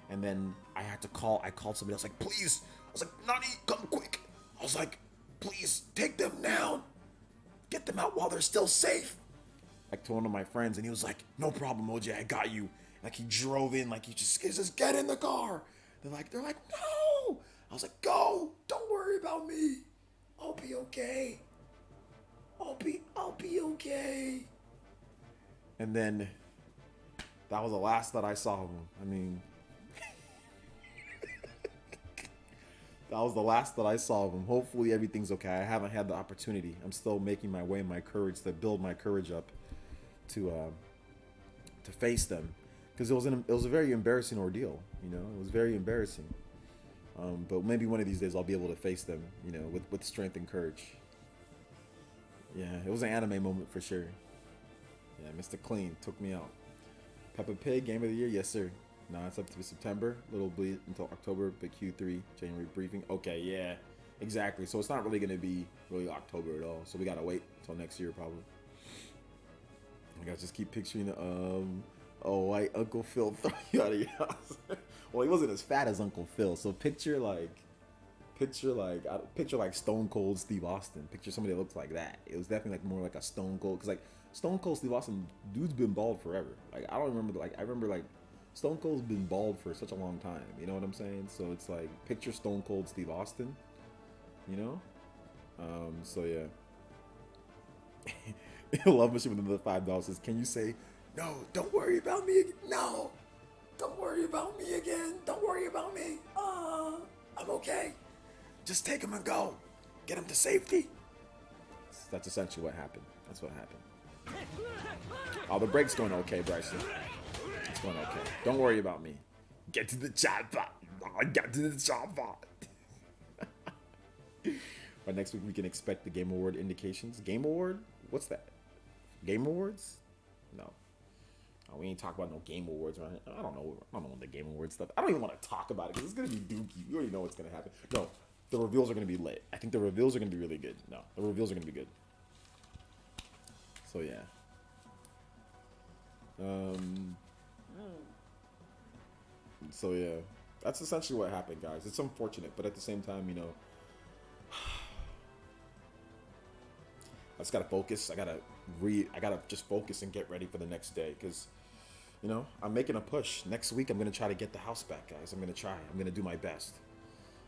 And then I called somebody else, like, please. I was like, Nani, come quick. I was like, please, take them down. Get them out while they're still safe. Like, to one of my friends, and he was like, no problem, OJ, I got you. Like, he drove in, like, he just get in the car. They're like, no. I was like, go. Don't worry about me. I'll be okay. I'll be okay. And then that was the last that I saw of him. I mean, that was the last that I saw of him. Hopefully everything's okay. I haven't had the opportunity. I'm still making my way, my courage to build my courage up to face them, because it was a very embarrassing ordeal. You know, it was very embarrassing. But maybe one of these days I'll be able to face them. You know, with strength and courage. Yeah, it was an anime moment for sure. Yeah, Mr. Clean took me out. Peppa Pig Game of the Year, yes sir. No, it's up to September. Little bleed until October, but Q3 January briefing. Okay, yeah, exactly. So it's not really gonna be really October at all. So we gotta wait until next year probably. I gotta just keep picturing white Uncle Phil throw you out of your house. Well, he wasn't as fat as Uncle Phil, so picture like Stone Cold Steve Austin. Picture somebody that looks like that. It was definitely like more like a Stone Cold, because like Stone Cold Steve Austin, dude's been bald forever. Like I don't remember, like I remember like Stone Cold's been bald for such a long time. You know what I'm saying? So it's like picture Stone Cold Steve Austin. You know? So yeah. Love Machine with another $5 says, can you say, no, don't worry about me again. No, don't worry about me again. Don't worry about me. I'm okay. Just take him and go. Get him to safety. That's essentially what happened. That's what happened. Oh, the break's going okay, Bryson. It's going okay. Don't worry about me. Get to the chopper. Get to the chopper. By next week, we can expect the Game Award indications. Game Award? What's that? Game Awards? No. Oh, we ain't talk about no Game Awards, right? I don't know the Game Awards stuff. I don't even want to talk about it because it's going to be dookie. You already know what's going to happen. No, the reveals are going to be lit. I think the reveals are going to be really good. No, the reveals are going to be good. So, yeah. So, yeah. That's essentially what happened, guys. It's unfortunate, but at the same time, you know, I just gotta focus. I gotta just focus and get ready for the next day, because, you know, I'm making a push. Next week, I'm gonna try to get the house back, guys. I'm gonna try. I'm gonna do my best.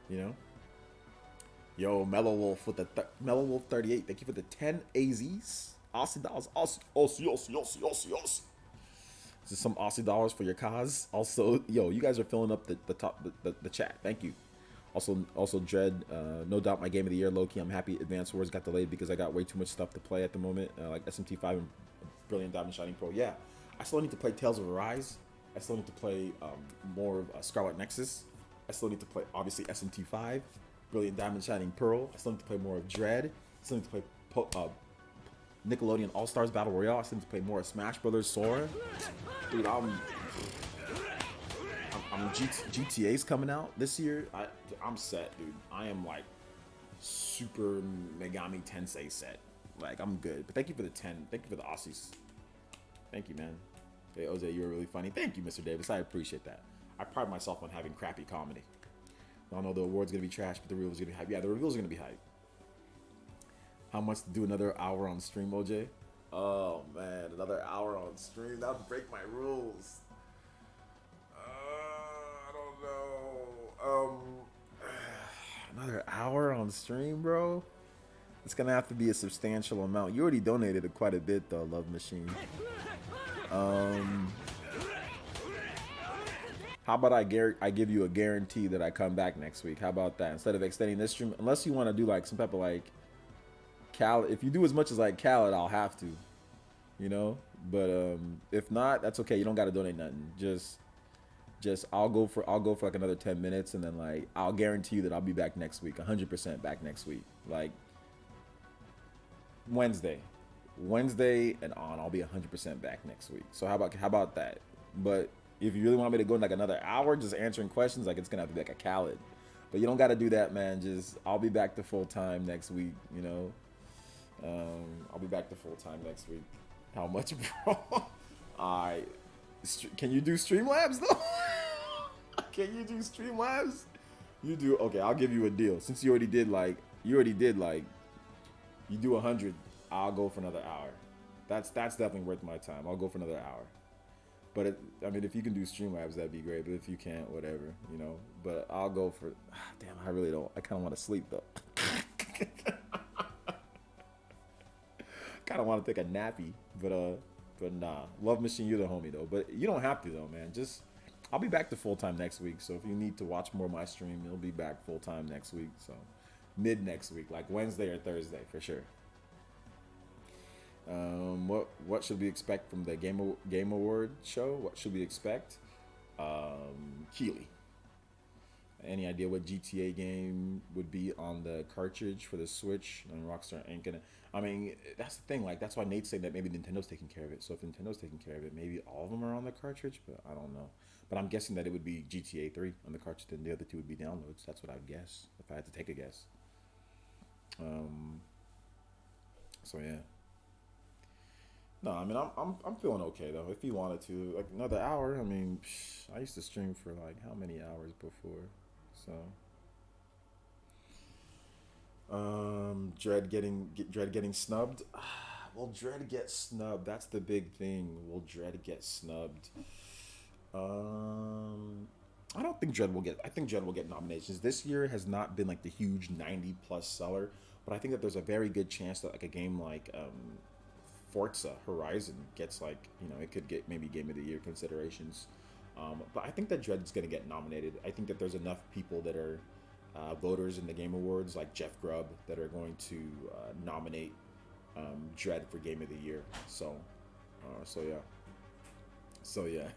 You know. Yo, Mellow Wolf with the Mellow Wolf 38. Thank you for the 10 AZs. Aussie dollars. Aussie. This is some Aussie dollars for your cause. Also, yo, you guys are filling up the chat. Thank you. Also, Dread, no doubt my Game of the Year, low-key. I'm happy Advanced Wars got delayed because I got way too much stuff to play at the moment, like SMT5 and Brilliant Diamond Shining Pearl. Yeah, I still need to play Tales of Arise. I still need to play more of Scarlet Nexus. I still need to play, obviously, SMT5, Brilliant Diamond Shining Pearl. I still need to play more of Dread. I still need to play Nickelodeon All-Stars Battle Royale. I still need to play more of Smash Brothers Sora. Dude, GTA's coming out this year. I'm set, dude. I am like super Megami Tensei set. Like, I'm good. But thank you for the 10. Thank you for the Aussies. Thank you, man. Hey, OJ, you were really funny. Thank you, Mr. Davis. I appreciate that. I pride myself on having crappy comedy. I don't know, the award's gonna be trash, but the reveal's gonna be hype. Yeah, the reveal's gonna be hype. How much to do another hour on stream, OJ? Oh man, another hour on stream. That would break my rules. I don't know. Another hour on stream, bro? It's gonna have to be a substantial amount. You already donated quite a bit though, Love Machine. How about I give you a guarantee that I come back next week? How about that? Instead of extending this stream, unless you want to do like some type of like Khaled. If you do as much as like Khaled, I'll have to, you know. But if not, that's okay. You don't gotta donate nothing. Just I'll go for like another 10 minutes, and then like I'll guarantee you that I'll be back next week, 100% back next week. Like Wednesday and on, I'll be 100% back next week. So how about that? But if you really want me to go in like another hour just answering questions, like it's gonna have to be like a Khaled. But you don't got to do that, man. Just I'll be back to full time next week. You know, I'll be back to full time next week. How much, bro? Can you do Streamlabs though? Can you do Streamlabs? You do. Okay, I'll give you a deal. Since you already did you do 100. I'll go for another hour. That's definitely worth my time. I'll go for another hour. But I mean, if you can do Streamlabs, that'd be great. But if you can't, whatever, you know. But I'll go for. Damn, I really don't. I kind of want to sleep though. Kind of want to take a nappy, but nah. Love Machine, you're the homie though. But you don't have to though, man. Just I'll be back to full time next week. So if you need to watch more of my stream, it'll be back full time next week. So mid next week, like Wednesday or Thursday for sure. What should we expect from the Game Award show? What should we expect? Keely. Any idea what GTA game would be on the cartridge for the Switch? And Rockstar ain't gonna. I mean, that's the thing. Like, that's why Nate's saying that maybe Nintendo's taking care of it. So if Nintendo's taking care of it, maybe all of them are on the cartridge. But I don't know. But I'm guessing that it would be GTA 3 on the cartridge, and the other two would be downloads. That's what I'd guess if I had to take a guess. So yeah. No, I mean I'm feeling okay though. If you wanted to, like another hour, I mean, I used to stream for like how many hours before, so. Dread getting snubbed. Will Dread get snubbed? That's the big thing. Will Dread get snubbed? I don't think Dread will get. I think Dread will get nominations. This year has not been like the huge 90 plus seller, but I think that there's a very good chance that like a game like Forza Horizon gets like it could get maybe Game of the Year considerations. But I think that Dread's gonna get nominated. I think that there's enough people that are voters in the Game Awards, like Jeff Grubb, that are going to nominate Dread for Game of the Year. So yeah. So yeah.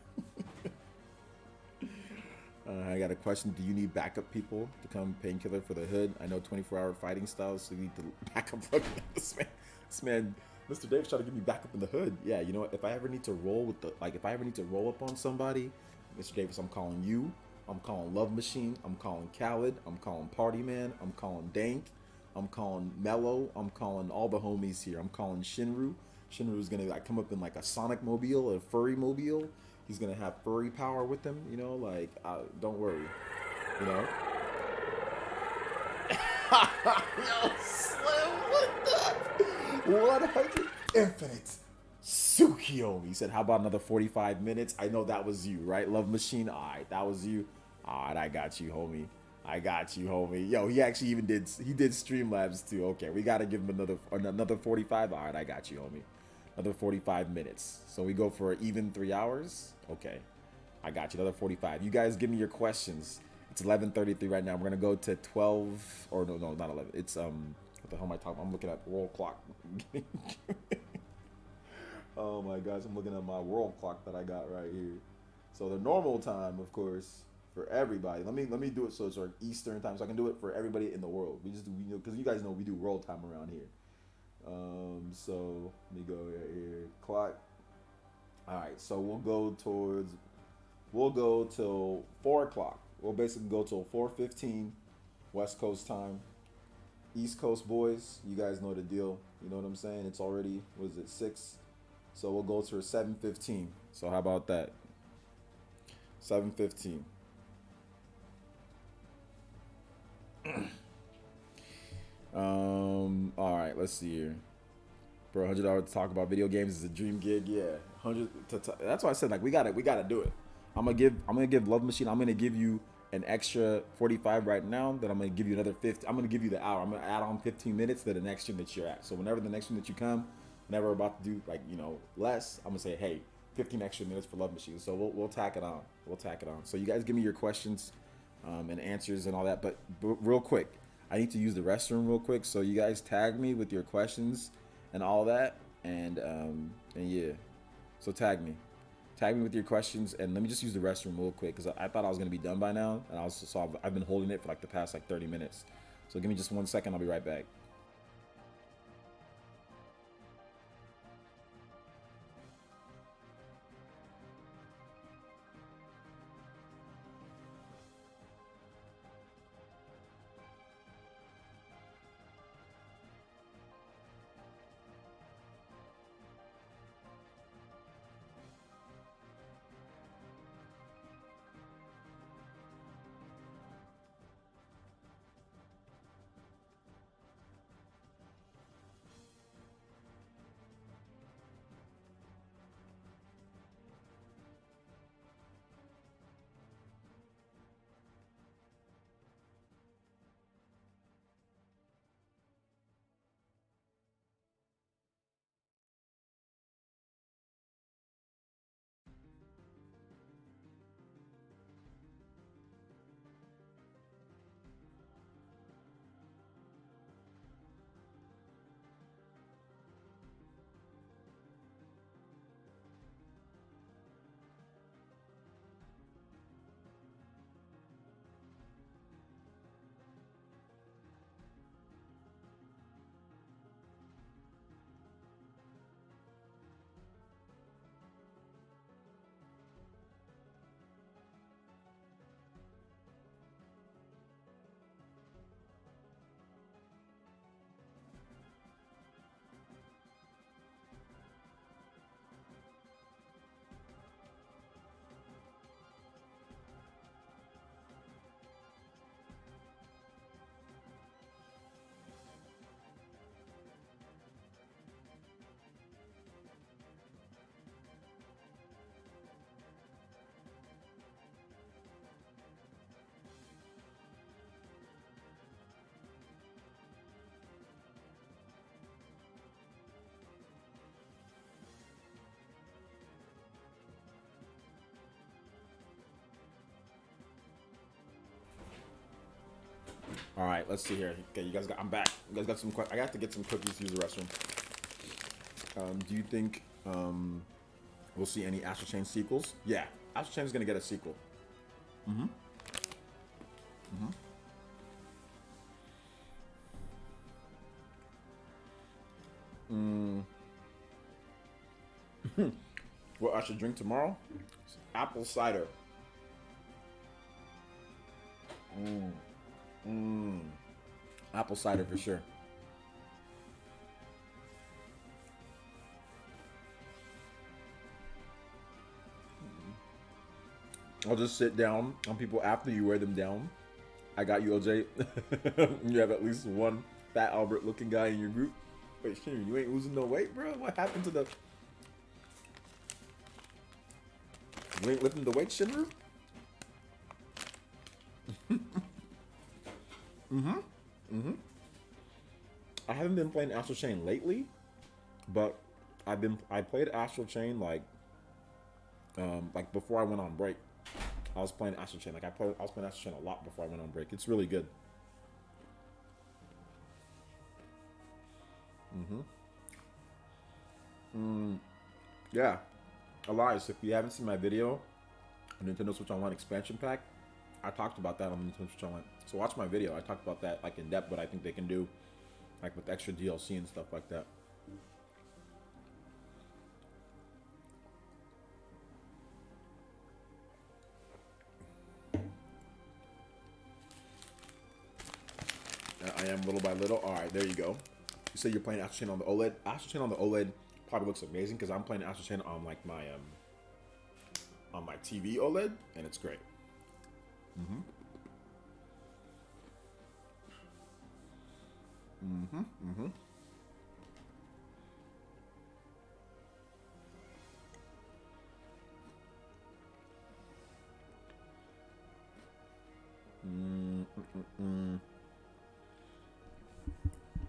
I got a question. Do you need backup people to come Painkiller for the hood? I know 24-hour fighting styles, so you need to backup. This man, Mr. Dave's trying to give me backup in the hood. Yeah, you know what? If I ever need to roll with if I ever need to roll up on somebody, Mr. Davis, I'm calling you. I'm calling Love Machine. I'm calling Khaled. I'm calling Party Man. I'm calling Dank. I'm calling Mello. I'm calling all the homies here. I'm calling Shinru. Shinru's gonna like come up in like a Sonic mobile, a furry mobile. He's gonna have furry power with him. Don't worry. You know. Yo, Slim, what the 100 Infinite Tsukiomi. He said, how about another 45 minutes? I know that was you, right? Love Machine? Alright, that was you. Alright, I got you, homie. Yo, he actually even did Streamlabs too. Okay, we gotta give him another 45. Alright, I got you, homie. Another 45 minutes. So we go for even 3 hours? Okay. I got you. Another 45. You guys give me your questions. It's 11:33 right now. We're gonna go to 12 or no, not 11. It's what the hell am I talking about? I'm looking at world clock. Oh my gosh, I'm looking at my world clock that I got right here. So the normal time, of course, for everybody. Let me do it so it's like Eastern time, so I can do it for everybody in the world. We just do because you guys know we do world time around here. So let me go right here. Clock. All right, so we'll go till 4 o'clock. We'll basically go till 4:15 West Coast time. East Coast boys, you guys know the deal. You know what I'm saying? It's already, what is it, 6? So we'll go to 7:15. So how about that? 7:15. All right, let's see here. Bro, $100 to talk about video games is a dream gig. Yeah, 100. That's why I said like we gotta do it. I'm gonna give Love Machine. I'm gonna give you an extra 45 right now. Then I'm gonna give you another 50. I'm gonna give you the hour. I'm gonna add on 15 minutes to the next stream that you're at. So whenever the next stream that you come, whenever we're about to do like less, I'm gonna say hey, 15 extra minutes for Love Machine. So we'll tack it on. So you guys give me your questions and answers and all that. But real quick, I need to use the restroom real quick. So you guys tag me with your questions and all that. And yeah, so tag me with your questions, and let me just use the restroom real quick because I thought I was gonna be done by now, and I've been holding it for like the past 30 minutes. So give me just 1 second. I'll be right back. All right, let's see here. Okay, you guys got. I'm back. You guys got some. I got to get some cookies to use the restroom. Do you think we'll see any Astral Chain sequels? Yeah, Astral Chain is gonna get a sequel. Mm-hmm. Mm-hmm. What I should drink tomorrow? Apple cider. Apple cider for sure. I'll just sit down on people after you wear them down. I got you, OJ. You have at least one fat Albert looking guy in your group. Wait, Shinru, you ain't losing no weight, bro? What happened to the... You ain't lifting the weight, Shinru? I haven't been playing Astral Chain lately, but I played Astral Chain like before I went on break. I was playing Astral Chain. I was playing Astral Chain a lot before I went on break. It's really good. Yeah. Elias, if you haven't seen my video on Nintendo Switch Online expansion pack, I talked about that on Nintendo Switch Online. So watch my video. I talked about that like in depth, what I think they can do, like with extra DLC and stuff like that. I am little by little. All right, there you go. You say you're playing Astral Chain on the OLED. Astral Chain on the OLED probably looks amazing because I'm playing Astral Chain on like my on my TV OLED, and it's great.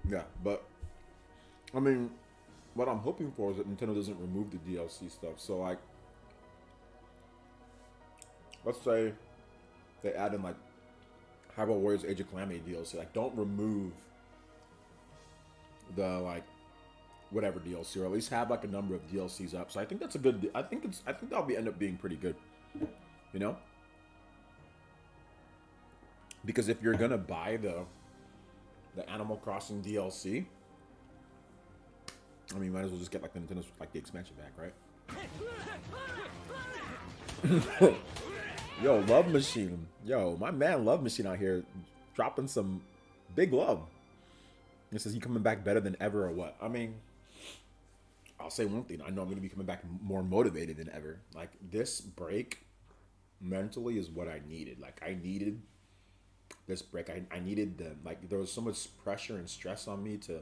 Yeah, but I mean, what I'm hoping for is that Nintendo doesn't remove the DLC stuff. So like, let's say they add in like Hyrule Warriors Age of Calamity DLC. Like, don't remove the like whatever DLC, or at least have like a number of DLCs up. So I think that's a good. I think that'll end up being pretty good. You know, because if you're gonna buy the Animal Crossing DLC, I mean, you might as well just get like the Nintendo, like the expansion pack, right? Yo, Love Machine. Yo, my man Love Machine out here dropping some big love. He says he coming back better than ever or what? I mean, I'll say one thing. I know I'm going to be coming back more motivated than ever. Like, this break mentally is what I needed. Like, I needed this break. I needed the, like, there was so much pressure and stress on me to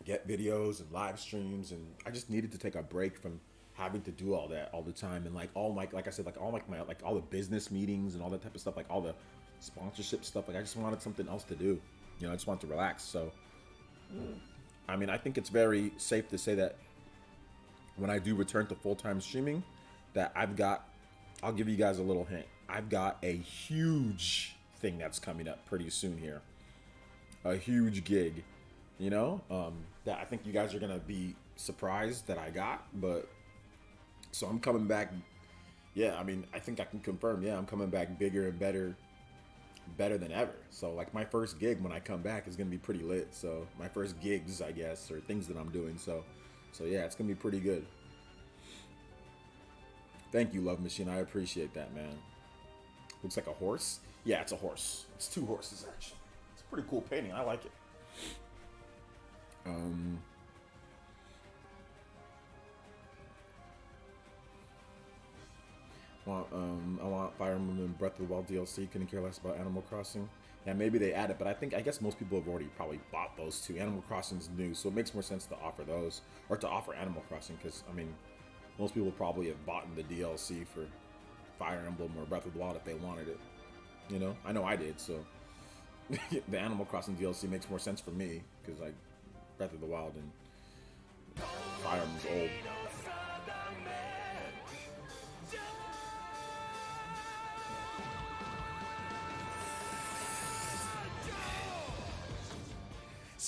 get videos and live streams, and I just needed to take a break from having to do all that all the time, and like all my, like I said, like all like my, like all the business meetings and all that type of stuff, like all the sponsorship stuff. Like, I just wanted something else to do. You know, I just wanted to relax. So I mean, I think it's very safe to say that when I do return to full-time streaming, that I'll give you guys a little hint. I've got a huge thing that's coming up pretty soon here. A huge gig, you know, that I think you guys are going to be surprised that I got. But so I'm coming back. Yeah, I mean, I think I can confirm. Yeah, I'm coming back bigger and better than ever. So like, my first gig when I come back is going to be pretty lit. So my first gigs, I guess, or things that I'm doing. So yeah, it's going to be pretty good. Thank you, Love Machine. I appreciate that, man. Looks like a horse. Yeah, it's a horse. It's two horses, actually. It's a pretty cool painting. I like it. I want Fire Emblem and Breath of the Wild DLC. Couldn't care less about Animal Crossing. Yeah, maybe they add it, but I guess most people have already probably bought those two. Animal Crossing's new, so it makes more sense to offer those, or to offer Animal Crossing, because I mean, most people probably have bought the DLC for Fire Emblem or Breath of the Wild if they wanted it. You know, I know I did. So the Animal Crossing DLC makes more sense for me, because like Breath of the Wild and Fire Emblem's old.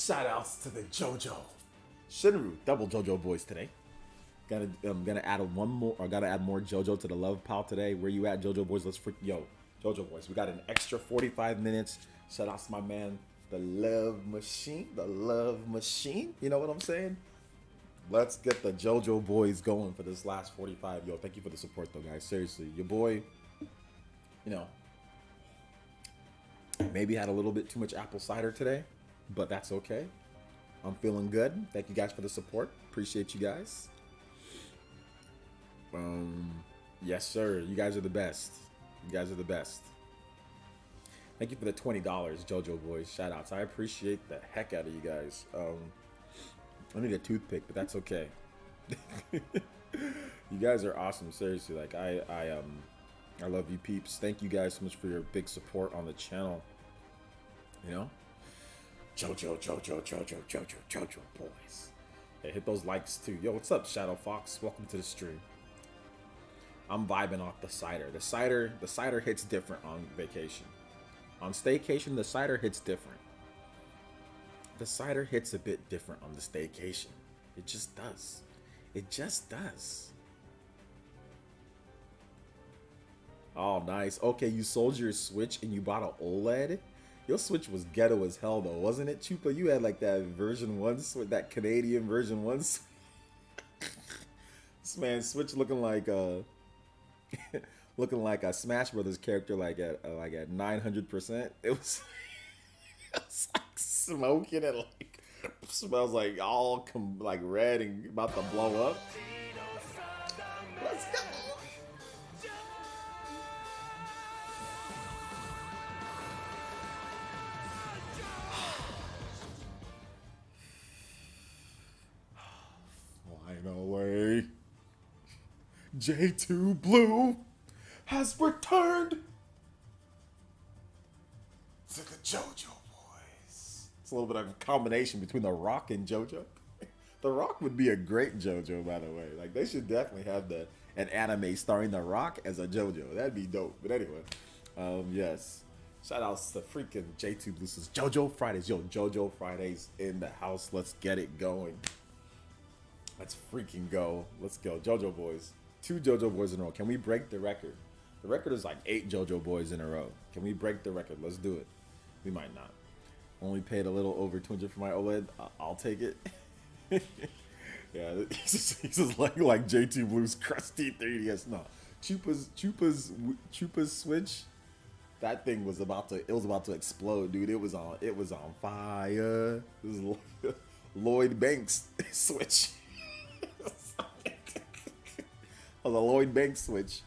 Shout outs to the JoJo. Shinru, double JoJo boys today. I'm gonna add one more, or gotta add more JoJo to the love pile today. Where you at, JoJo boys? Let's freak, yo, JoJo boys. We got an extra 45 minutes. Shout outs to my man, the love machine, the love machine. You know what I'm saying? Let's get the JoJo boys going for this last 45. Yo, thank you for the support though, guys. Seriously, your boy, you know, maybe had a little bit too much apple cider today, but that's okay. I'm feeling good. Thank you guys for the support. Appreciate you guys. Yes, sir. You guys are the best. You guys are the best. Thank you for the $20, JoJo boys. Shout outs. I appreciate the heck out of you guys. I need a toothpick, but that's okay. You guys are awesome. Seriously, like I love you, peeps. Thank you guys so much for your big support on the channel. You know, JoJo boys. Hey, hit those likes too. Yo, what's up, Shadow Fox? Welcome to the stream. I'm vibing off the cider. The cider hits different on vacation. On staycation, the cider hits different. The cider hits a bit different on the staycation. It just does. It just does. Oh, nice. Okay, you sold your Switch and you bought an OLED? Your Switch was ghetto as hell though, wasn't it, Chupa? You had like that version 1 Switch, that Canadian version 1 Switch. This man Switch looking like looking like a Smash Brothers character, like at 900%. It was, it was like smoking and like smells like all like red and about to blow up. Let's go. Finally, J2 Blue has returned to the JoJo boys. It's a little bit of a combination between The Rock and JoJo. The Rock would be a great JoJo, by the way. Like, they should definitely have an anime starring The Rock as a JoJo. That'd be dope. But anyway, yes. Shout outs to freaking J2 Blue. Says JoJo Fridays. Yo, JoJo Fridays in the house. Let's get it going. Let's freaking go. Let's go. JoJo boys. 2 JoJo boys in a row. Can we break the record? The record is like 8 JoJo boys in a row. Can we break the record? Let's do it. We might not. Only paid a little over 200 for my OLED. I'll take it. Yeah, he's just like J2 Blue's crusty 3DS. No, Chupa's Switch. That thing was about to explode, dude. It was on fire. This is Lloyd Banks Switch. The Lloyd Banks Switch.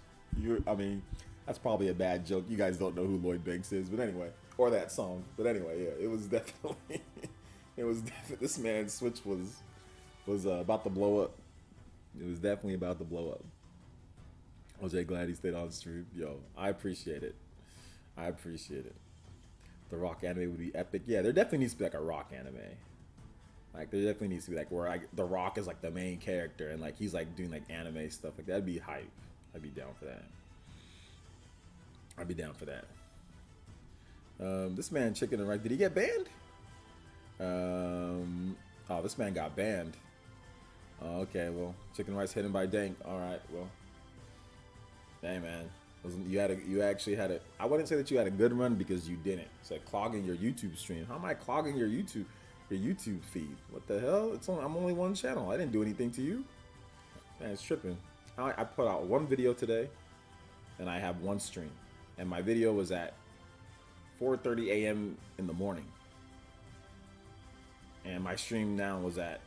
I mean, that's probably a bad joke. You guys don't know who Lloyd Banks is, but anyway, or that song. But anyway, yeah, it was definitely, this man's Switch was about to blow up. It was definitely about to blow up. OJ, glad he stayed on the stream. Yo, I appreciate it. I appreciate it. The Rock anime would be epic. Yeah, there definitely needs to be like a Rock anime. Like, there definitely needs to be like where The Rock is like the main character and like he's like doing like anime stuff. Like, that'd be hype. I'd be down for that. I'd be down for that. This man Chicken and Rice, did he get banned? Oh, this man got banned. Oh, okay, well, Chicken Rice hidden by Dank. All right, well, dang, man, you actually had a. I wouldn't say that you had a good run because you didn't. It's like clogging your YouTube stream. How am I clogging your YouTube feed? What the hell? I'm only one channel. I didn't do anything to you. Man, it's tripping. I put out one video today, and I have one stream, and my video was at 4:30 a.m. in the morning, and my stream now was at.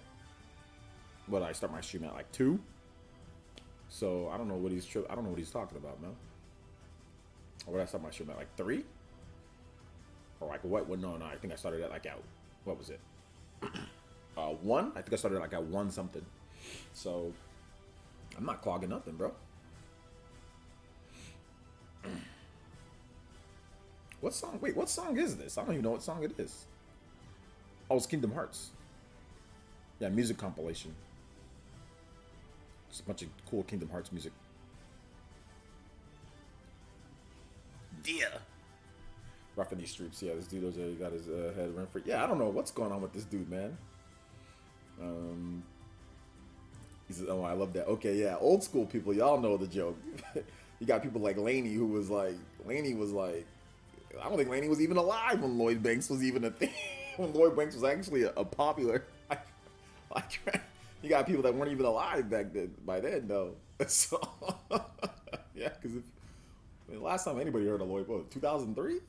What did I start my stream at, like 2? So I don't know what he's talking about, man. Or what did I start my stream at, like 3? Or like what? Well, no, I think I started at like at, what was it? 1? I think I started like at 1 something. So I'm not clogging nothing, bro. What song? Wait, what song is this? I don't even know what song it is. Oh, it's Kingdom Hearts. Yeah, music compilation. It's a bunch of cool Kingdom Hearts music. Yeah. roughing these streets. Yeah, this dude OJ got his head run for. Yeah, I don't know what's going on with this dude, man. He says, "Oh, I love that." Okay, yeah, old school people, y'all know the joke. You got people like Laney, who was like, I don't think Laney was even alive when Lloyd Banks was even a thing. When Lloyd Banks was actually a popular, like, you got people that weren't even alive back then. By then, though. So, yeah, because the last time anybody heard of Lloyd, what, 2003?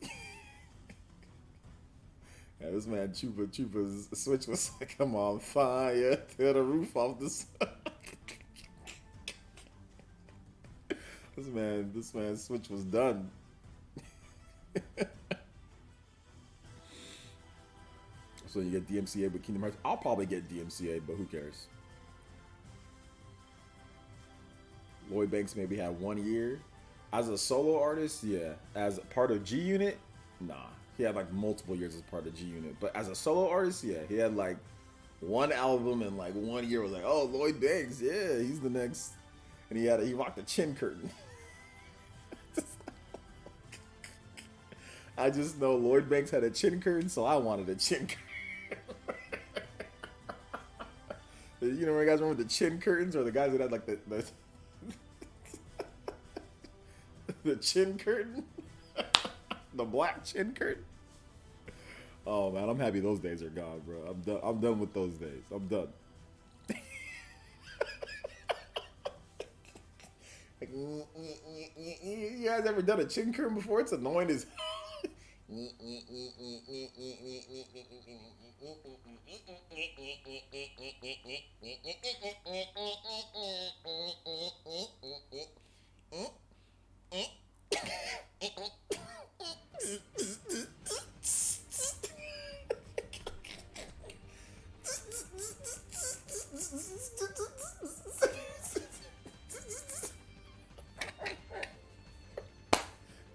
Yeah, this man Chupa's switch was like, "I'm on fire, tear the roof off this." This man's switch was done. So you get DMCA with Kingdom Hearts. I'll probably get DMCA, but who cares? Lloyd Banks maybe had 1 year. As a solo artist, yeah. As part of G Unit, nah. He had like multiple years as part of G Unit. But as a solo artist, yeah. He had like one album and like 1 year was like, oh, Lloyd Banks, yeah, he's the next. And he rocked the chin curtain. I just know Lloyd Banks had a chin curtain, so I wanted a chin curtain. You know, you guys remember the chin curtains, or the guys that had like the chin curtain, the black chin curtain? Oh man, I'm happy those days are gone, bro. I'm done with those days. I'm done. Like, you guys ever done a chin curtain before? It's annoying as.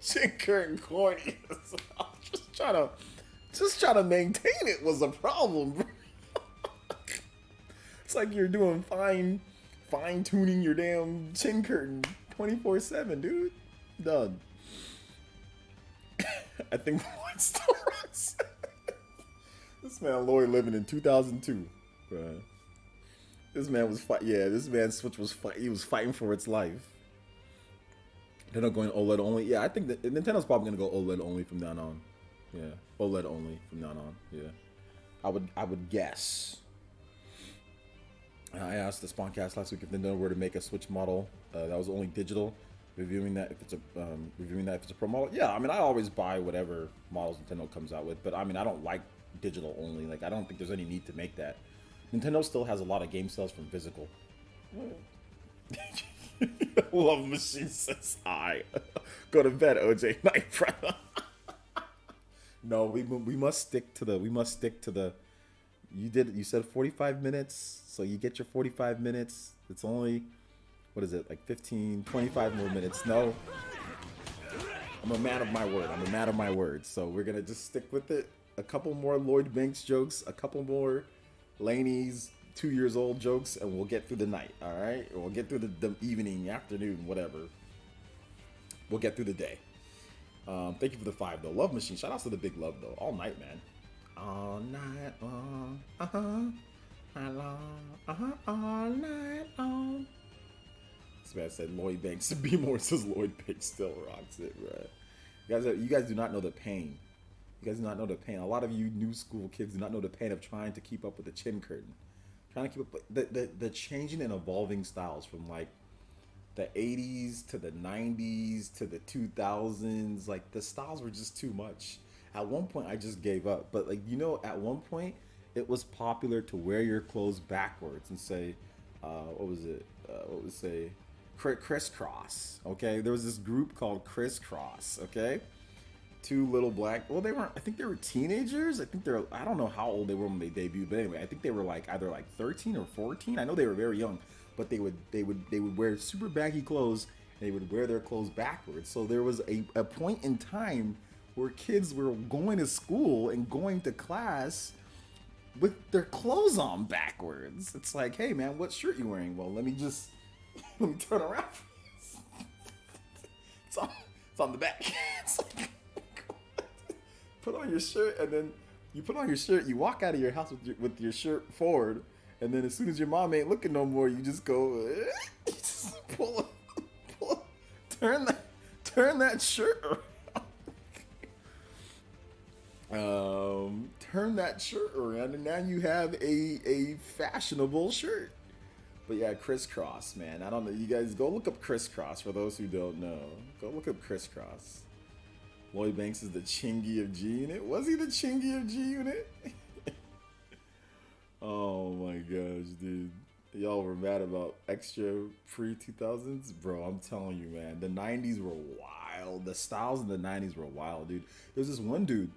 Chin curtain corny. Just trying to maintain it was a problem, bro. It's like you're doing fine tuning your damn chin curtain 24/7, dude. Done. I think Lloyd still runs. This man Lloyd living in 2002, bro. This man was this man's Switch was he was fighting for its life. They're not going OLED only. Yeah, I think that Nintendo's probably gonna go OLED only from now on. Yeah, OLED only from now on. Yeah, I would guess. I asked the Spawncast last week if Nintendo were to make a Switch model that was only digital, reviewing that if it's a pro model. Yeah, I mean I always buy whatever models Nintendo comes out with, but I mean I don't like digital only. Like I don't think there's any need to make that. Nintendo still has a lot of game sales from physical. Love Machine says hi. Go to bed, OJ. Night, brother. No, we must stick to the. You said 45 minutes, so you get your 45 minutes. It's only, what is it, like 15, 25 more minutes. No, I'm a man of my word. So we're gonna just stick with it. A couple more Lloyd Banks jokes, a couple more Laney's 2 years old jokes, and we'll get through the night. All right, or we'll get through the evening, afternoon, whatever. We'll get through the day. Thank you for the 5 though. Love Machine. Shout out to the big love though. All night, man. All night long. Night long. All night long. This man said Lloyd Banks. Be more says Lloyd Banks still rocks it, right? You guys do not know the pain. You guys do not know the pain. A lot of you new school kids do not know the pain of trying to keep up with the chin curtain. Trying to keep up with the changing and evolving styles from like the 80s to the 90s to the 2000s. Like the styles were just too much. At one point I just gave up. But like, you know, at one point it was popular to wear your clothes backwards and say, crisscross. Okay, there was this group called Crisscross. Okay, two little black. Well, they weren't. I think they were teenagers. I don't know how old they were when they debuted, but anyway, I think they were like either like 13 or 14. I know they were very young, but they would wear super baggy clothes. And they would wear their clothes backwards. So there was a point in time where kids were going to school and going to class with their clothes on backwards. It's like, hey man, what shirt you wearing? Well, let me turn around. It's on the back. It's like, put on your shirt, and then you put on your shirt. You walk out of your house with your shirt forward, and then as soon as your mom ain't looking no more, you just go, you just pull, turn that shirt around. Turn that shirt around, and now you have a fashionable shirt. But yeah, crisscross, man. I don't know. You guys go look up crisscross for those who don't know. Go look up crisscross. Lloyd Banks is the Chingy of G Unit. Was he the Chingy of G Unit? Oh my gosh, dude. Y'all were mad about extra pre 2000s? Bro, I'm telling you, man. The 90s were wild. The styles in the 90s were wild, dude. There's this one dude.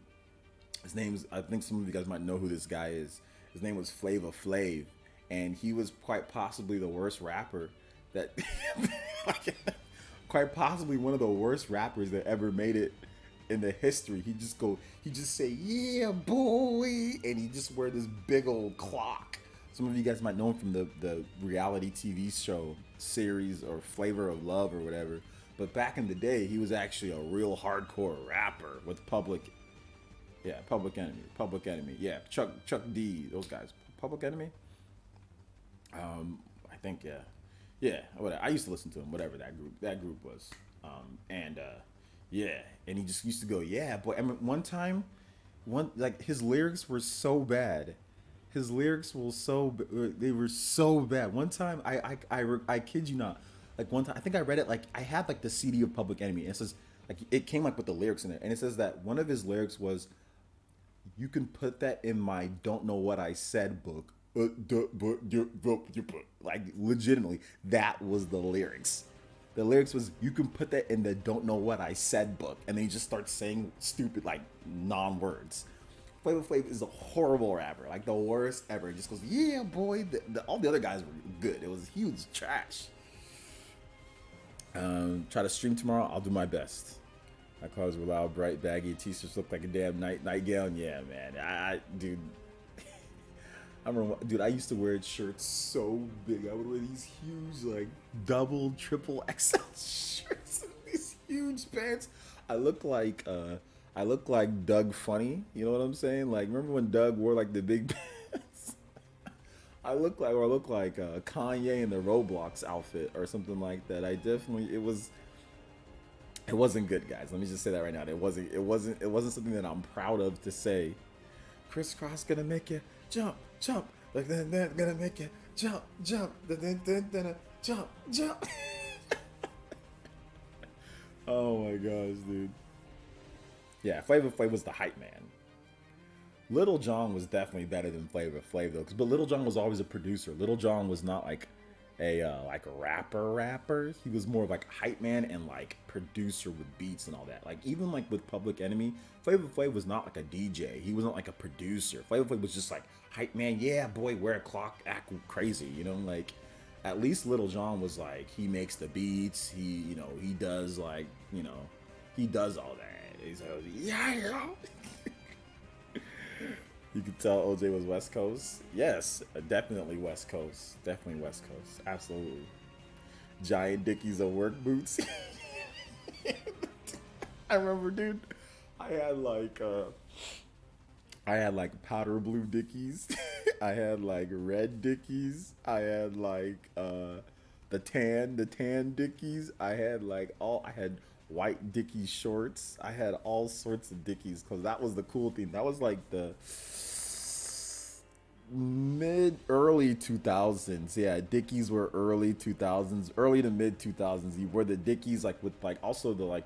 His name's, I think some of you guys might know who this guy is. His name was Flava Flav. And he was quite possibly the worst rapper that, quite possibly one of the worst rappers that ever made it in the history. He just say, yeah, boy. And he just wear this big old clock. Some of you guys might know him from the reality TV show series or Flavor of Love or whatever. But back in the day, he was actually a real hardcore rapper with Public Enemy. Yeah, Chuck D, those guys. Public Enemy? I think, yeah, whatever. I used to listen to him, whatever that group was. Yeah, and he just used to go, yeah, boy. I mean, one time, like his lyrics were so bad. His lyrics were they were so bad. One time, I kid you not, like one time, I think I read it, like I had like the CD of Public Enemy, and it says, like it came like with the lyrics in it, and it says that one of his lyrics was, "You can put that in my Don't Know What I Said book." Like legitimately, that was the lyrics. The lyrics was, "You can put that in the Don't Know What I Said book," and then he just starts saying stupid like non-words. Flavor Flav is a horrible rapper, like the worst ever. He just goes, "Yeah, boy." All the other guys were good. It was huge trash. Try to stream tomorrow. I'll do my best. My clothes were loud, bright, baggy. T-shirts looked like a damn nightgown. Yeah, man. Dude. I remember, dude, I used to wear shirts so big. I would wear these huge, like, double, triple XL shirts and these huge pants. I look like Doug Funny. You know what I'm saying? Like, remember when Doug wore, like, the big pants? I look like Kanye in the Roblox outfit or something like that. It wasn't good, guys. Let me just say that right now. It wasn't something that I'm proud of to say. Crisscross gonna make you jump, like then gonna make you jump, then jump. Oh my gosh, dude. Yeah, Flavor Flav was the hype man. Little John was definitely better than Flavor Flav though, but Little John was always a producer. Little John was not like a rapper. He was more of like a hype man and like producer with beats and all that. Like even like with Public Enemy, Flavor Flav was not like a DJ. He wasn't like a producer. Flavor Flav was just like hype man. Yeah, boy, wear a clock, act crazy. You know, like at least Little John was like he makes the beats. He does like he does all that. He's like, yeah. You could tell OJ was West Coast. Yes, definitely West Coast. Definitely West Coast. Absolutely. Giant Dickies of work boots. I remember, dude. I had like powder blue Dickies. I had like red Dickies. I had like the tan Dickies. I had white Dickies shorts. I had all sorts of Dickies because that was the cool thing. That was like the early 2000s. Yeah, Dickies were early 2000s, early to mid 2000s. You wore the Dickies like with like also the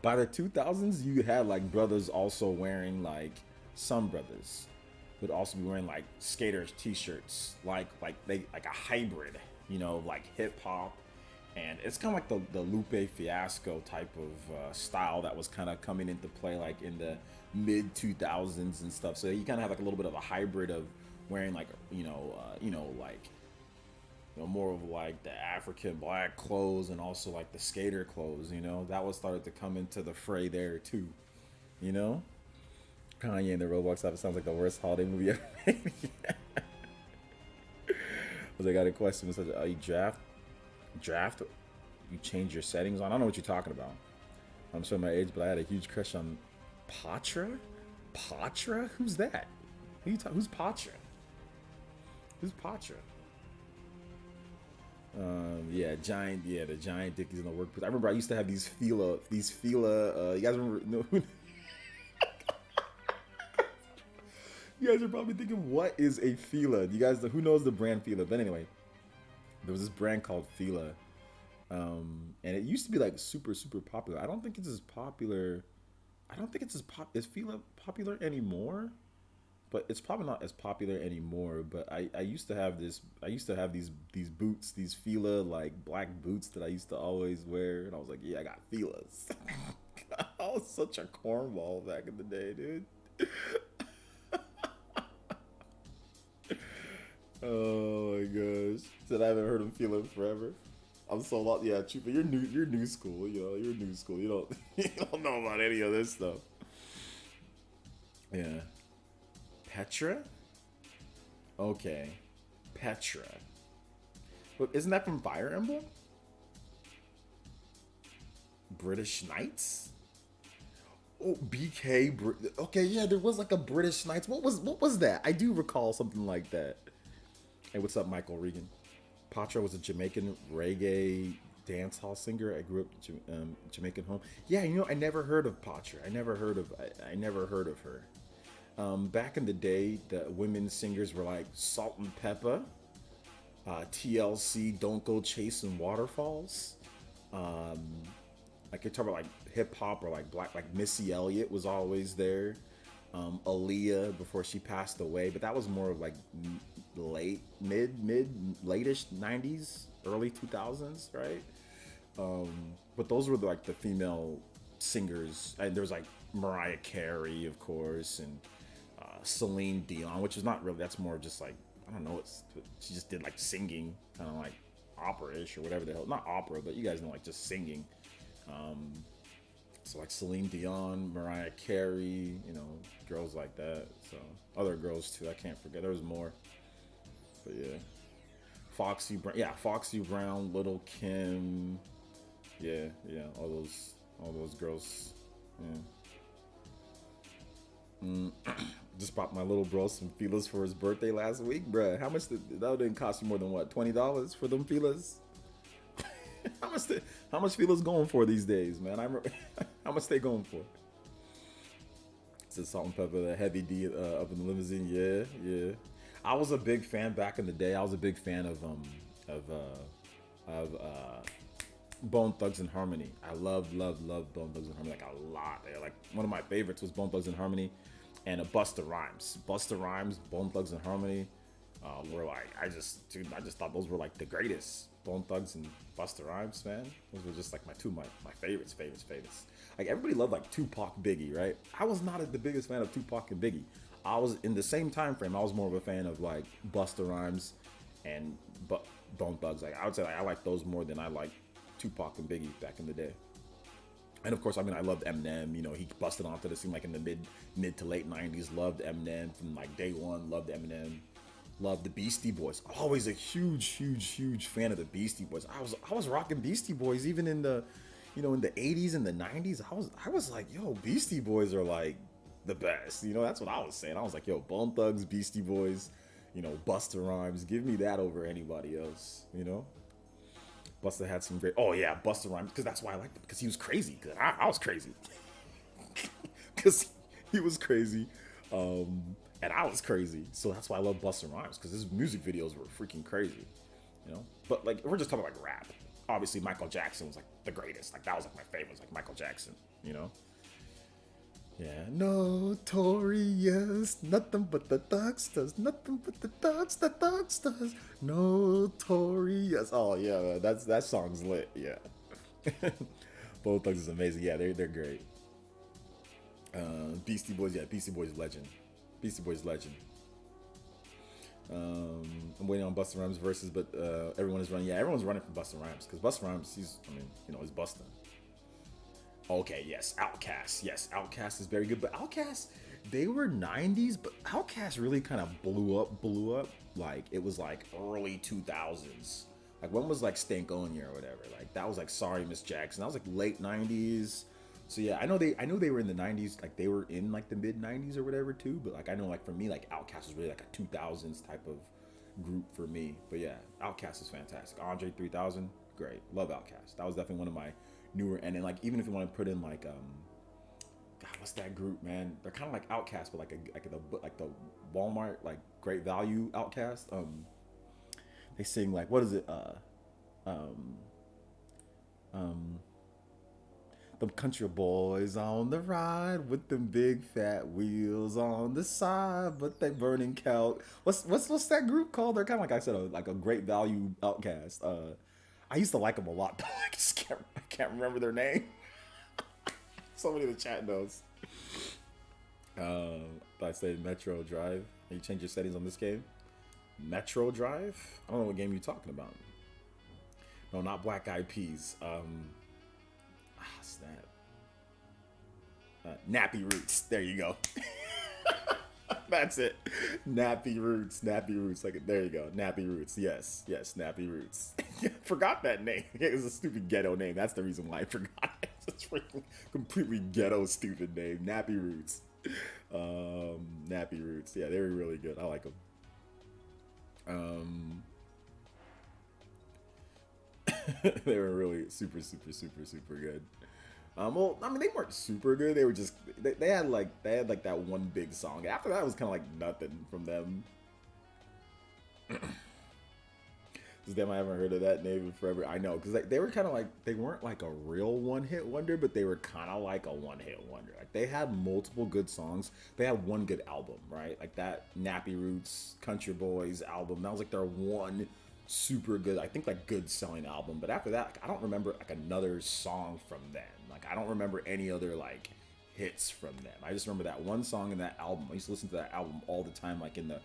by the 2000s you had like brothers also wearing like some brothers would also be wearing like skaters t-shirts like a hybrid, like hip hop. And it's kind of like the Lupe Fiasco type of style that was kind of coming into play like in the mid 2000s and stuff. So you kind of have like a little bit of a hybrid of wearing like more of like the African black clothes and also like the skater clothes. That was started to come into the fray there too. Kanye and the Roblox office sounds like the worst holiday movie ever made. But I got a question. It says, you draft you change your settings on? I don't know what you're talking about. I'm showing my age, but I had a huge crush on Patra? Patra? Who's that? Who's Patra? Who's Patra? Yeah, giant. Yeah, the giant dickies in the workplace. I remember I used to have these Fila. You guys remember? No, you guys are probably thinking, what is a Fila? You guys, who knows the brand Fila? But anyway, there was this brand called Fila, and it used to be like super super popular. I don't think it's as popular. I don't think it's as pop. Is Fila popular anymore? But it's probably not as popular anymore. But I used to have this. I used to have these boots, these Fila like black boots that I used to always wear, and I was like, yeah, I got Filas. I was such a cornball back in the day, dude. Oh my gosh! Said I haven't heard of Fila forever. I'm so lost. Yeah, Chupa, you're new. You're new school. You know, you're new school. You don't. You don't know about any of this stuff. Yeah. Petra? Okay. Petra. Look, isn't that from Fire Emblem? British Knights? Oh, BK. Okay, yeah, there was like a British Knights. What was that? I do recall something like that. Hey, what's up, Michael Regan? Patra was a Jamaican reggae dance hall singer. I grew up Jamaican home. Yeah, you know, I never heard of Patra. I never heard of her. Back in the day, the women singers were like Salt and Pepper, TLC, Don't Go Chasing Waterfalls. I could talk about like hip hop or like black, like Missy Elliott was always there. Aaliyah before she passed away, but that was more of like late-ish 90s, early 2000s, right? But those were like the female singers. And there was like Mariah Carey, of course, and Celine Dion, which is not really, that's more just like, I don't know, she just did like singing, kind of like opera-ish or whatever the hell, not opera, but you guys know, like just singing. So like Celine Dion, Mariah Carey, you know, girls like that. So other girls too, I can't forget, there was more, but yeah. Foxy Brown, Little Kim, yeah, all those girls, yeah. Just bought my little bro some Filas for his birthday last week, bruh. How much that didn't cost you more than what, $20 for them Filas? How much Filas going for these days, man? I remember how much they going for? It's a Salt and Pepper, the heavy D up in the limousine. Yeah. I was a big fan back in the day. I was a big fan of Bone Thugs and Harmony. I love Bone Thugs and Harmony like a lot. They're like one of my favorites was Bone Thugs and Harmony, and Busta Rhymes. Busta Rhymes, Bone Thugs and Harmony were like I just thought those were like the greatest. Bone Thugs and Busta Rhymes, man. Those were just like my favorites. Like everybody loved like Tupac, Biggie, right? I was not the biggest fan of Tupac and Biggie. I was in the same time frame. I was more of a fan of like Busta Rhymes and Bone Thugs. Like I would say like, I like those more than I like Tupac and Biggie back in the day. And of course, I mean, I loved Eminem. You know, he busted onto the scene like in the mid to late '90s. Loved Eminem from like day one. Loved Eminem. Loved the Beastie Boys. Always a huge fan of the Beastie Boys. I was rocking Beastie Boys even in the, you know, in the '80s and the '90s. I was like, yo, Beastie Boys are like the best. You know, that's what I was saying. I was like, yo, Bone Thugs, Beastie Boys, you know, Busta Rhymes. Give me that over anybody else. You know. Busta had some great. Oh yeah, Busta Rhymes, because that's why I liked him, because he was crazy. Because I was crazy. Because he was crazy, and I was crazy. So that's why I love Busta Rhymes, because his music videos were freaking crazy. You know, but like we're just talking like rap. Obviously, Michael Jackson was like the greatest. Like that was like my favorite. Was like Michael Jackson. You know. Yeah, notorious, nothing but the thugs, nothing but the thugs, notorious. Oh yeah, that song's lit. Yeah, Both Thugs is amazing. Yeah, they're great. Beastie Boys, yeah, Beastie Boys legend. I'm waiting on Busta Rhymes verses, but everyone is running. Yeah, everyone's running for Busta Rhymes because Busta Rhymes, he's Busta. Okay, yes, Outkast. Yes, Outkast is very good, but Outkast, they were 90s, but Outkast really kind of blew up. Like, it was like early 2000s. Like, when was like Stankonia or whatever? Like, that was like Sorry Miss Jackson. That was like late 90s. So yeah, I know they were in the '90s, like they were in like the mid '90s or whatever too. But like I know like for me, like Outkast was really like a 2000s type of group for me. But yeah, Outkast is fantastic. Andre 3000, great. Love Outkast. That was definitely one of my newer. And then like even if you want to put in like God, what's that group, man? They're kind of like Outkast, but like the Walmart like Great Value Outkast. They sing like what is it? Um, um, them country boys on the ride with them big fat wheels on the side, but they burning cow. What's that group called? They're kind of like I said, like a Great Value Outcast. I used to like them a lot. Though. I can't remember their name. Somebody in the chat knows. I say Metro Drive. You change your settings on this game. Metro Drive. I don't know what game you're talking about. No, not Black Eyed Peas. Snap. Nappy Roots. There you go. That's it. Nappy Roots. Nappy Roots. Like there you go. Nappy Roots. Yes. Yes. Nappy Roots. Forgot that name. It was a stupid ghetto name. That's the reason why I forgot it. It's a freaking completely ghetto stupid name. Nappy Roots. Nappy Roots. Yeah, they were really good. I like them. They were really super, super, super, super good. Well, I mean, they weren't super good. They were just they had like that one big song. After that, it was kind of like nothing from them. This damn, I haven't heard of that name in forever. I know because they were kind of like they weren't like a real one-hit wonder, but they were kind of like a one-hit wonder. Like they had multiple good songs. They had one good album, right? Like that Nappy Roots Country Boys album. That was like their one super good, I think like good selling album. But after that, like, I don't remember like another song from them. Like I don't remember any other like hits from them. I just remember that one song in that album. I used to listen to that album all the time, like in the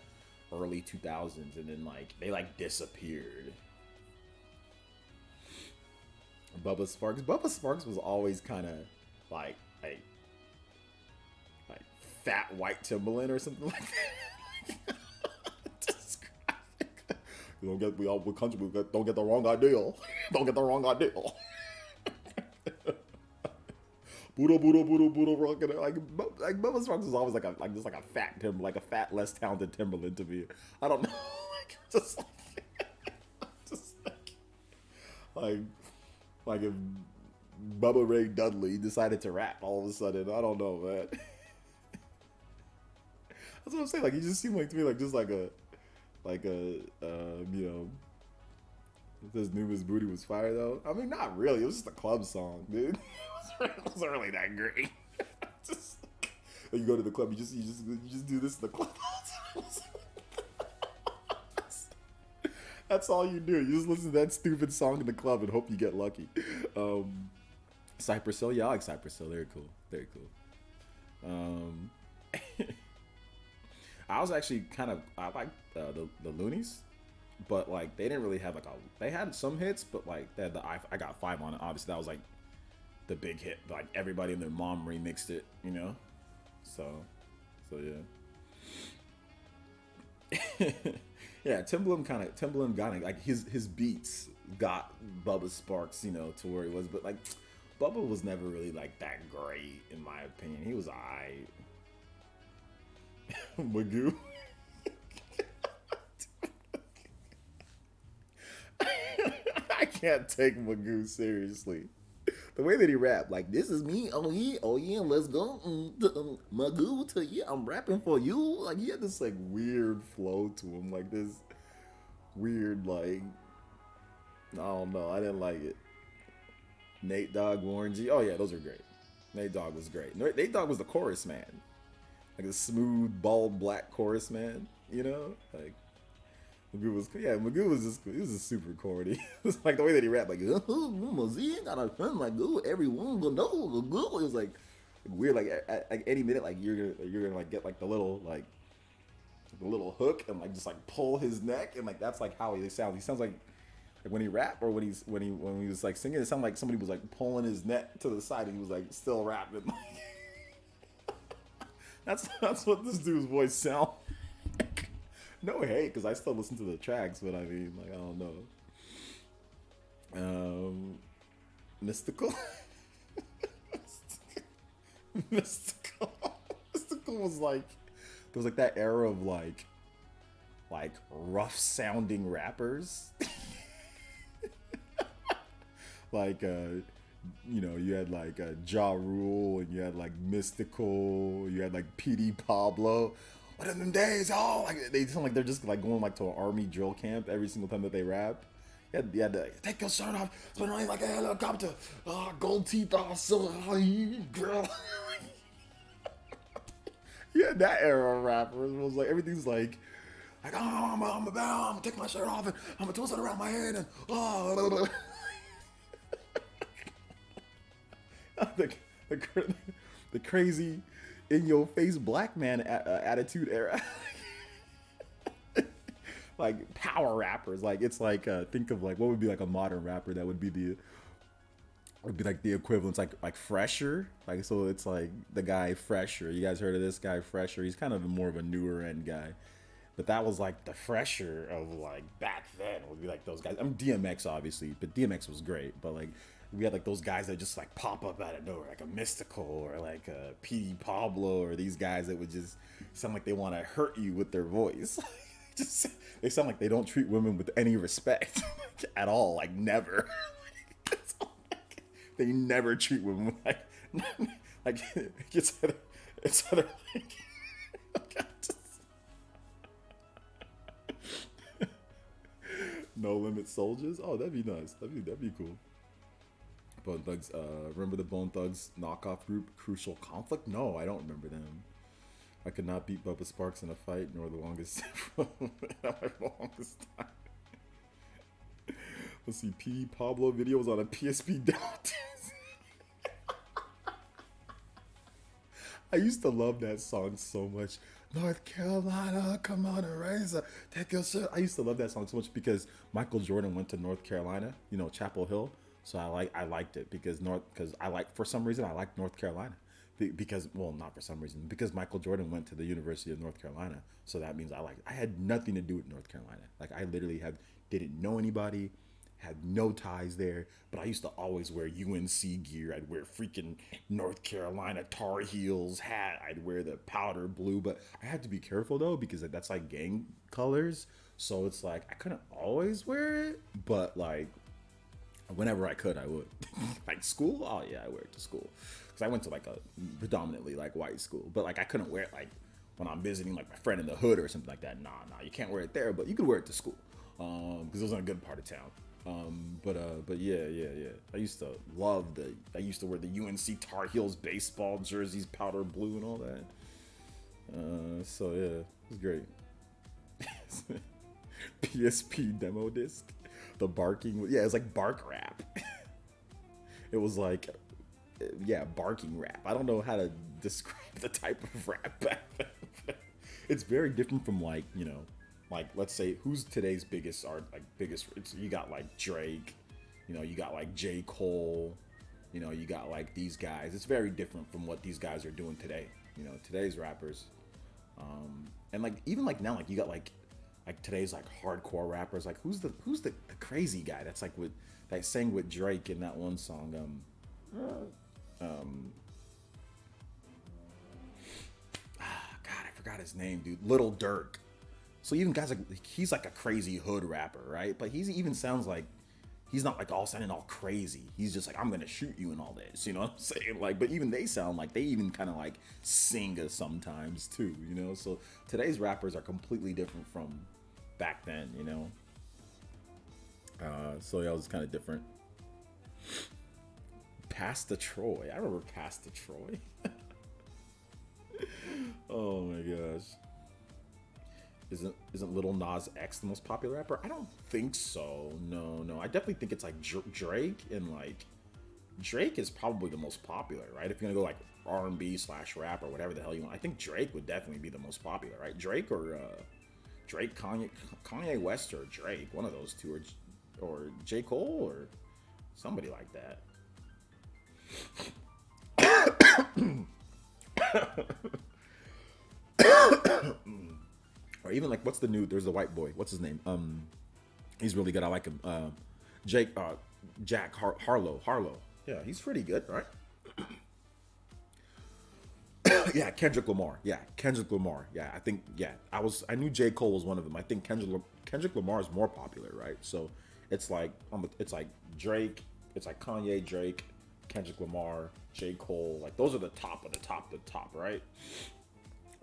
early 2000s, and then like they like disappeared. Bubba Sparks. Bubba Sparks was always kind of like like fat white Timberland or something like that. Don't get don't get the wrong idea. Don't get the wrong idea. Budo, rocking like Bubba Sparks was always like a fat Tim, like a fat less talented Timberland to me. I don't know, just like if Bubba Ray Dudley decided to rap all of a sudden. I don't know, man. That's what I'm saying. Like he just seemed like to me like just like a you know, this new Miss Booty was fire though. I mean, not really. It was just a club song, dude. It wasn't really that great. Just you go to the club, you just do this in the club. That's all you do. You just listen to that stupid song in the club and hope you get lucky. Cypress Hill, yeah, I like Cypress Hill. Very cool. Very cool. I was actually I liked the Loonies, but like they didn't really have like they had some hits, but like they had I Got Five on it. Obviously, that was like the big hit. Like everybody and their mom remixed it, you know. So yeah. Yeah, Timbaland got it. Like his beats got Bubba Sparks, you know, to where he was, but like Bubba was never really like that great in my opinion. He was alright. Magoo. I can't take Magoo seriously. The way that he rapped, like, this is me, oh yeah, let's go, Magoo to you, I'm rapping for you. Like, he had this, like, weird flow to him, like, this weird, like, I don't know, I didn't like it. Nate Dogg, Warren G, oh yeah, those are great. Nate Dogg was great. Nate Dogg was the chorus man. Like a smooth, bald, black chorus man, you know? Like, Magoo was just, he was just super corny. It was like the way that he rapped, like, everyone gonna know. It was like weird, like at any minute, like you're gonna like get like the little hook and like just like pull his neck, and like that's like how he sounds. He sounds like when he rap or when he was like singing, it sounded like somebody was like pulling his neck to the side and he was like still rapping. That's what this dude's voice sounds like. No hate, because I still listen to the tracks, but I mean, like, I don't know. Mystical. Mystical. Mystical was like there was like that era of like rough sounding rappers. Like you know, you had like Ja Rule, and you had like Mystical, you had like PD Pablo. What in them days, oh, like they sound like they're just like going like to an army drill camp every single time that they rap. You had to take your shirt off, spin around like a helicopter, gold teeth, silver, girl. Yeah, that era of rappers was like everything's like oh, I'm gonna take my shirt off and I'm gonna twist it around my head and oh. the, the, the crazy in your face black man attitude era. Like power rappers, like it's like think of like what would be like a modern rapper that would be like the equivalent, like Fresher, like so it's like the guy Fresher. You guys heard of this guy Fresher? He's kind of more of a newer end guy, but that was like the Fresher of like back then would be like those guys. I'm DMX obviously, but DMX was great, but like we had like those guys that just like pop up out of nowhere, like a Mystical or like a PD Pablo, or these guys that would just sound like they want to hurt you with their voice. Just they sound like they don't treat women with any respect at all, like never. They never treat women like it's either like No Limit Soldiers. Oh, that'd be nice. That'd be cool. Bone Thugs. Remember the Bone Thugs knockoff group Crucial Conflict? No, I don't remember them. I could not beat Bubba Sparks in a fight, nor the longest longest time. Let's see, P. Pablo videos on a PSP demo. I used to love that song so much. North Carolina, come on and raise up, take your shit. I used to love that song so much because Michael Jordan went to North Carolina, you know, Chapel Hill. So I liked it because for some reason I liked North Carolina. Because well, not for some reason, because Michael Jordan went to the University of North Carolina, so that means I had nothing to do with North Carolina. Like I literally didn't know anybody, had no ties there, but I used to always wear UNC gear. I'd wear freaking North Carolina Tar Heels hat. I'd wear the powder blue, but I had to be careful though because that's like gang colors. So it's like I couldn't always wear it, but like whenever I could, I would. Like school, oh yeah, I wear it to school. Because I went to like a predominantly like white school, but like I couldn't wear it like when I'm visiting like my friend in the hood or something like that. Nah, you can't wear it there, but you could wear it to school because it was in a good part of town. But yeah. I used to I used to wear the UNC Tar Heels baseball jerseys, powder blue and all that. So yeah, it was great. PSP demo disc, the barking. Yeah, it was like bark rap. It was like. Yeah, barking rap. I don't know how to describe the type of rap back then. It's very different from like, you know, like let's say who's today's biggest art, like biggest. You got like Drake, you know, you got like J. Cole, you know, you got like these guys. It's very different from what these guys are doing today. You know, today's rappers, and like even like now, like you got like today's like hardcore rappers. Like who's the crazy guy that's like that sang with Drake in that one song. God, I forgot his name, dude. Little Durk. So even guys like he's like a crazy hood rapper, right? But he's even sounds like he's not like all sounding all crazy. He's just like I'm gonna shoot you and all this, you know what I'm saying? Like, but even they sound like they even kind of like sing sometimes too, you know. So today's rappers are completely different from back then, you know. So yeah, it was kind of different. Past the Troy. I remember Past the Troy. Oh my gosh. Isn't Lil Nas X the most popular rapper? I don't think so. No. I definitely think it's like Drake, and like Drake is probably the most popular, right? If you're gonna go like R&B / rap or whatever the hell you want, I think Drake would definitely be the most popular, right? Drake or Kanye West or Drake, one of those two, or J. Cole or somebody like that. Or even like what's the new? There's a white boy. What's his name? He's really good. I like him. Jack Harlow. Yeah, he's pretty good, right? Yeah, Kendrick Lamar. Yeah, Kendrick Lamar. Yeah, I think yeah, I knew J. Cole was one of them. I think Kendrick Lamar is more popular, right? So it's like it's like Drake, it's like Kanye, Drake, Kendrick Lamar, J. Cole. Like those are the top of the top, right?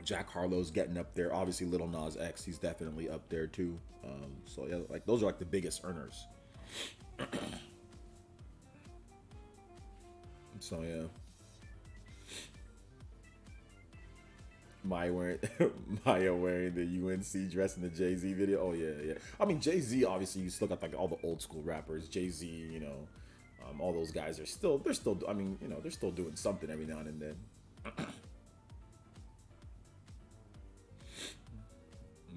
Jack Harlow's getting up there. Obviously, Little Nas X, he's definitely up there too. So yeah, like those are like the biggest earners. So yeah. Maya wearing Maya wearing the UNC dress in the Jay-Z video. Oh yeah, yeah. I mean Jay-Z obviously you still got like all the old school rappers. Jay-Z, you know, all those guys are still I mean, you know, they're still doing something every now and then.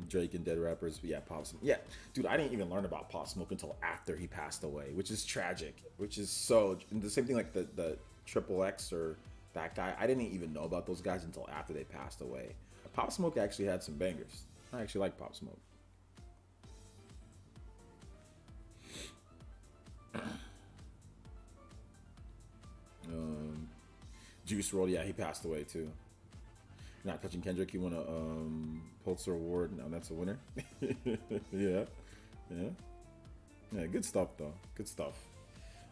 Drake and dead rappers, but yeah, Pop Smoke. Yeah, dude, I didn't even learn about Pop Smoke until after he passed away, which is tragic. Which is so and the same thing like the Triple X or that guy. I didn't even know about those guys until after they passed away. Pop Smoke actually had some bangers. I actually like Pop Smoke. Juice WRLD, yeah, he passed away too. Not touching Kendrick, he won a Pulitzer Award. Now that's a winner. Yeah, yeah, yeah. Good stuff though. Good stuff.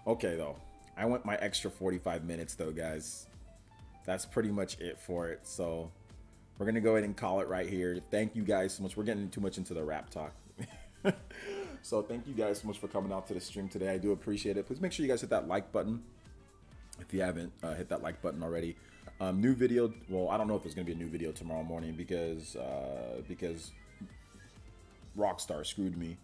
Okay though, I went my extra 45 minutes though, guys. That's pretty much it for it. So we're gonna go ahead and call it right here. Thank you guys so much. We're getting too much into the rap talk. So thank you guys so much for coming out to the stream today. I do appreciate it. Please make sure you guys hit that like button if you haven't hit that like button already. New video. Well, I don't know if there's gonna be a new video tomorrow morning because Rockstar screwed me.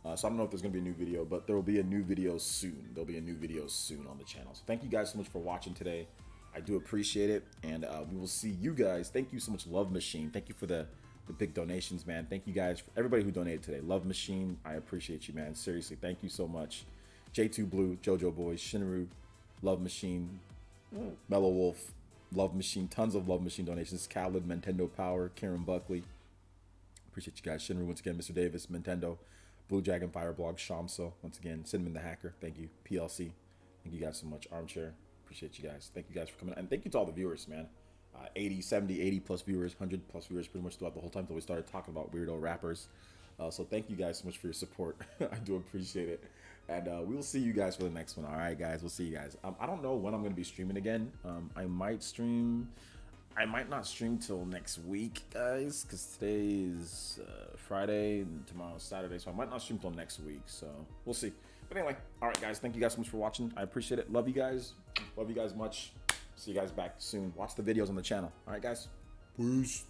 So I don't know if there's gonna be a new video, but there will be a new video soon. There'll be a new video soon on the channel. So thank you guys so much for watching today. I do appreciate it, and we will see you guys. Thank you so much, Love Machine. Thank you for the big donations, man. Thank you guys, for everybody who donated today. Love Machine, I appreciate you, man. Seriously, thank you so much. J2 Blue, JoJo Boys, Shinru, Love Machine, Mellow Wolf, Love Machine, tons of Love Machine donations. Khaled, Nintendo Power, Karen Buckley. Appreciate you guys. Shinru, once again, Mr. Davis, Nintendo, Blue Dragon Fireblog, Shamso, once again, Cinnamon the Hacker, thank you. PLC, thank you guys so much. Armchair, appreciate you guys. Thank you guys for coming. And thank you to all the viewers, man. 80, 70, 80 plus viewers, 100 plus viewers pretty much throughout the whole time until we started talking about weirdo rappers. So thank you guys so much for your support. I do appreciate it. And we will see you guys for the next one. All right, guys, we'll see you guys. I don't know when I'm going to be streaming again. I might not stream till next week, guys, because today is Friday and tomorrow's Saturday. So I might not stream till next week. So we'll see. But anyway, all right, guys, thank you guys so much for watching. I appreciate it. Love you guys. Love you guys much. See you guys back soon. Watch the videos on the channel. All right, guys. Peace.